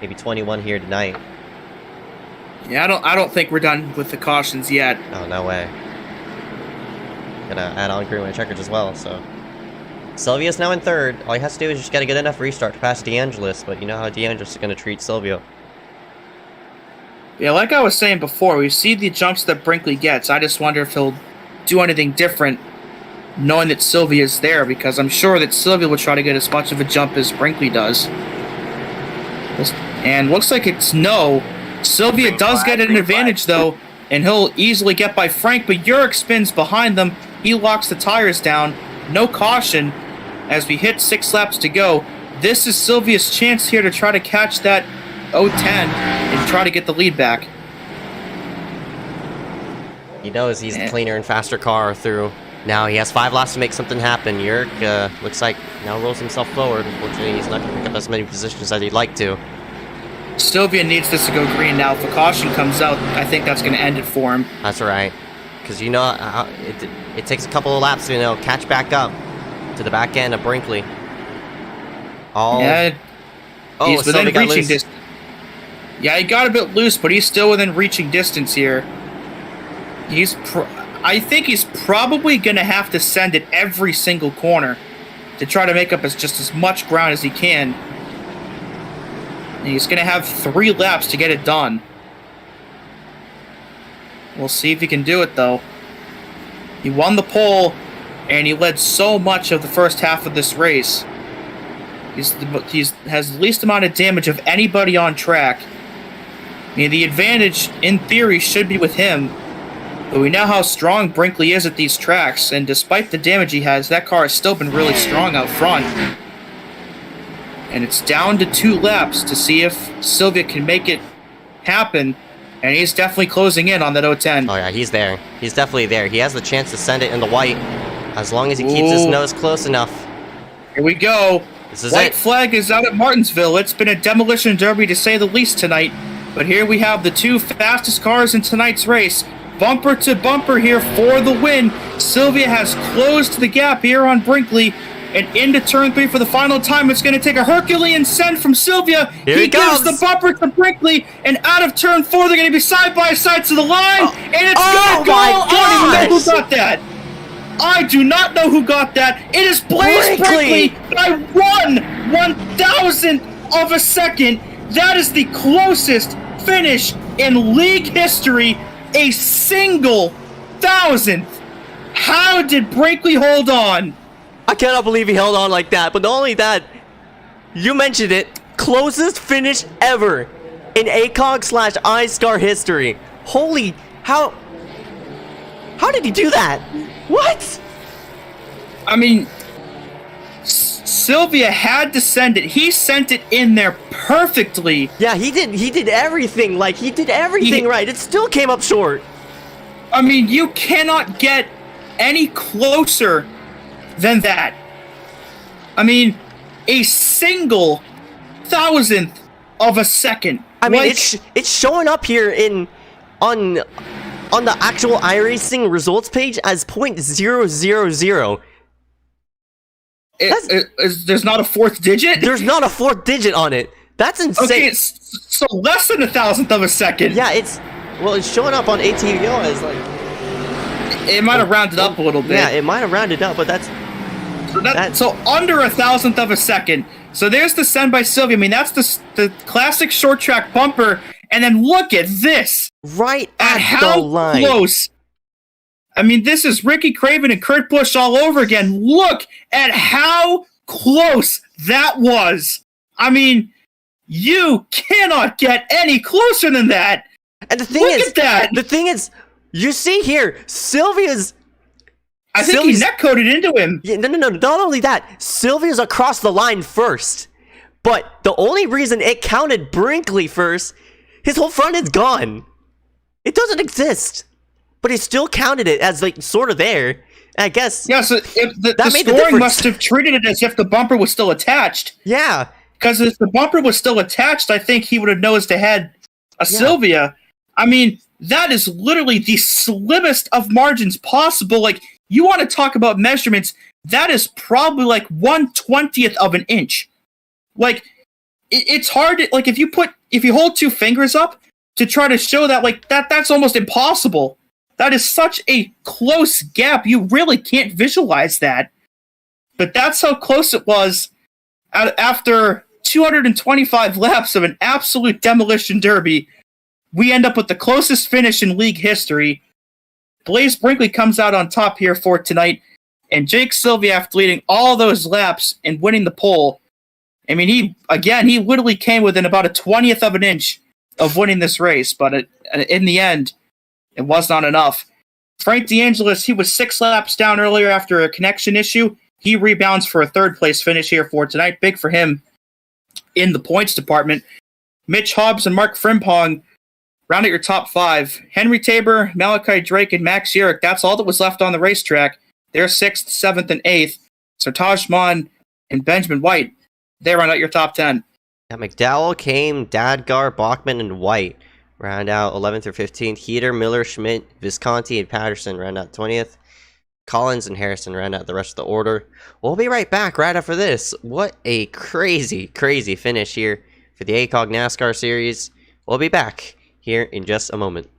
Speaker 4: maybe 21 here tonight.
Speaker 3: Yeah, I don't think we're done with the cautions yet.
Speaker 4: Oh, no way. Gonna add on green and checkers as well, so. Sylvia's now in third. All he has to do is just get a good enough restart to pass DeAngelis, but you know how DeAngelis is gonna treat Silvio.
Speaker 3: Yeah, like I was saying before, we see the jumps that Brinkley gets. I just wonder if he'll do anything different knowing that Sylvia's there, because I'm sure that Sylvia will try to get as much of a jump as Brinkley does. And looks like it's no. Sylvia does get an advantage, though, and he'll easily get by Frank, but Urich spins behind them. He locks the tires down. No caution as we hit 6 laps to go. This is Sylvia's chance here to try to catch that 0-10 and try to get the lead back.
Speaker 4: He knows he's the cleaner and faster car through. Now he has 5 laps to make something happen. Urich looks like now rolls himself forward. Unfortunately, he's not going to pick up as many positions as he'd like to.
Speaker 3: Sylvia needs this to go green now. If a caution comes out, I think that's going to end it for him.
Speaker 4: That's right. Because you know, it takes a couple of laps to, catch back up to the back end of Brinkley.
Speaker 3: Yeah, he's within reaching distance. Yeah, he got a bit loose, but he's still within reaching distance here. I think he's probably going to have to send it every single corner to try to make up just as much ground as he can. And he's going to have 3 laps to get it done. We'll see if he can do it, though. He won the pole, and he led so much of the first half of this race. He has the least amount of damage of anybody on track. I mean, the advantage, in theory, should be with him. But we know how strong Brinkley is at these tracks, and despite the damage he has, that car has still been really strong out front. And it's down to 2 laps to see if Sylvia can make it happen. And he's definitely closing in on that 0-10.
Speaker 4: Oh yeah, he's there. He's definitely there. He has the chance to send it in the white, as long as he keeps his nose close enough.
Speaker 3: Here we go.
Speaker 4: This is
Speaker 3: White flag is out at Martinsville. It's been a demolition derby to say the least tonight. But here we have the 2 fastest cars in tonight's race. Bumper to bumper here for the win. Sylvia has closed the gap here on Brinkley. And into turn 3 for the final time. It's going to take a Herculean send from Sylvia.
Speaker 4: Here
Speaker 3: he
Speaker 4: he
Speaker 3: gives
Speaker 4: comes.
Speaker 3: the bumper to Brinkley. And out of turn 4, they're going to be side by side to the line. And it's going to go.
Speaker 4: my
Speaker 3: I don't even know who
Speaker 4: gosh.
Speaker 3: got that. I do not know who got that. It is Blaze Brinkley by 1/1000th of a second. That is the closest finish in league history. A single thousandth. How did Brinkley hold on?
Speaker 4: I cannot believe he held on like that. But not only that, you mentioned it, closest finish ever in ACOG/iScar history. Holy, how did he do that? What?
Speaker 3: I mean, Sylvia had to send it. He sent it in there perfectly.
Speaker 4: Yeah, he did everything. Like, he did everything right. It still came up short.
Speaker 3: I mean, you cannot get any closer than that. I mean, a single thousandth of a second.
Speaker 4: I mean,
Speaker 3: Like,
Speaker 4: it's showing up here on the actual iRacing results page as .000.
Speaker 3: there's not a fourth digit?
Speaker 4: There's not a fourth digit on it. That's insane.
Speaker 3: Okay, so less than a thousandth of a second.
Speaker 4: Yeah, it's showing up on ATVO as like.
Speaker 3: It might have rounded up a little bit.
Speaker 4: Yeah, it might have rounded up, but that's.
Speaker 3: So under a thousandth of a second. So there's the send by Sylvia. I mean, that's the classic short track bumper. And then look at this.
Speaker 4: Right
Speaker 3: At
Speaker 4: at
Speaker 3: how
Speaker 4: the line.
Speaker 3: close. I mean, this is Ricky Craven and Kurt Busch all over again. Look at how close that was. I mean, you cannot get any closer than that.
Speaker 4: And the thing
Speaker 3: Look
Speaker 4: is,
Speaker 3: at that.
Speaker 4: the thing is, you see here, Sylvia's.
Speaker 3: I think he netcoded into him.
Speaker 4: Yeah, no. Not only that, Sylvia's across the line first. But the only reason it counted Brinkley first, his whole front end's gone. It doesn't exist. But he still counted it as, like, sort of there. I guess.
Speaker 3: Yeah, so if the
Speaker 4: made the
Speaker 3: scoring
Speaker 4: difference.
Speaker 3: must have treated it as if the bumper was still attached.
Speaker 4: Yeah.
Speaker 3: Because if the bumper was still attached, I think he would have nosed ahead a Sylvia. I mean, that is literally the slimmest of margins possible. Like, you want to talk about measurements, that is probably like 1/20th of an inch. Like, it's hard to, like, if you hold two fingers up to try to show that, like, that's almost impossible. That is such a close gap. You really can't visualize that. But that's how close it was after 225 laps of an absolute demolition derby. We end up with the closest finish in league history. Blaze Brinkley comes out on top here for tonight. And Jake Sylvia, after leading all those laps and winning the pole, I mean, he literally came within about a 20th of an inch of winning this race. But in the end, it was not enough. Frank DeAngelis, he was 6 laps down earlier after a connection issue. He rebounds for a third-place finish here for tonight. Big for him in the points department. Mitch Hobbs and Mark Frimpong round out your top 5. Henry Tabor, Malachi Drake, and Max Yerrick, that's all that was left on the racetrack. They're 6th, 7th, and 8th. So Tajman and Benjamin White, they round out your top 10.
Speaker 4: Yeah, McDowell, Kame, Dadgar, Bachman, and White round out 11th or 15th. Heater, Miller, Schmidt, Visconti, and Patterson round out 20th. Collins and Harrison round out the rest of the order. We'll be right back right after this. What a crazy, crazy finish here for the ACOG NASCAR Series. We'll be back here in just a moment.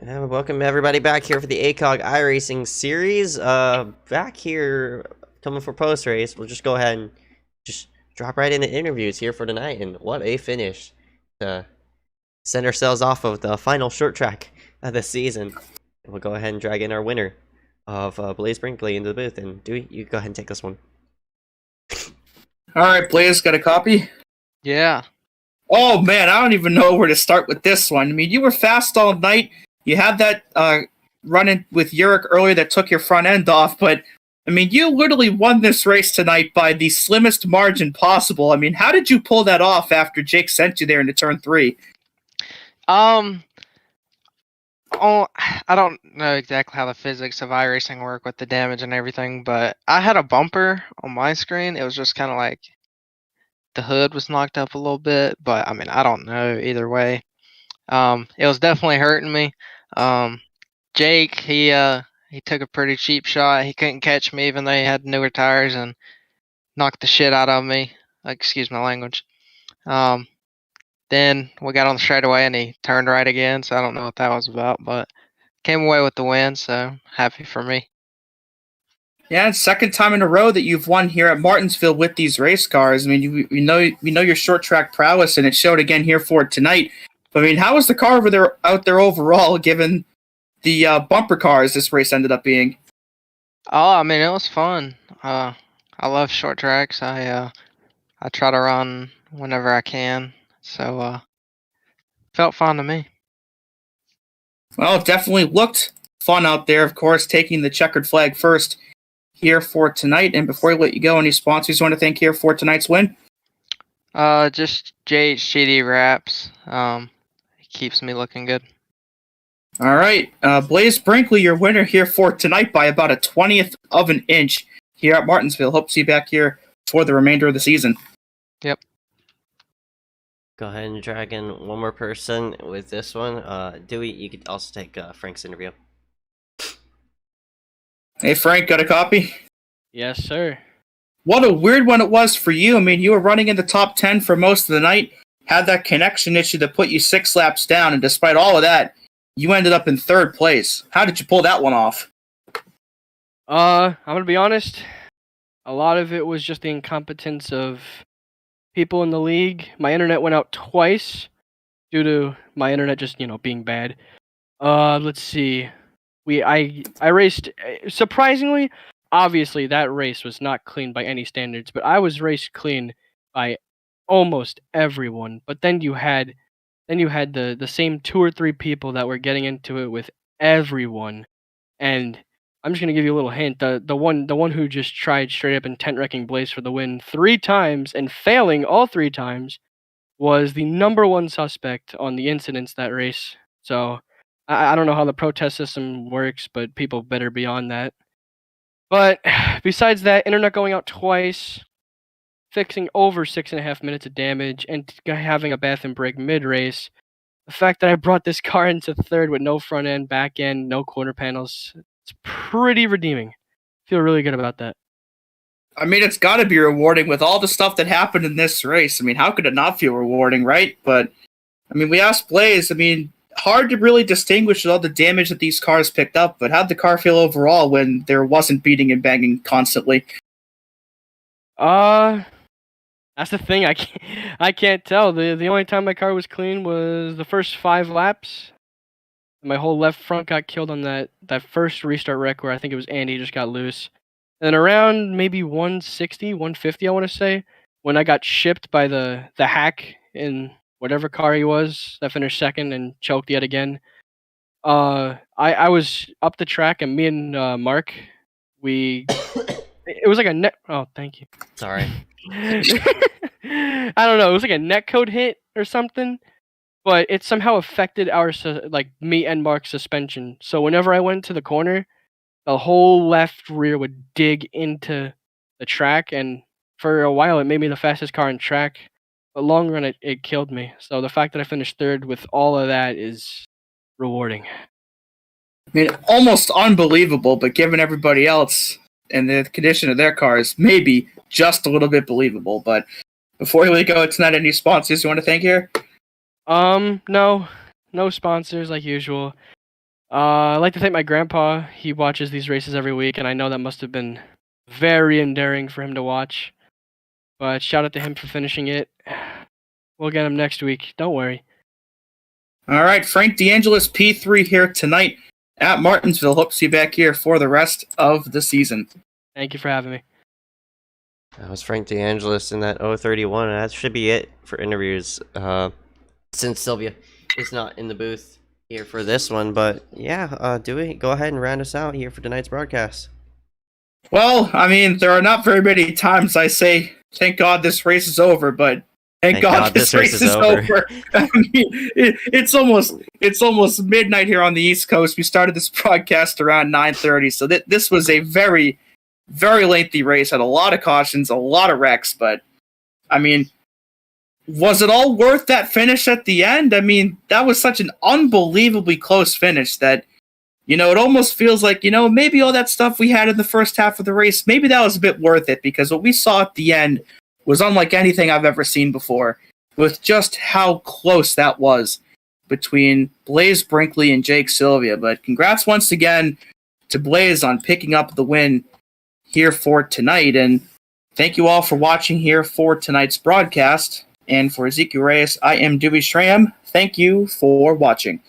Speaker 4: And welcome everybody back here for the ACOG iRacing series. Back here, coming for post-race, we'll just go ahead and just drop right into interviews here for tonight. And what a finish to send ourselves off of the final short track of the season. And we'll go ahead and drag in our winner of Blaze Brinkley into the booth. And Dewey, you go ahead and take this one.
Speaker 3: All right, Blaze, got a copy?
Speaker 6: Yeah.
Speaker 3: Oh, man, I don't even know where to start with this one. I mean, you were fast all night. You had that run-in with Yurik earlier that took your front end off, but, I mean, you literally won this race tonight by the slimmest margin possible. I mean, how did you pull that off after Jake sent you there into turn 3?
Speaker 6: Oh, I don't know exactly how the physics of iRacing work with the damage and everything, but I had a bumper on my screen. It was just kind of like the hood was knocked up a little bit, but I mean, I don't know either way. It was definitely hurting me. Jake, he took a pretty cheap shot. He couldn't catch me even though he had newer tires and knocked the shit out of me. Excuse my language. Then we got on the straightaway and he turned right again, so I don't know what that was about, but came away with the win, so happy for me.
Speaker 3: Yeah, it's second time in a row that you've won here at Martinsville with these race cars. I mean, we know your short track prowess, and it showed again here for tonight. But, I mean, how was the car out there overall, given the bumper cars this race ended up being?
Speaker 6: Oh, I mean, it was fun. I love short tracks. I try to run whenever I can, so felt fun to me.
Speaker 3: Well, it definitely looked fun out there, of course, taking the checkered flag first here for tonight. And before I let you go, any sponsors you want to thank here for tonight's win?
Speaker 6: Just JHGD Wraps. It keeps me looking good.
Speaker 3: All right, Blaze Brinkley, your winner here for tonight by about a 20th of an inch here at Martinsville. Hope to see you back here for the remainder of the season.
Speaker 6: Yep.
Speaker 4: Go ahead and drag in one more person with this one. Dewey, you could also take Frank's interview.
Speaker 3: Hey, Frank, got a copy?
Speaker 7: Yes, sir.
Speaker 3: What a weird one it was for you. I mean, you were running in the top 10 for most of the night, had that connection issue that put you 6 laps down, and despite all of that, you ended up in 3rd place. How did you pull that one off?
Speaker 7: I'm gonna be honest. A lot of it was just the incompetence of people in the league. My internet went out twice due to my internet just, being bad. Let's see. I raced, surprisingly, obviously that race was not clean by any standards, but I was raced clean by almost everyone. But then you had the same 2 or 3 people that were getting into it with everyone. And I'm just gonna give you a little hint. The one who just tried straight up intent wrecking Blaze for the win 3 times and failing all 3 times was the #1 suspect on the incidents that race. So I don't know how the protest system works, but people better be on that. But besides that, internet going out twice, fixing over 6.5 minutes of damage, and having a bathroom break mid-race, the fact that I brought this car into 3rd with no front end, back end, no corner panels, it's pretty redeeming. Feel really good about that.
Speaker 3: I mean, it's got to be rewarding with all the stuff that happened in this race. I mean, how could it not feel rewarding, right? But, I mean, we asked Blaze, I mean, hard to really distinguish all the damage that these cars picked up, but how'd the car feel overall when there wasn't beating and banging constantly?
Speaker 7: That's the thing. I can't tell. The only time my car was clean was the first 5 laps. My whole left front got killed on that first restart wreck where I think it was Andy just got loose. And around maybe 160, 150, I want to say, when I got shipped by the hack in whatever car he was that finished 2nd and choked yet again. I was up the track, and me and Mark, it was like a net. Oh, thank you.
Speaker 4: Sorry.
Speaker 7: I don't know. It was like a netcode hit or something, but it somehow affected our me and Mark's suspension. So whenever I went to the corner, the whole left rear would dig into the track, and for a while it made me the fastest car in track. But long run, it killed me. So the fact that I finished 3rd with all of that is rewarding.
Speaker 3: I mean, almost unbelievable, but given everybody else and the condition of their cars, maybe just a little bit believable. But before we go tonight, any sponsors you want to thank here?
Speaker 7: No sponsors like usual. I'd like to thank my grandpa. He watches these races every week, and I know that must have been very endearing for him to watch. But shout out to him for finishing it. We'll get him next week. Don't worry.
Speaker 3: All right, Frank DeAngelis, P3 here tonight at Martinsville. Hope to see you back here for the rest of the season.
Speaker 7: Thank you for having me.
Speaker 4: That was Frank DeAngelis in that 031, and that should be it for interviews. Since Sylvia is not in the booth here for this one, but yeah, Dewey, go ahead and round us out here for tonight's broadcast.
Speaker 3: Well, I mean, there are not very many times I say, thank God this race is over, but thank God this race is over. I mean, it's almost midnight here on the East Coast. We started this broadcast around 9:30, so this was a very, very lengthy race. Had a lot of cautions, a lot of wrecks, but I mean, was it all worth that finish at the end? I mean, that was such an unbelievably close finish that, it almost feels like, maybe all that stuff we had in the first half of the race, maybe that was a bit worth it, because what we saw at the end was unlike anything I've ever seen before, with just how close that was between Blaze Brinkley and Jake Sylvia. But congrats once again to Blaze on picking up the win here for tonight, and thank you all for watching here for tonight's broadcast. And for Ezekiel Reyes, I am Dewey Schramm. Thank you for watching.